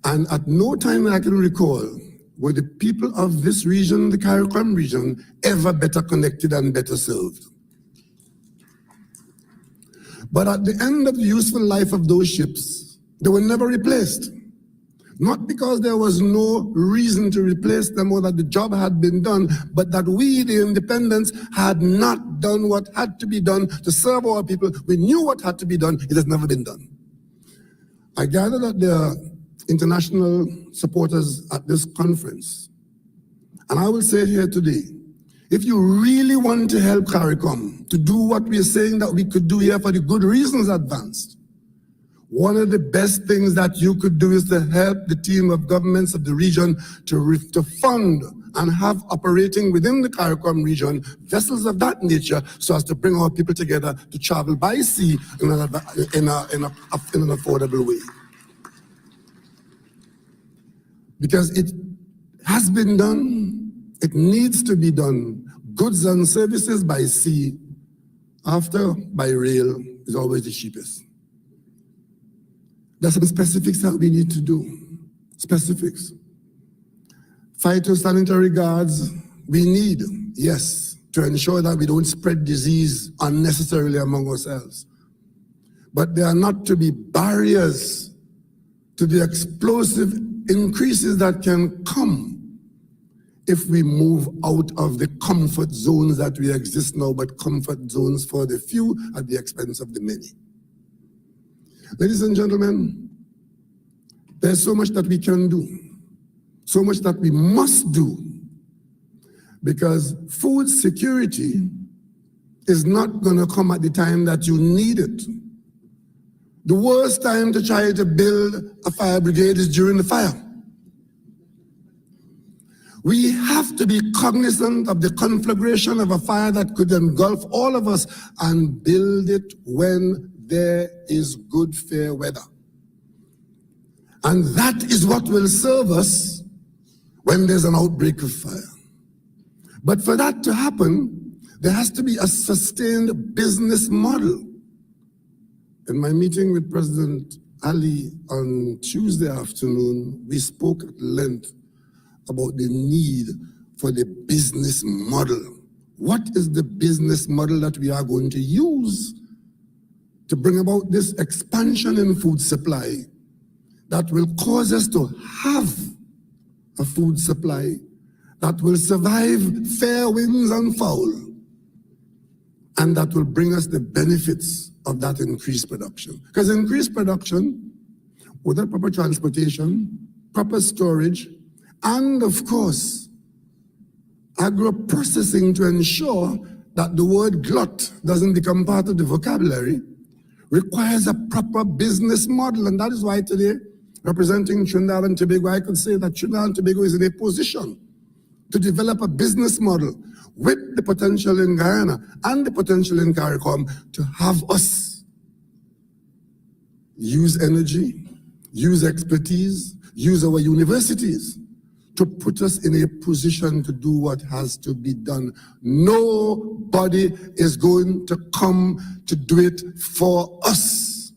Speaker 14: And at no time I can recall were the people of this region, the CARICOM region, ever better connected and better served. But at the end of the useful life of those ships, they were never replaced. Not because there was no reason to replace them or that the job had been done, but that we, the independents, had not done what had to be done to serve our people. We knew what had to be done. It has never been done. I gather that there are international supporters at this conference. And I will say here today, if you really want to help CARICOM to do what we are saying that we could do here for the good reasons advanced, one of the best things that you could do is to help the team of governments of the region to fund and have operating within the CARICOM region vessels of that nature so as to bring our people together to travel by sea in an affordable way. Because it has been done, it needs to be done. Goods and services by sea, after by rail, is always the cheapest. There's some specifics that we need to do. Specifics. Phytosanitary guards, we need, yes, to ensure that we don't spread disease unnecessarily among ourselves. But there are not to be barriers to the explosive increases that can come if we move out of the comfort zones that we exist now, but comfort zones for the few at the expense of the many. Ladies and gentlemen, there's so much that we can do, so much that we must do, because food security is not going to come at the time that you need it. The worst time to try to build a fire brigade is during the fire. We have to be cognizant of the conflagration of a fire that could engulf all of us and build it when there is good, fair weather. And that is what will serve us when there's an outbreak of fire. But for that to happen, there has to be a sustained business model. In my meeting with President Ali on Tuesday afternoon, we spoke at length about the need for the business model. What is the business model that we are going to use to bring about this expansion in food supply that will cause us to have a food supply that will survive fair winds and foul, and that will bring us the benefits of that increased production? Because increased production, without proper transportation, proper storage, and of course, agro-processing to ensure that the word glut doesn't become part of the vocabulary, requires a proper business model. And that is why today, representing Trinidad and Tobago, I could say that Trinidad and Tobago is in a position to develop a business model with the potential in Guyana and the potential in CARICOM to have us use energy, use expertise, use our universities to put us in a position to do what has to be done. Nobody is going to come to do it for us.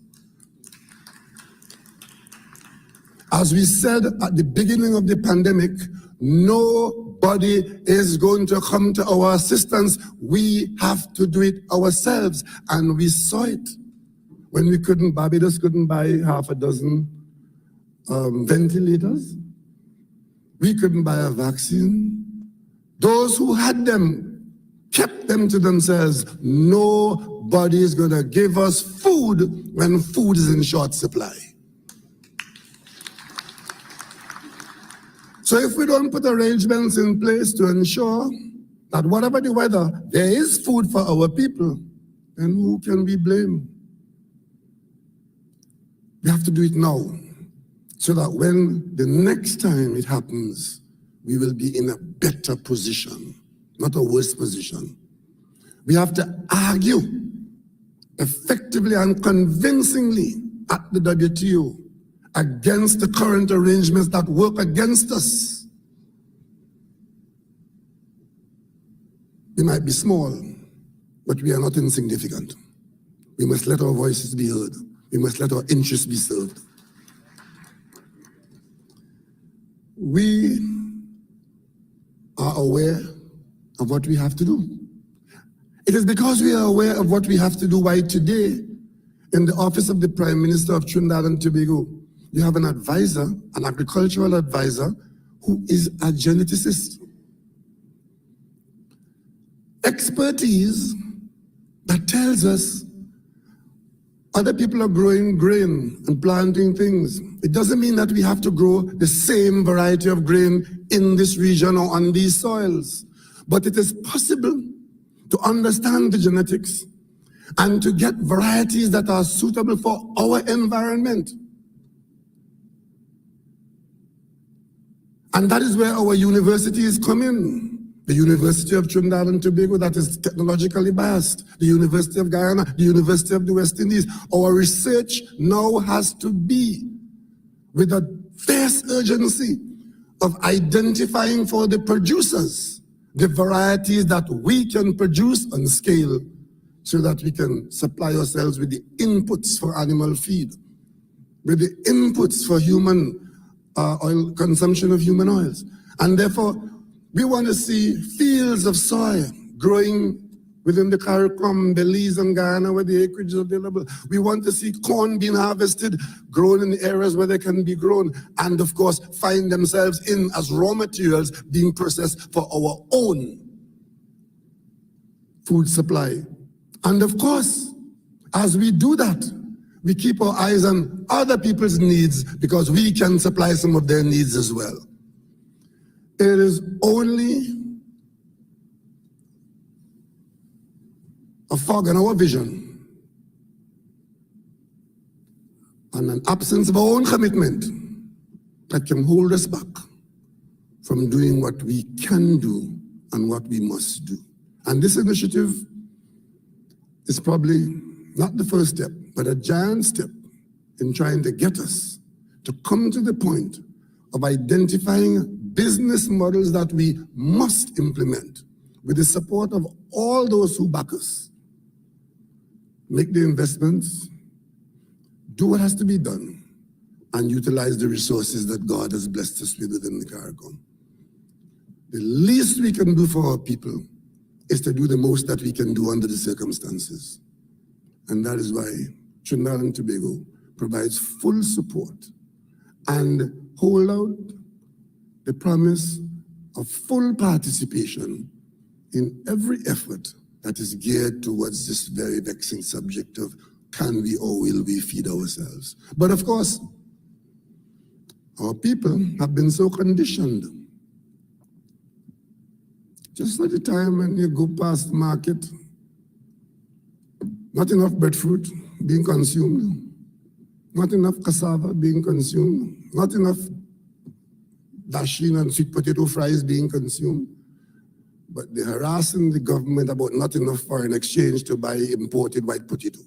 Speaker 14: As we said at the beginning of the pandemic, nobody is going to come to our assistance. We have to do it ourselves. And we saw it when Barbados couldn't buy half a dozen ventilators. We couldn't buy a vaccine. Those who had them kept them to themselves. Nobody is going to give us food when food is in short supply. So if we don't put arrangements in place to ensure that whatever the weather, there is food for our people, then who can we blame? We have to do it now, so that when the next time it happens, we will be in a better position, not a worse position. We have to argue effectively and convincingly at the WTO against the current arrangements that work against us. We might be small, but we are not insignificant. We must let our voices be heard. We must let our interests be served. We are aware of what we have to do. It is because we are aware of what we have to do why today, in the office of the Prime Minister of Trinidad and Tobago, you have an advisor, an agricultural advisor, who is a geneticist. Expertise that tells us other people are growing grain and planting things. It doesn't mean that we have to grow the same variety of grain in this region or on these soils. But it is possible to understand the genetics and to get varieties that are suitable for our environment. And that is where our universities come in. The University of Trinidad and Tobago, that is technologically biased. The University of Guyana, the University of the West Indies. Our research now has to be with a fierce urgency of identifying for the producers the varieties that we can produce on scale so that we can supply ourselves with the inputs for animal feed, with the inputs for human oil consumption of human oils. And therefore, we want to see fields of soy growing within the CARICOM, Belize and Guyana where the acreage is available. We want to see corn being harvested, grown in the areas where they can be grown, and of course find themselves in as raw materials being processed for our own food supply. And of course, as we do that, we keep our eyes on other people's needs because we can supply some of their needs as well. It is only a fog in our vision and an absence of our own commitment that can hold us back from doing what we can do and what we must do. And this initiative is probably not the first step, but a giant step in trying to get us to come to the point of identifying business models that we must implement with the support of all those who back us. Make the investments, do what has to be done, and utilize the resources that God has blessed us with within the CARICOM. The least we can do for our people is to do the most that we can do under the circumstances. And that is why Trinidad and Tobago provides full support and hold out the promise of full participation in every effort that is geared towards this very vexing subject of can we or will we feed ourselves. But of course, our people have been so conditioned. Just at the time when you go past the market, not enough breadfruit being consumed, not enough cassava being consumed, not enough dasheen and sweet potato fries being consumed, but they're harassing the government about not enough foreign exchange to buy imported white potato.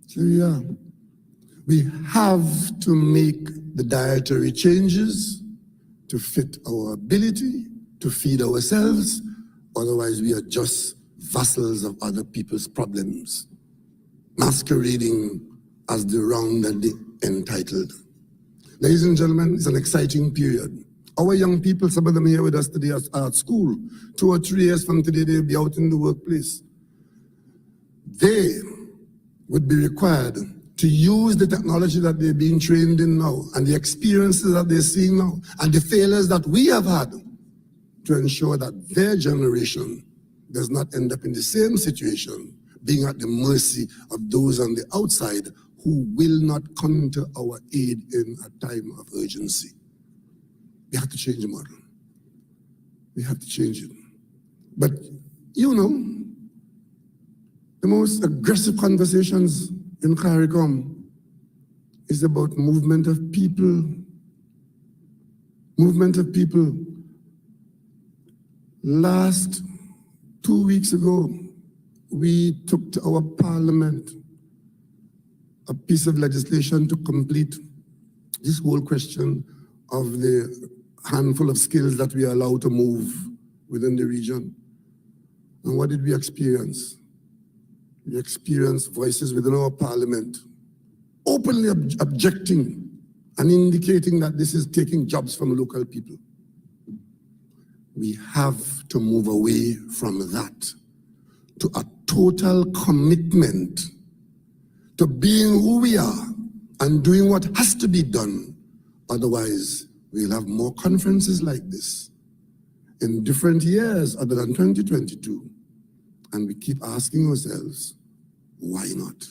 Speaker 14: So yeah, we have to make the dietary changes to fit our ability to feed ourselves, otherwise we are just vassals of other people's problems, masquerading as the wronged and the entitled. Ladies and gentlemen, it's an exciting period. Our young people, some of them here with us today are at school. 2 or 3 years from today, they'll be out in the workplace. They would be required to use the technology that they're being trained in now and the experiences that they're seeing now and the failures that we have had to ensure that their generation does not end up in the same situation, being at the mercy of those on the outside who will not come to our aid in a time of urgency. We have to change the model. We have to change it. But you know, the most aggressive conversations in CARICOM is about movement of people. Movement of people. Last 2 weeks ago, we took to our parliament a piece of legislation to complete this whole question of the handful of skills that we are allowed to move within the region. And what did we experience? We experienced voices within our parliament openly objecting and indicating that this is taking jobs from local people. We have to move away from that to a total commitment to being who we are and doing what has to be done. Otherwise, we'll have more conferences like this in different years other than 2022. And we keep asking ourselves, why not?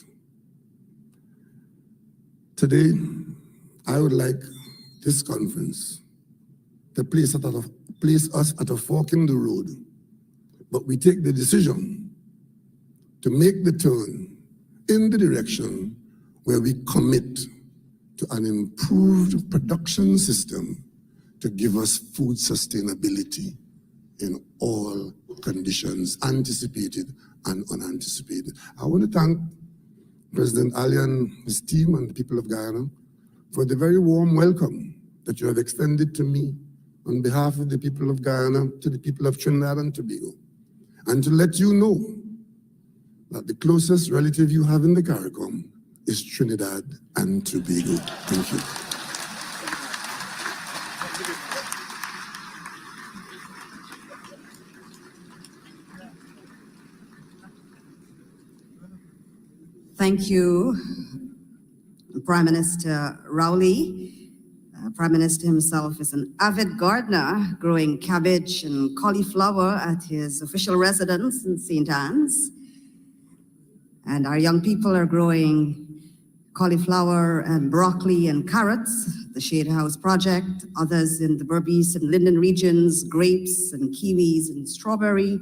Speaker 14: Today, I would like this conference to place us at a fork in the road, but we take the decision to make the turn in the direction where we commit to an improved production system to give us food sustainability in all conditions, anticipated and unanticipated. I want to thank President Ali and his team and the people of Guyana for the very warm welcome that you have extended to me on behalf of the people of Guyana to the people of Trinidad and Tobago, and to let you know that the closest relative you have in the CARICOM is Trinidad and Tobago. Thank you.
Speaker 3: Thank you, Prime Minister Rowley. Prime Minister himself is an avid gardener, growing cabbage and cauliflower at his official residence in St. Anne's. And our young people are growing cauliflower and broccoli and carrots, the Shade House Project, others in the Berbice and Linden regions, grapes and kiwis and strawberry.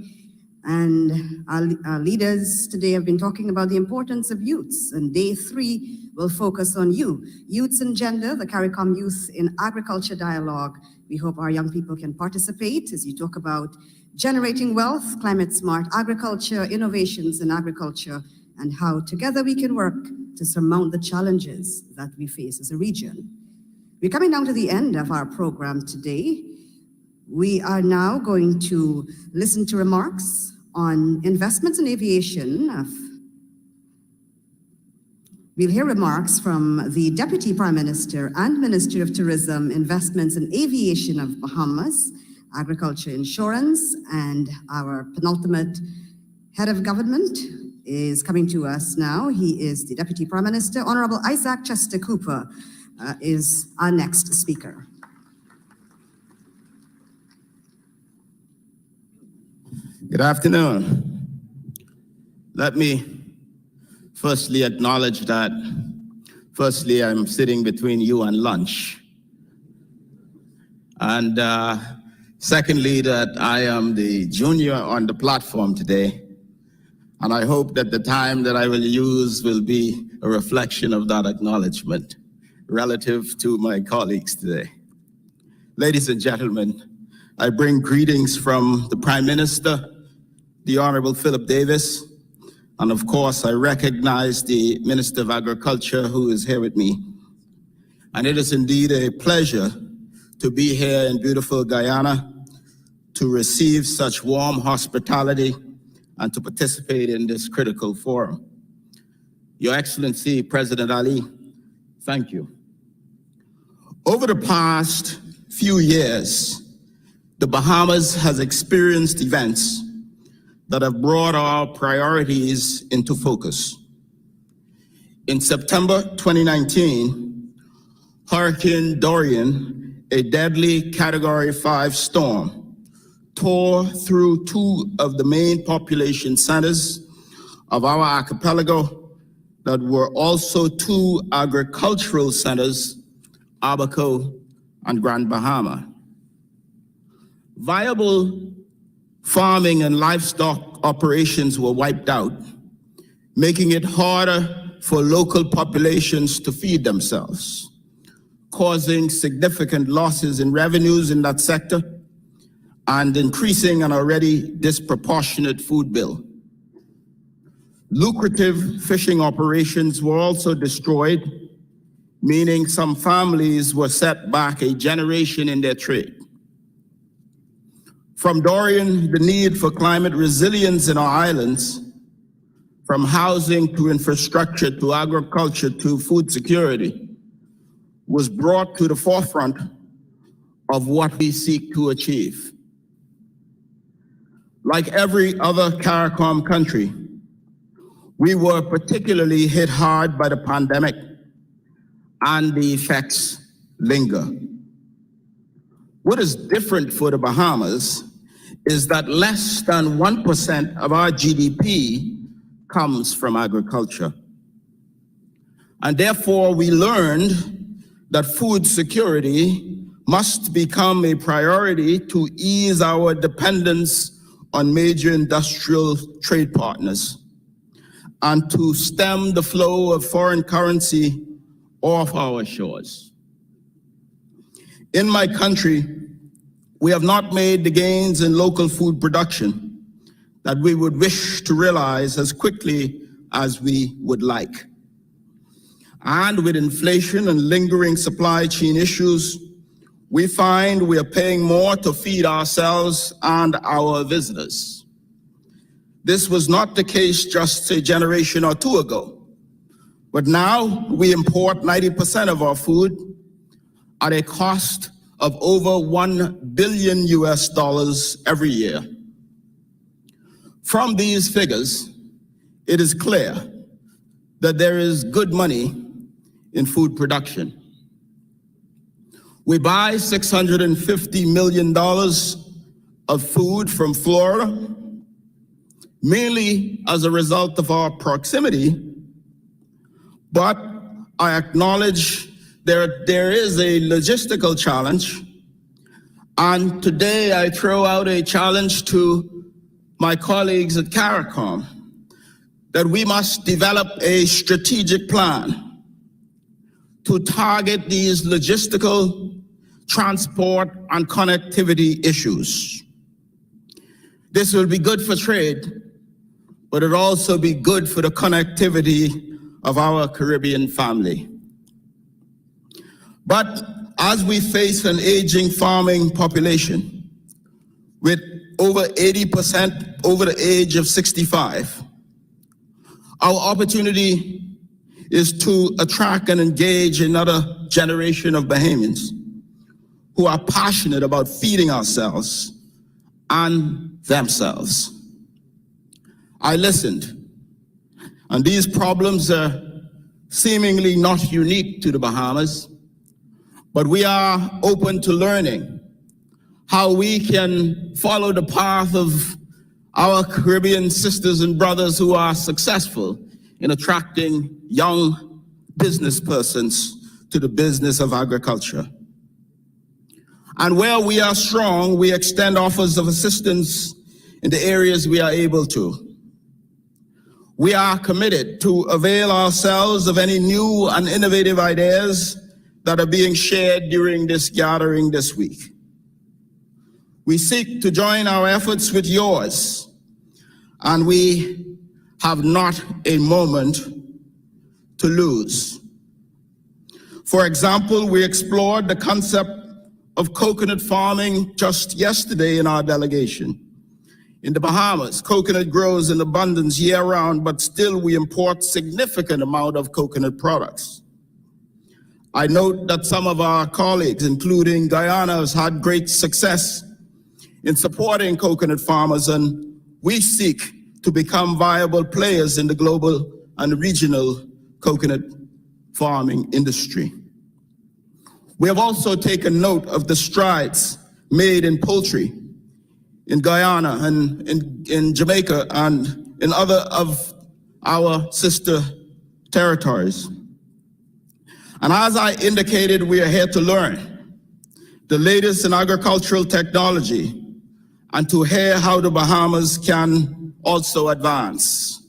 Speaker 3: And our leaders today have been talking about the importance of youths, and day 3 will focus on youths and gender, the CARICOM Youth in Agriculture Dialogue. We hope our young people can participate as you talk about generating wealth, climate smart agriculture, innovations in agriculture, and how together we can work to surmount the challenges that we face as a region. We're coming down to the end of our program today. We are now going to listen to remarks on investments in aviation. We'll hear remarks from the Deputy Prime Minister and Minister of Tourism, Investments and Aviation of Bahamas, Agriculture Insurance, and our penultimate head of government is coming to us now. He is the Deputy Prime Minister. Honourable Isaac Chester Cooper is our next speaker.
Speaker 15: Good afternoon. Let me firstly acknowledge that, I'm sitting between you and lunch. And secondly, that I am the junior on the platform today. And I hope that the time that I will use will be a reflection of that acknowledgement relative to my colleagues today. Ladies and gentlemen, I bring greetings from the Prime Minister, the Honourable Philip Davis, and of course I recognize the Minister of Agriculture who is here with me. And it is indeed a pleasure to be here in beautiful Guyana to receive such warm hospitality and to participate in this critical forum. Your Excellency, President Ali, thank you. Over the past few years, the Bahamas has experienced events that have brought our priorities into focus. In September 2019, Hurricane Dorian, a deadly Category 5 storm, tore through 2 of the main population centers of our archipelago that were also 2 agricultural centers, Abaco and Grand Bahama. Viable farming and livestock operations were wiped out, making it harder for local populations to feed themselves, causing significant losses in revenues in that sector and increasing an already disproportionate food bill. Lucrative fishing operations were also destroyed, meaning some families were set back a generation in their trade. From Dorian, the need for climate resilience in our islands, from housing to infrastructure to agriculture to food security, was brought to the forefront of what we seek to achieve. Like every other CARICOM country, we were particularly hit hard by the pandemic, and the effects linger. What is different for the Bahamas is that less than 1% of our GDP comes from agriculture. And therefore, we learned that food security must become a priority to ease our dependence on major industrial trade partners and to stem the flow of foreign currency off our shores. In my country, we have not made the gains in local food production that we would wish to realize as quickly as we would like. And with inflation and lingering supply chain issues, we find we are paying more to feed ourselves and our visitors. This was not the case just a generation or two ago, but now we import 90% of our food at a cost of over $1 billion every year. From these figures, it is clear that there is good money in food production. We buy $650 million of food from Florida, mainly as a result of our proximity, but I acknowledge there is a logistical challenge, and today I throw out a challenge to my colleagues at CARICOM that we must develop a strategic plan to target these logistical, transport, and connectivity issues. This will be good for trade, but it'll also be good for the connectivity of our Caribbean family. But as we face an aging farming population with over 80% over the age of 65, our opportunity is to attract and engage another generation of Bahamians who are passionate about feeding ourselves and themselves. I listened, and these problems are seemingly not unique to the Bahamas, but we are open to learning how we can follow the path of our Caribbean sisters and brothers who are successful in attracting young business persons to the business of agriculture. And where we are strong, we extend offers of assistance in the areas we are able to. We are committed to avail ourselves of any new and innovative ideas that are being shared during this gathering this week. We seek to join our efforts with yours, and we have not a moment to lose. For example, we explored the concept of coconut farming just yesterday in our delegation. In the Bahamas, coconut grows in abundance year-round, but still we import significant amount of coconut products. I note that some of our colleagues, including Guyana, has had great success in supporting coconut farmers, and we seek to become viable players in the global and regional coconut farming industry. We have also taken note of the strides made in poultry in Guyana and in Jamaica and in other of our sister territories. And as I indicated, we are here to learn the latest in agricultural technology and to hear how the Bahamas can also advance.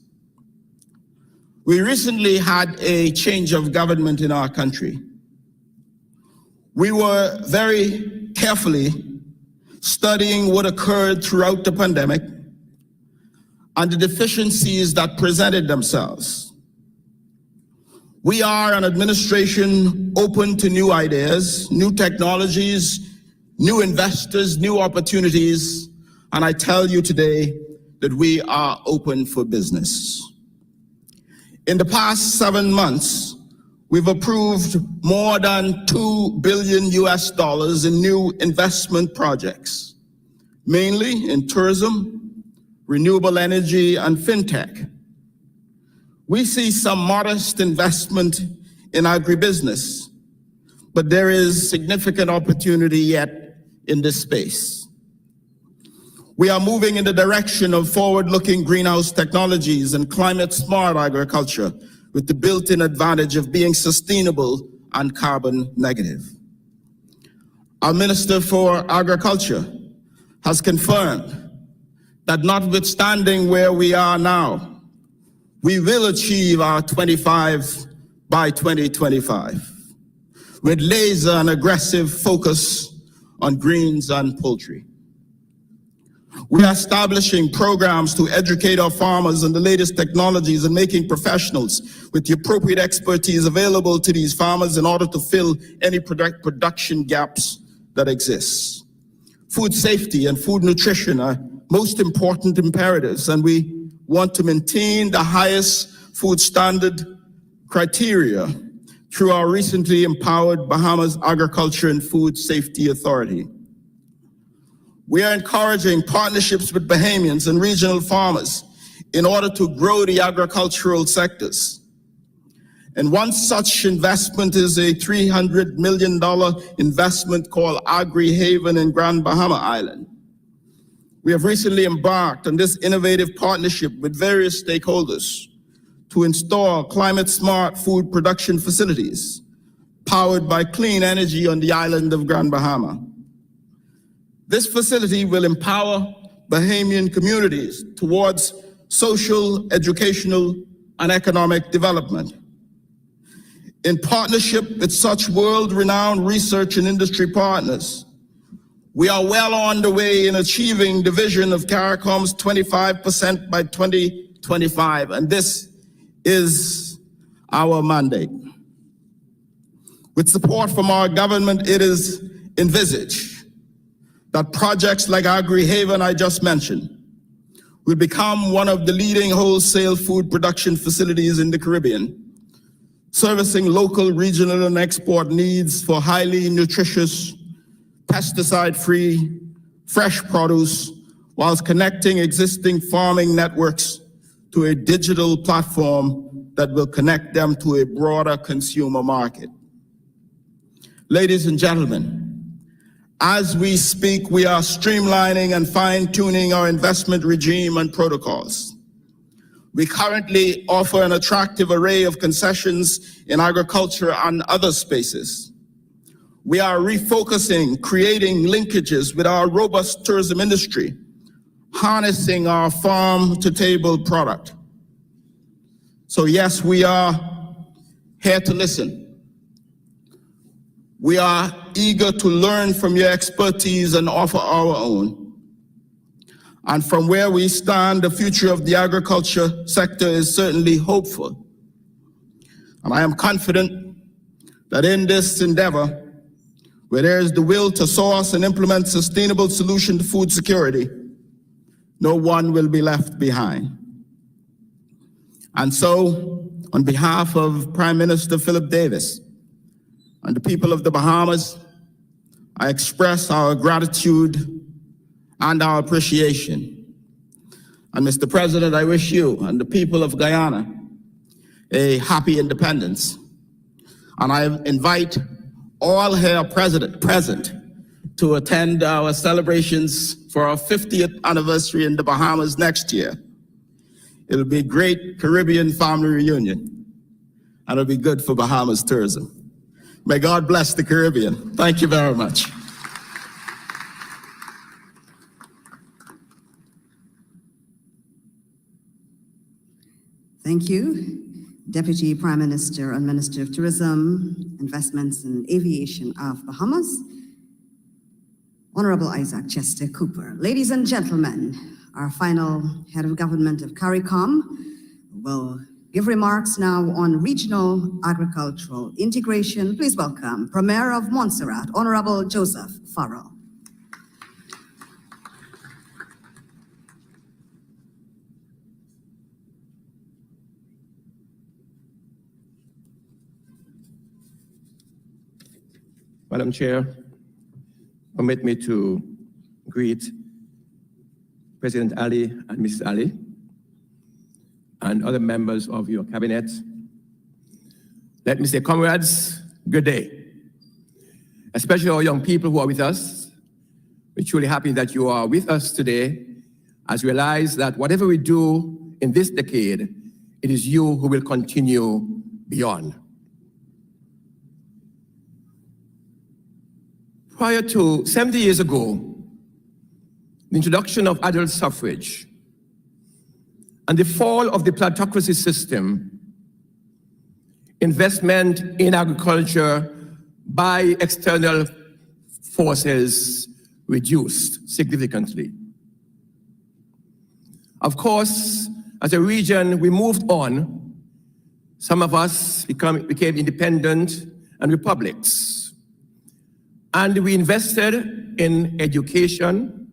Speaker 15: We recently had a change of government in our country. We were very carefully studying what occurred throughout the pandemic and the deficiencies that presented themselves. We are an administration open to new ideas, new technologies, new investors, new opportunities, and I tell you today that we are open for business. In the past 7 months, we've approved more than $2 billion in new investment projects, mainly in tourism, renewable energy, and fintech. We see some modest investment in agribusiness, but there is significant opportunity yet in this space. We are moving in the direction of forward-looking greenhouse technologies and climate-smart agriculture with the built-in advantage of being sustainable and carbon negative. Our Minister for Agriculture has confirmed that notwithstanding where we are now, we will achieve our 25 by 2025 with laser and aggressive focus on greens and poultry. We are establishing programs to educate our farmers on the latest technologies and making professionals with the appropriate expertise available to these farmers in order to fill any production gaps that exist. Food safety and food nutrition are most important imperatives, and we want to maintain the highest food standard criteria through our recently empowered Bahamas Agriculture and Food Safety Authority. We are encouraging partnerships with Bahamians and regional farmers in order to grow the agricultural sectors. And one such investment is a $300 million investment called Agri Haven in Grand Bahama Island. We have recently embarked on this innovative partnership with various stakeholders to install climate-smart food production facilities powered by clean energy on the island of Grand Bahama. This facility will empower Bahamian communities towards social, educational, and economic development. In partnership with such world-renowned research and industry partners, we are well on the way in achieving the vision of CARICOM's 25% by 2025, and this is our mandate. With support from our government, it is envisaged that projects like Agri Haven I just mentioned will become one of the leading wholesale food production facilities in the Caribbean, servicing local, regional, and export needs for highly nutritious, pesticide-free, fresh produce, whilst connecting existing farming networks to a digital platform that will connect them to a broader consumer market. Ladies and gentlemen, as we speak, we are streamlining and fine-tuning our investment regime and protocols. We currently offer an attractive array of concessions in agriculture and other spaces. We are refocusing, creating linkages with our robust tourism industry, harnessing our farm-to-table product. So yes, we are here to listen. We are eager to learn from your expertise and offer our own. And from where we stand, the future of the agriculture sector is certainly hopeful. And I am confident that in this endeavor, where there is the will to source and implement sustainable solution to food security, no one will be left behind. And so, on behalf of Prime Minister Philip Davis and the people of the Bahamas, I express our gratitude and our appreciation. And Mr. President, I wish you and the people of Guyana a happy independence. And I invite all here present to attend our celebrations for our 50th anniversary in the Bahamas next year. It'll be a great Caribbean family reunion, and it'll be good for Bahamas tourism. May God bless the Caribbean. Thank you very much.
Speaker 3: Thank you. Deputy Prime Minister and Minister of Tourism, Investments and Aviation of Bahamas, Honourable Isaac Chester Cooper. Ladies and gentlemen, our final head of government of CARICOM will give remarks now on regional agricultural integration. Please welcome Premier of Montserrat, Honourable Joseph Farrell.
Speaker 16: Madam Chair, permit me to greet President Ali and Mrs. Ali and other members of your cabinet. Let me say, comrades, good day. Especially our young people who are with us. We're truly happy that you are with us today as we realize that whatever we do in this decade, it is you who will continue beyond. Prior to 70 years ago, the introduction of adult suffrage and the fall of the plutocracy system, investment in agriculture by external forces reduced significantly. Of course, as a region, we moved on. Some of us became independent and republics. And we invested in education,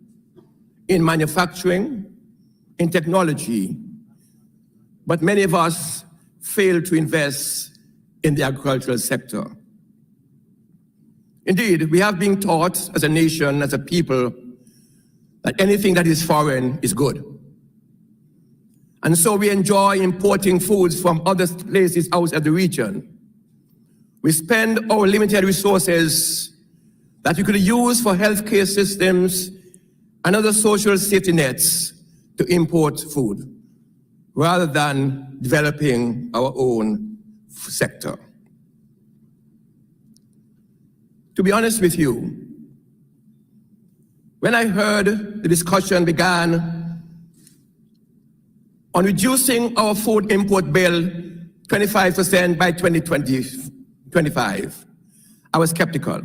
Speaker 16: in manufacturing, in technology. But many of us failed to invest in the agricultural sector. Indeed, we have been taught as a nation, as a people, that anything that is foreign is good. And so we enjoy importing foods from other places outside the region. We spend our limited resources that we could use for healthcare systems and other social safety nets to import food, rather than developing our own sector. To be honest with you, when I heard the discussion began on reducing our food import bill 25% by 2025, I was skeptical.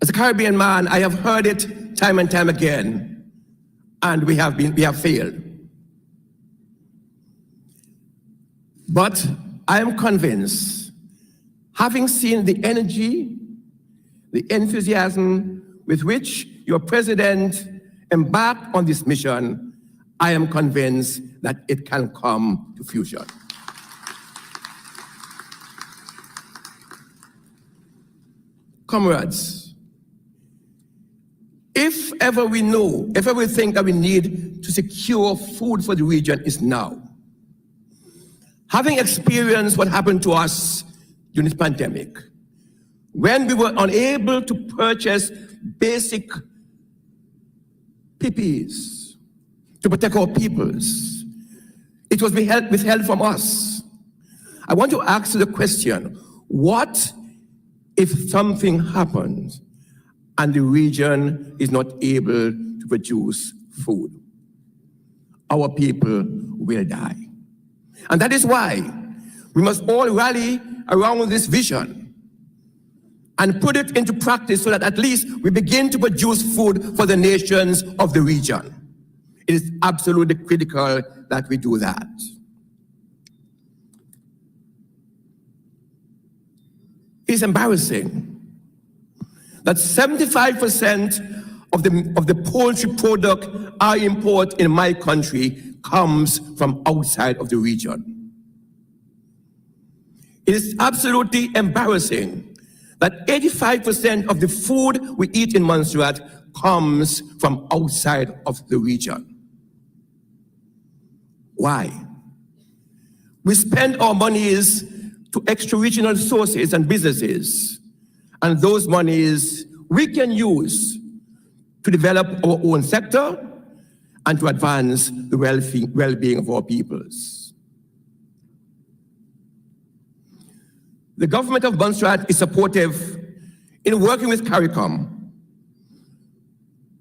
Speaker 16: As a Caribbean man, I have heard it time and time again, and we have failed. But I am convinced, having seen the energy, the enthusiasm with which your president embarked on this mission, I am convinced that it can come to fruition. Comrades, if ever we think that we need to secure food for the region, is now. Having experienced what happened to us during this pandemic, when we were unable to purchase basic PPEs to protect our peoples, it was withheld from us. I want to ask you the question, what if something happens and the region is not able to produce food? Our people will die. And that is why we must all rally around this vision and put it into practice so that at least we begin to produce food for the nations of the region. It is absolutely critical that we do that. It's embarrassing that 75% of the poultry product I import in my country comes from outside of the region. It is absolutely embarrassing that 85% of the food we eat in Montserrat comes from outside of the region. Why? We spend our monies to extra-regional sources and businesses, and those monies we can use to develop our own sector and to advance the well-being of our peoples. The government of Montserrat is supportive in working with CARICOM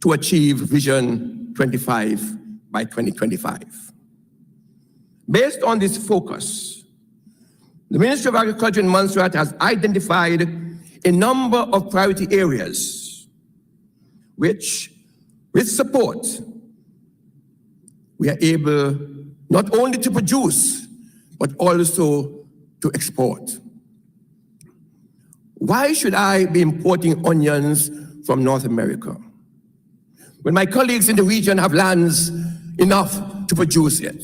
Speaker 16: to achieve Vision 25 by 2025. Based on this focus, the Ministry of Agriculture in Montserrat has identified a number of priority areas which, with support, we are able not only to produce, but also to export. Why should I be importing onions from North America when my colleagues in the region have lands enough to produce it?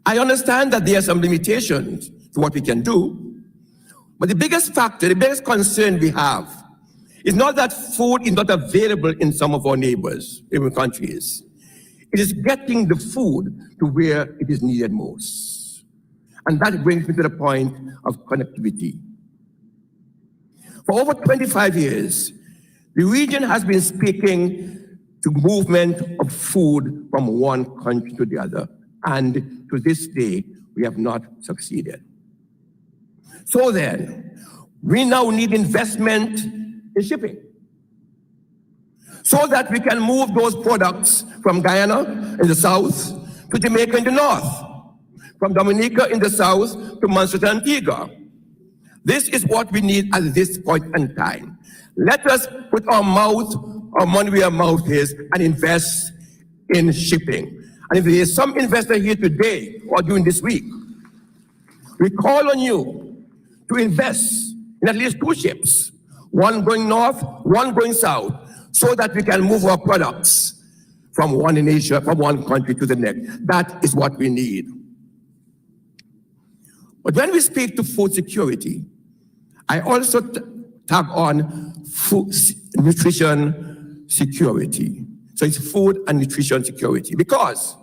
Speaker 16: I understand that there are some limitations to what we can do, but the biggest factor, the biggest concern we have is not that food is not available in some of our neighbors, neighboring countries. It is getting the food to where it is needed most. And that brings me to the point of connectivity. For over 25 years, the region has been speaking to movement of food from one country to the other. And to this day, we have not succeeded. So then, we now need investment in shipping so that we can move those products from Guyana in the south to Jamaica in the north, from Dominica in the south to Montserrat and Antigua. This is what we need at this point in time. Let us put our money where our mouth is and invest in shipping. And if there is some investor here today or during this week, we call on you to invest in at least 2 ships, one going north, one going south, so that we can move our products from one in Asia, from one country to the next. That is what we need. But when we speak to food security, I also tag on food nutrition security. So it's food and nutrition security, because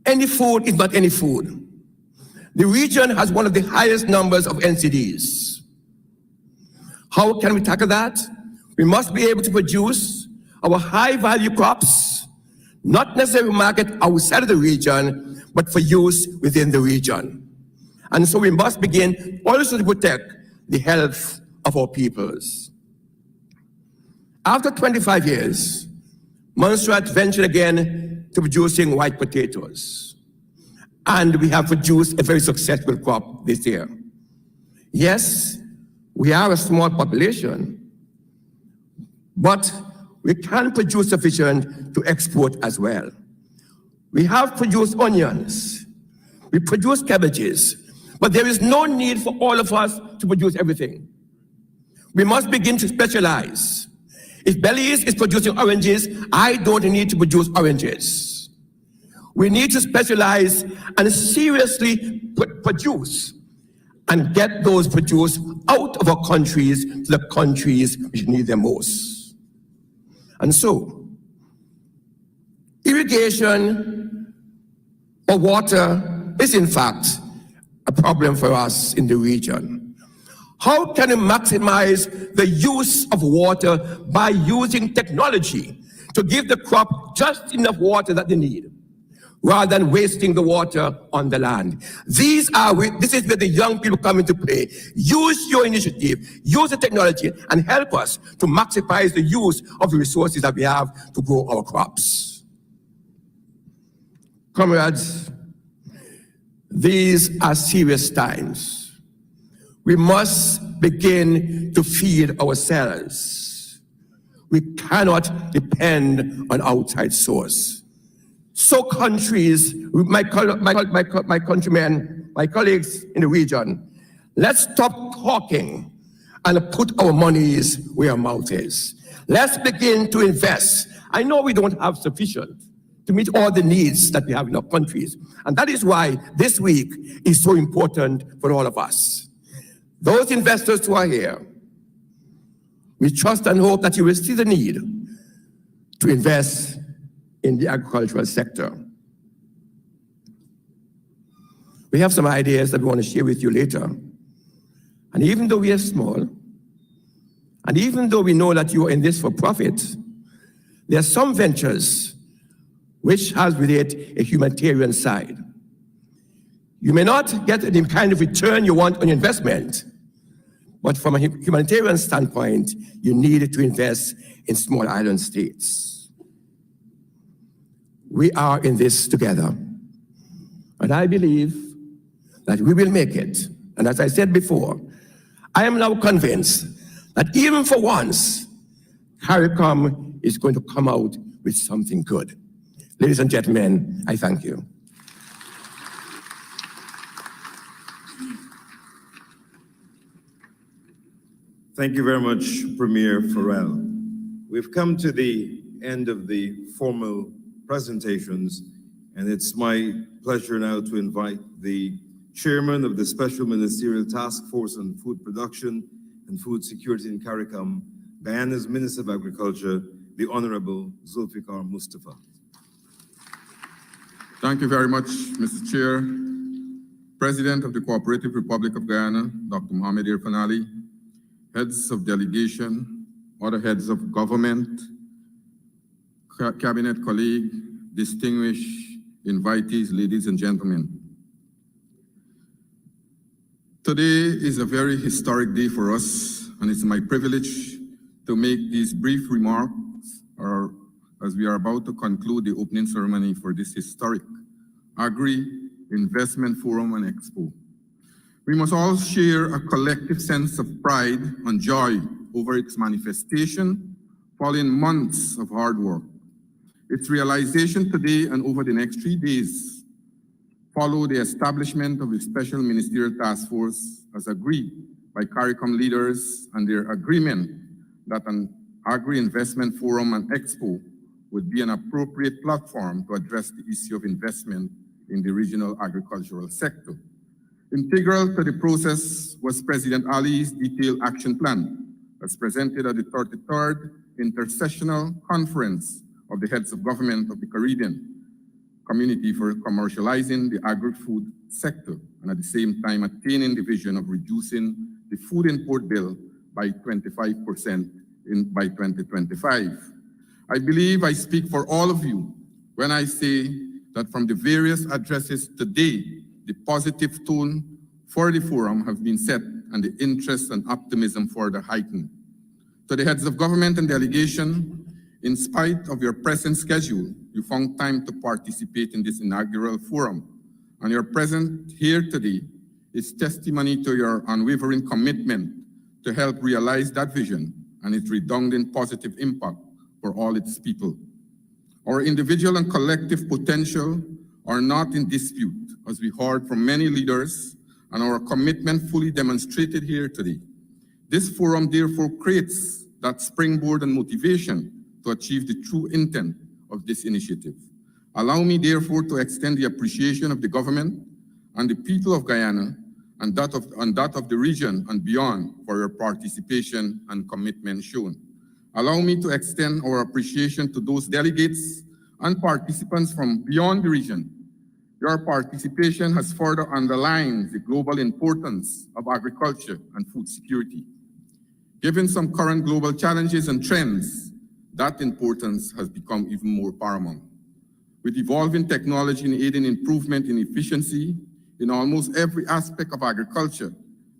Speaker 16: any food is not any food. The region has one of the highest numbers of NCDs. How can we tackle that? We must be able to produce our high-value crops, not necessarily market outside of the region, but for use within the region. And so we must begin also to protect the health of our peoples. After 25 years, Montserrat ventured again to producing white potatoes. And we have produced a very successful crop this year. Yes, we are a small population, but we can produce sufficient to export as well. We have produced onions, we produce cabbages, but there is no need for all of us to produce everything. We must begin to specialize. If Belize is producing oranges, I don't need to produce oranges. We need to specialize and seriously produce and get those produced out of our countries to the countries which need them most. And so, irrigation or water is in fact a problem for us in the region. How can we maximize the use of water by using technology to give the crop just enough water that they need, rather than wasting the water on the land? This is where the young people come into play. Use your initiative, use the technology, and help us to maximize the use of the resources that we have to grow our crops. Comrades, these are serious times. We must begin to feed ourselves. We cannot depend on outside source. So countries, my countrymen, my colleagues in the region, let's stop talking and put our monies where our mouth is. Let's begin to invest. I know we don't have sufficient to meet all the needs that we have in our countries. And that is why this week is so important for all of us. Those investors who are here, we trust and hope that you will see the need to invest in the agricultural sector. We have some ideas that we want to share with you later. And even though we are small, and even though we know that you are in this for profit, there are some ventures which has with it a humanitarian side. You may not get the kind of return you want on your investment, but from a humanitarian standpoint, you need to invest in small island states. We are in this together. And I believe that we will make it. And as I said before, I am now convinced that even for once, CARICOM is going to come out with something good. Ladies and gentlemen, I thank you.
Speaker 4: Thank you very much, Premier Farrell. We've come to the end of the formal presentations, and it's my pleasure now to invite the Chairman of the Special Ministerial Task Force on Food Production and Food Security in CARICOM, Guyana's Minister of Agriculture, the Honourable Zulfikar Mustafa.
Speaker 17: Thank you very much, Mr. Chair. President of the Cooperative Republic of Guyana, Dr. Mohamed Irfaan Ali, heads of delegation, other heads of government, cabinet colleague, distinguished invitees, ladies and gentlemen. Today is a very historic day for us, and it's my privilege to make these brief remarks as we are about to conclude the opening ceremony for this historic Agri Investment Forum and Expo. We must all share a collective sense of pride and joy over its manifestation following months of hard work. Its realization today and over the next 3 days follow the establishment of a special ministerial task force as agreed by CARICOM leaders and their agreement that an Agri Investment Forum and Expo would be an appropriate platform to address the issue of investment in the regional agricultural sector. Integral to the process was President Ali's detailed action plan, as presented at the 33rd Intersessional Conference of the Heads of Government of the Caribbean Community for commercializing the agri-food sector, and at the same time attaining the vision of reducing the food import bill by 25% by 2025. I believe I speak for all of you when I say that from the various addresses today, the positive tone for the forum have been set and the interest and optimism further heightened. To the heads of government and delegation, in spite of your present schedule, you found time to participate in this inaugural forum, and your presence here today is testimony to your unwavering commitment to help realize that vision and its redounding positive impact for all its people. Our individual and collective potential are not in dispute, as we heard from many leaders, and our commitment fully demonstrated here today. This forum therefore creates that springboard and motivation to achieve the true intent of this initiative. Allow me therefore to extend the appreciation of the government and the people of Guyana and that of the region and beyond for your participation and commitment shown. Allow me to extend our appreciation to those delegates and participants from beyond the region. Your participation has further underlined the global importance of agriculture and food security. Given some current global challenges and trends, that importance has become even more paramount. With evolving technology in aiding improvement in efficiency in almost every aspect of agriculture,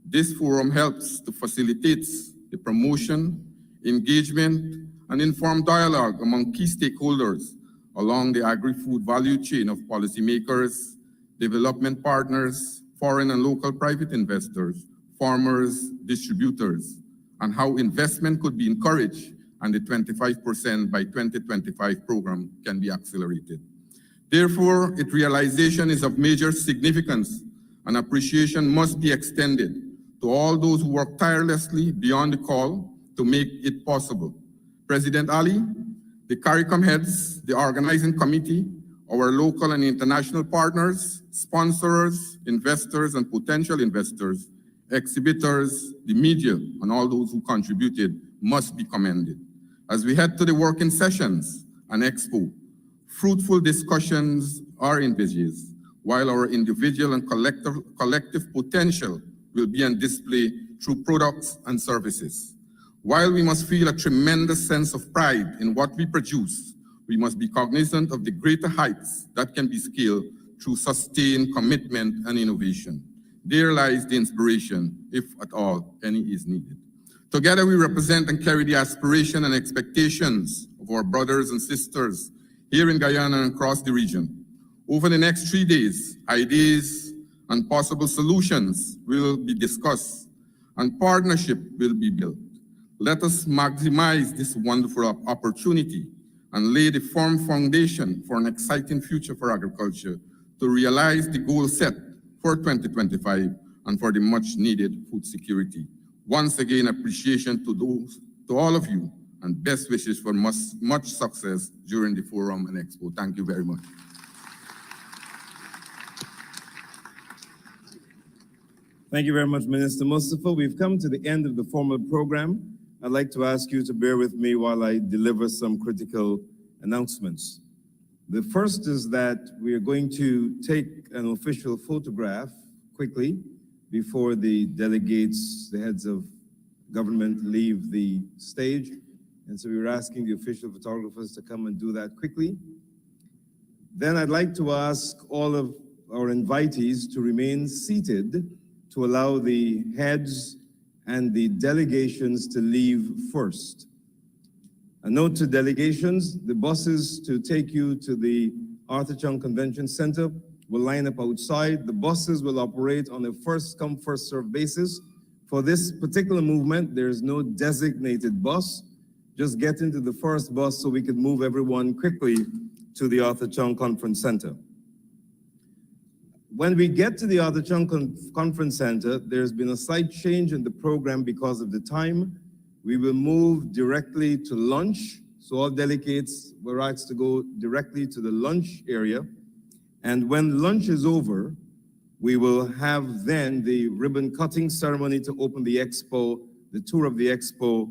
Speaker 17: this forum helps to facilitate the promotion, engagement, and informed dialogue among key stakeholders along the agri-food value chain of policymakers, development partners, foreign and local private investors, farmers, distributors, and how investment could be encouraged and the 25% by 2025 program can be accelerated. Therefore, its realization is of major significance, and appreciation must be extended to all those who work tirelessly beyond the call to make it possible. President Ali, the CARICOM heads, the organizing committee, our local and international partners, sponsors, investors and potential investors, exhibitors, the media, and all those who contributed must be commended. As we head to the working sessions and Expo, fruitful discussions are envisaged, while our individual and collective potential will be on display through products and services. While we must feel a tremendous sense of pride in what we produce, we must be cognizant of the greater heights that can be scaled through sustained commitment and innovation. There lies the inspiration, if at all any is needed. Together we represent and carry the aspiration and expectations of our brothers and sisters here in Guyana and across the region. Over the next 3 days, ideas and possible solutions will be discussed and partnership will be built. Let us maximize this wonderful opportunity and lay the firm foundation for an exciting future for agriculture to realize the goal set for 2025 and for the much needed food security. Once again, appreciation to all of you and best wishes for much success during the forum and expo. Thank you very much.
Speaker 18: Thank you very much, Minister Mustafa. We've come to the end of the formal program. I'd like to ask you to bear with me while I deliver some critical announcements. The first is that we are going to take an official photograph quickly before the delegates, the heads of government, leave the stage. And so we're asking the official photographers to come and do that quickly. Then I'd like to ask all of our invitees to remain seated to allow the heads and the delegations to leave first. A note to delegations, the buses to take you to the Arthur Chung Convention Center will line up outside. The buses will operate on a first-come, first-served basis. For this particular movement, there is no designated bus. Just get into the first bus so we can move everyone quickly to the Arthur Chung Conference Center. When we get to the Arthur Chung Conference Center, there's been a slight change in the program because of the time. We will move directly to lunch. So all delegates were asked to go directly to the lunch area. And when lunch is over, we will have then the ribbon cutting ceremony to open the expo, the tour of the expo,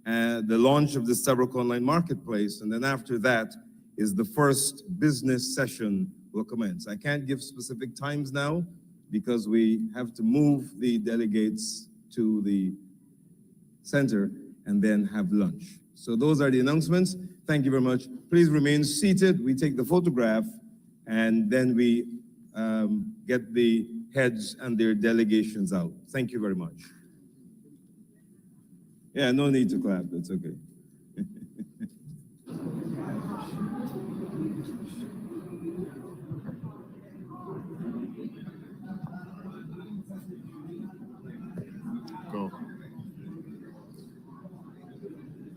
Speaker 18: the launch of the Skerrit online marketplace. And then after that is the first business session will commence. I can't give specific times now because we have to move the delegates to the center and then have lunch. So those are the announcements. Thank you very much. Please remain seated. We take the photograph and then we get the heads and their delegations out. Thank you very much. Yeah, no need to clap. It's okay.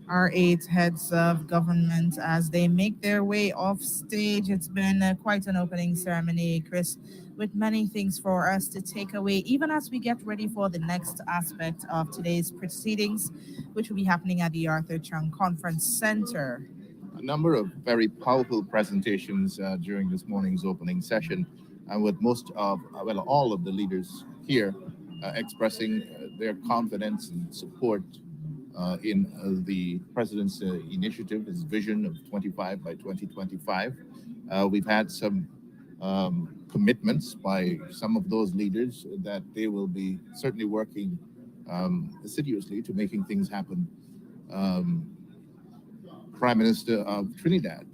Speaker 2: Our 8 heads of government as they make their way off stage. It's been quite an opening ceremony, Chris, with many things for us to take away, even as we get ready for the next aspect of today's proceedings, which will be happening at the Arthur Chung Conference Center.
Speaker 1: A number of very powerful presentations during this morning's opening session, and with most of, all of the leaders here expressing their confidence and support in the president's initiative, his vision of 25 by 2025. We've had some commitments by some of those leaders that they will be certainly working assiduously to making things happen. Prime Minister of Trinidad,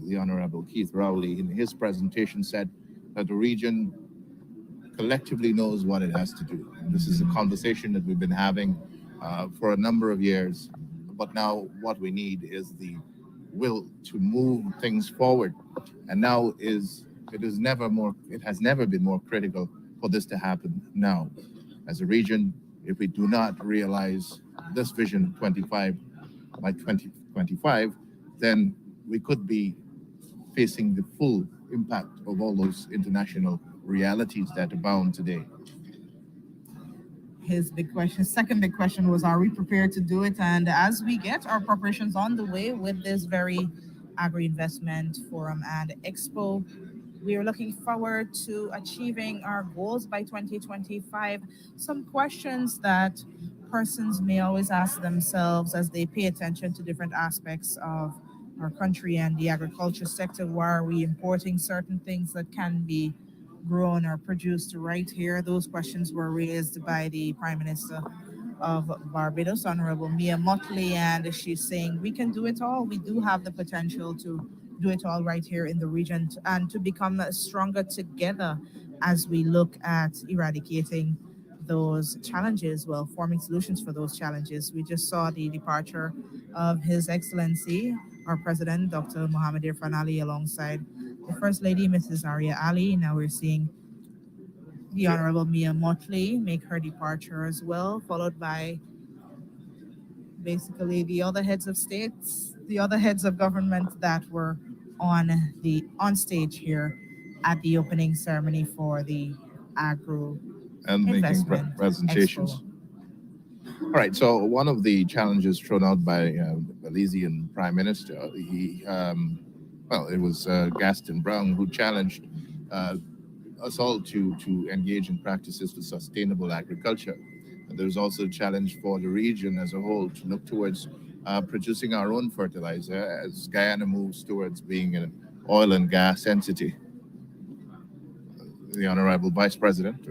Speaker 1: the Honourable Keith Rowley, in his presentation said that the region collectively knows what it has to do. And this is a conversation that we've been having for a number of years, but now what we need is the will to move things forward. And now it has never been more critical for this to happen now. As a region, if we do not realize this vision 25 by 2025, then we could be facing the full impact of all those international realities that abound today.
Speaker 2: His big question, second big question was, are we prepared to do it? And as we get our preparations on the way with this very Agri-Investment Forum and Expo, we are looking forward to achieving our goals by 2025. Some questions that persons may always ask themselves as they pay attention to different aspects of our country and the agriculture sector. Why are we importing certain things that can be grown or produced right here? Those questions were raised by the Prime Minister of Barbados, Honourable Mia Mottley, and she's saying we can do it all. We do have the potential to do it all right here in the region and to become stronger together as we look at eradicating those challenges, forming solutions for those challenges. We just saw the departure of His Excellency, our President, Dr. Mohamed Irfaan Ali, alongside the First Lady, Mrs. Arya Ali. Now we're seeing the Honourable Mia Motley make her departure as well, followed by basically the other heads of states, the other heads of government that were on stage here at the opening ceremony for the Agri
Speaker 1: and making
Speaker 2: Investment
Speaker 1: presentations.
Speaker 2: Expo.
Speaker 1: All right. So one of the challenges thrown out by Belizean Prime Minister, it was Gaston Brown who challenged us all to engage in practices for sustainable agriculture. And there's also a challenge for the region as a whole to look towards producing our own fertilizer as Guyana moves towards being an oil and gas entity. The Honourable Vice President.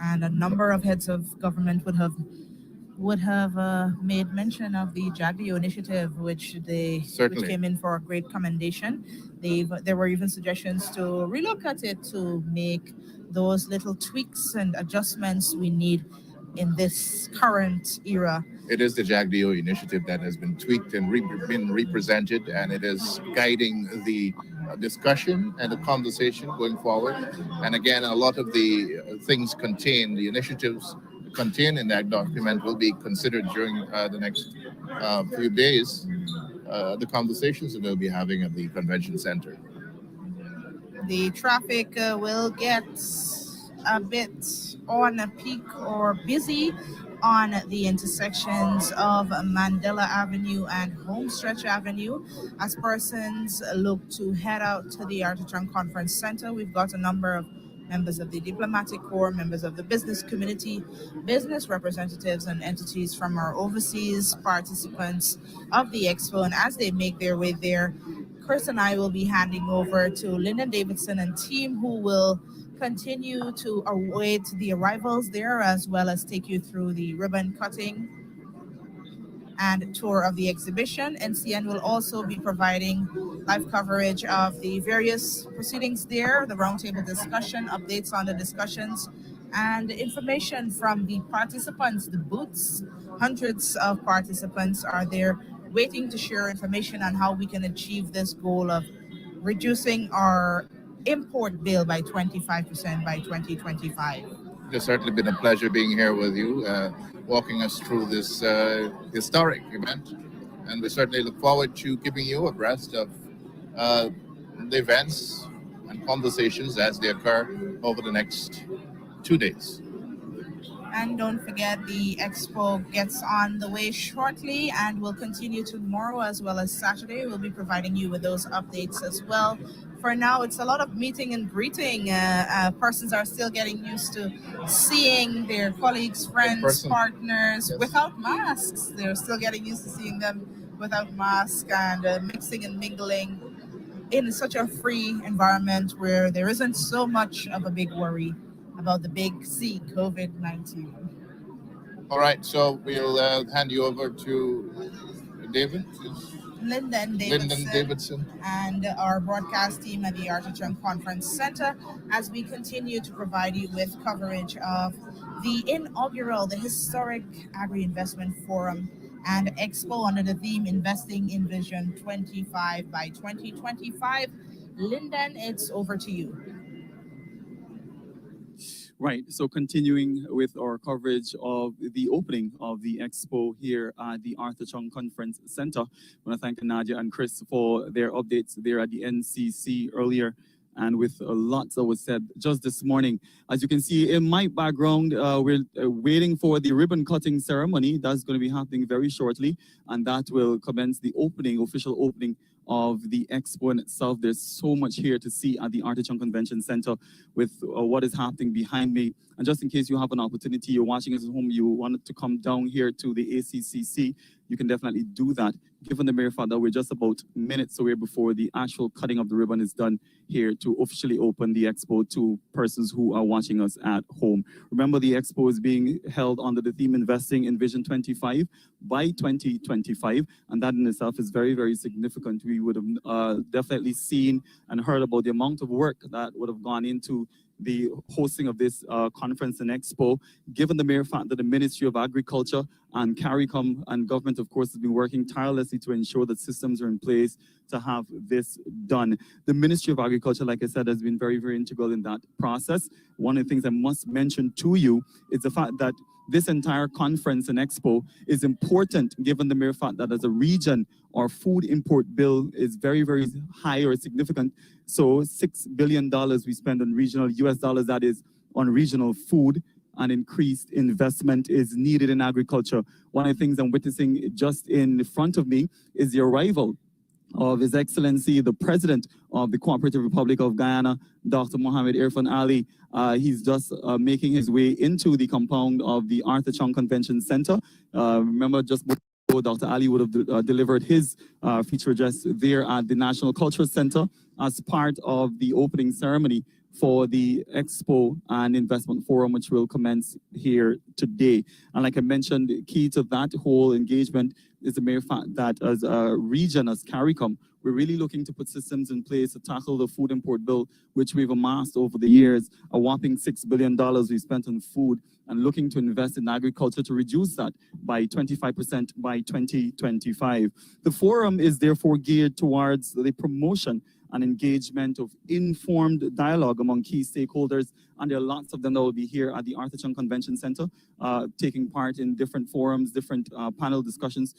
Speaker 2: And a number of heads of government would have made mention of the JAGDIO initiative, which came in for a great commendation. There were even suggestions to relook at it to make those little tweaks and adjustments we need in this current era.
Speaker 1: It is the JAGDIO initiative that has been tweaked and been represented, and it is guiding the discussion and the conversation going forward. And again, a lot of the things contained, the initiatives contained in that document will be considered during the next few days, the conversations that we'll be having at the convention center.
Speaker 2: The traffic will get a bit on a peak or busy on the intersections of Mandela Avenue and Homestretch Avenue as persons look to head out to the Artichon Conference Center. We've got a number of members of the diplomatic corps, members of the business community, business representatives and entities from our overseas participants of the Expo. And as they make their way there, Chris and I will be handing over to Lyndon Davidson and team, who will continue to await the arrivals there, as well as take you through the ribbon cutting and tour of the exhibition. NCN will also be providing live coverage of the various proceedings there, the roundtable discussion, updates on the discussions, and information from the participants, the booths. Hundreds of participants are there waiting to share information on how we can achieve this goal of reducing our import bill by 25% by 2025.
Speaker 1: It's certainly been a pleasure being here with you, walking us through this historic event. And we certainly look forward to keeping you abreast of the events and conversations as they occur over the next 2 days.
Speaker 2: And don't forget, the Expo gets on the way shortly and will continue tomorrow as well as Saturday. We'll be providing you with those updates as well. For now, it's a lot of meeting and greeting. Persons are still getting used to seeing their colleagues, friends, partners without masks. They're still getting used to seeing them without masks and mixing and mingling in such a free environment where there isn't so much of a big worry about the big C, COVID-19.
Speaker 1: All right, so we'll hand you over to David.
Speaker 2: Lyndon Davidson and our broadcast team at the Artichon Conference Center as we continue to provide you with coverage of the inaugural, the historic Agri Investment Forum and Expo under the theme Investing in Vision 25 by 2025. Lyndon, it's over to you.
Speaker 19: Right, so continuing with our coverage of the opening of the Expo here at the Arthur Chung Conference Center. I want to thank Nadia and Chris for their updates there at the NCC earlier, and with lots that was said just this morning. As you can see in my background, we're waiting for the ribbon cutting ceremony. That's going to be happening very shortly, and that will commence the official opening of the Expo in itself. There's so much here to see at the Artichon Convention Center with what is happening behind me. And just in case you have an opportunity, you're watching us at home, you wanted to come down here to the ACCC, you can definitely do that, given the mere fact that we're just about minutes away before the actual cutting of the ribbon is done here to officially open the Expo to persons who are watching us at home. Remember, the Expo is being held under the theme Investing in Vision 25 by 2025, and that in itself is very, very significant. We would have definitely seen and heard about the amount of work that would have gone into the hosting of this conference and expo, given the mere fact that the Ministry of Agriculture And CARICOM and government, of course, has been working tirelessly to ensure that systems are in place to have this done. The Ministry of Agriculture, like I said, has been very, very integral in that process. One of the things I must mention to you is the fact that this entire conference and expo is important given the mere fact that as a region, our food import bill is very, very high or significant. So $6 billion we spend on regional US dollars, that is on regional food, and increased investment is needed in agriculture. One of the things I'm witnessing just in front of me is the arrival of His Excellency, the President of the Cooperative Republic of Guyana, Dr. Mohamed Irfaan Ali. He's just making his way into the compound of the Arthur Chung Convention Center. Remember, just before Dr. Ali would have delivered his feature address there at the National Cultural Center as part of the opening ceremony for the Expo and Investment Forum, which will commence here today. And like I mentioned, key to that whole engagement is the mere fact that as a region, as CARICOM, we're really looking to put systems in place to tackle the food import bill, which we've amassed over the years, a whopping $6 billion we spent on food, and looking to invest in agriculture to reduce that by 25% by 2025. The forum is therefore geared towards the promotion and engagement of informed dialogue among key stakeholders. And there are lots of them that will be here at the Arthur Chung Convention Center, taking part in different forums, different panel discussions,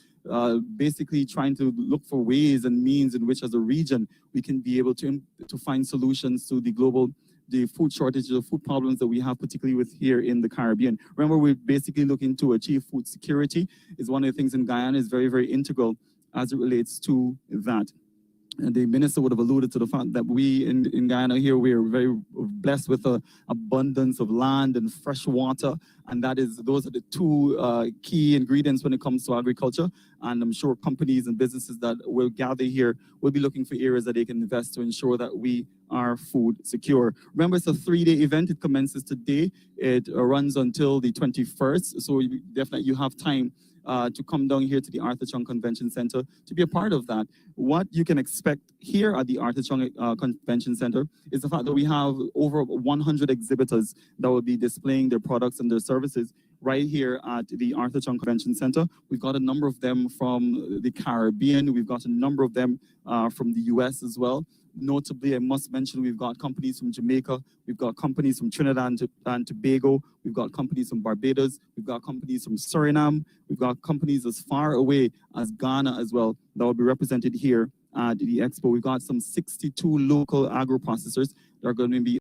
Speaker 19: basically trying to look for ways and means in which as a region, we can be able to find solutions to the food shortages, the food problems that we have, particularly with here in the Caribbean. Remember, we're basically looking to achieve food security. Is one of the things in Guyana is very, very integral as it relates to that. And the minister would have alluded to the fact that we in Guyana here, we are very blessed with an abundance of land and fresh water. And those are the two key ingredients when it comes to agriculture. And I'm sure companies and businesses that will gather here will be looking for areas that they can invest to ensure that we are food secure. Remember, it's a 3-day event. It commences today. It runs until the 21st. So you have time to come down here to the Arthur Chung Convention Center to be a part of that. What you can expect here at the Arthur Chung Convention Center is the fact that we have over 100 exhibitors that will be displaying their products and their services right here at the Arthur Chung Convention Center. We've got a number of them from the Caribbean. We've got a number of them from the US as well. Notably, I must mention we've got companies from Jamaica, we've got companies from Trinidad and Tobago, we've got companies from Barbados, we've got companies from Suriname, we've got companies as far away as Ghana as well that will be represented here at the Expo. We've got some 62 local agro processors that are going to be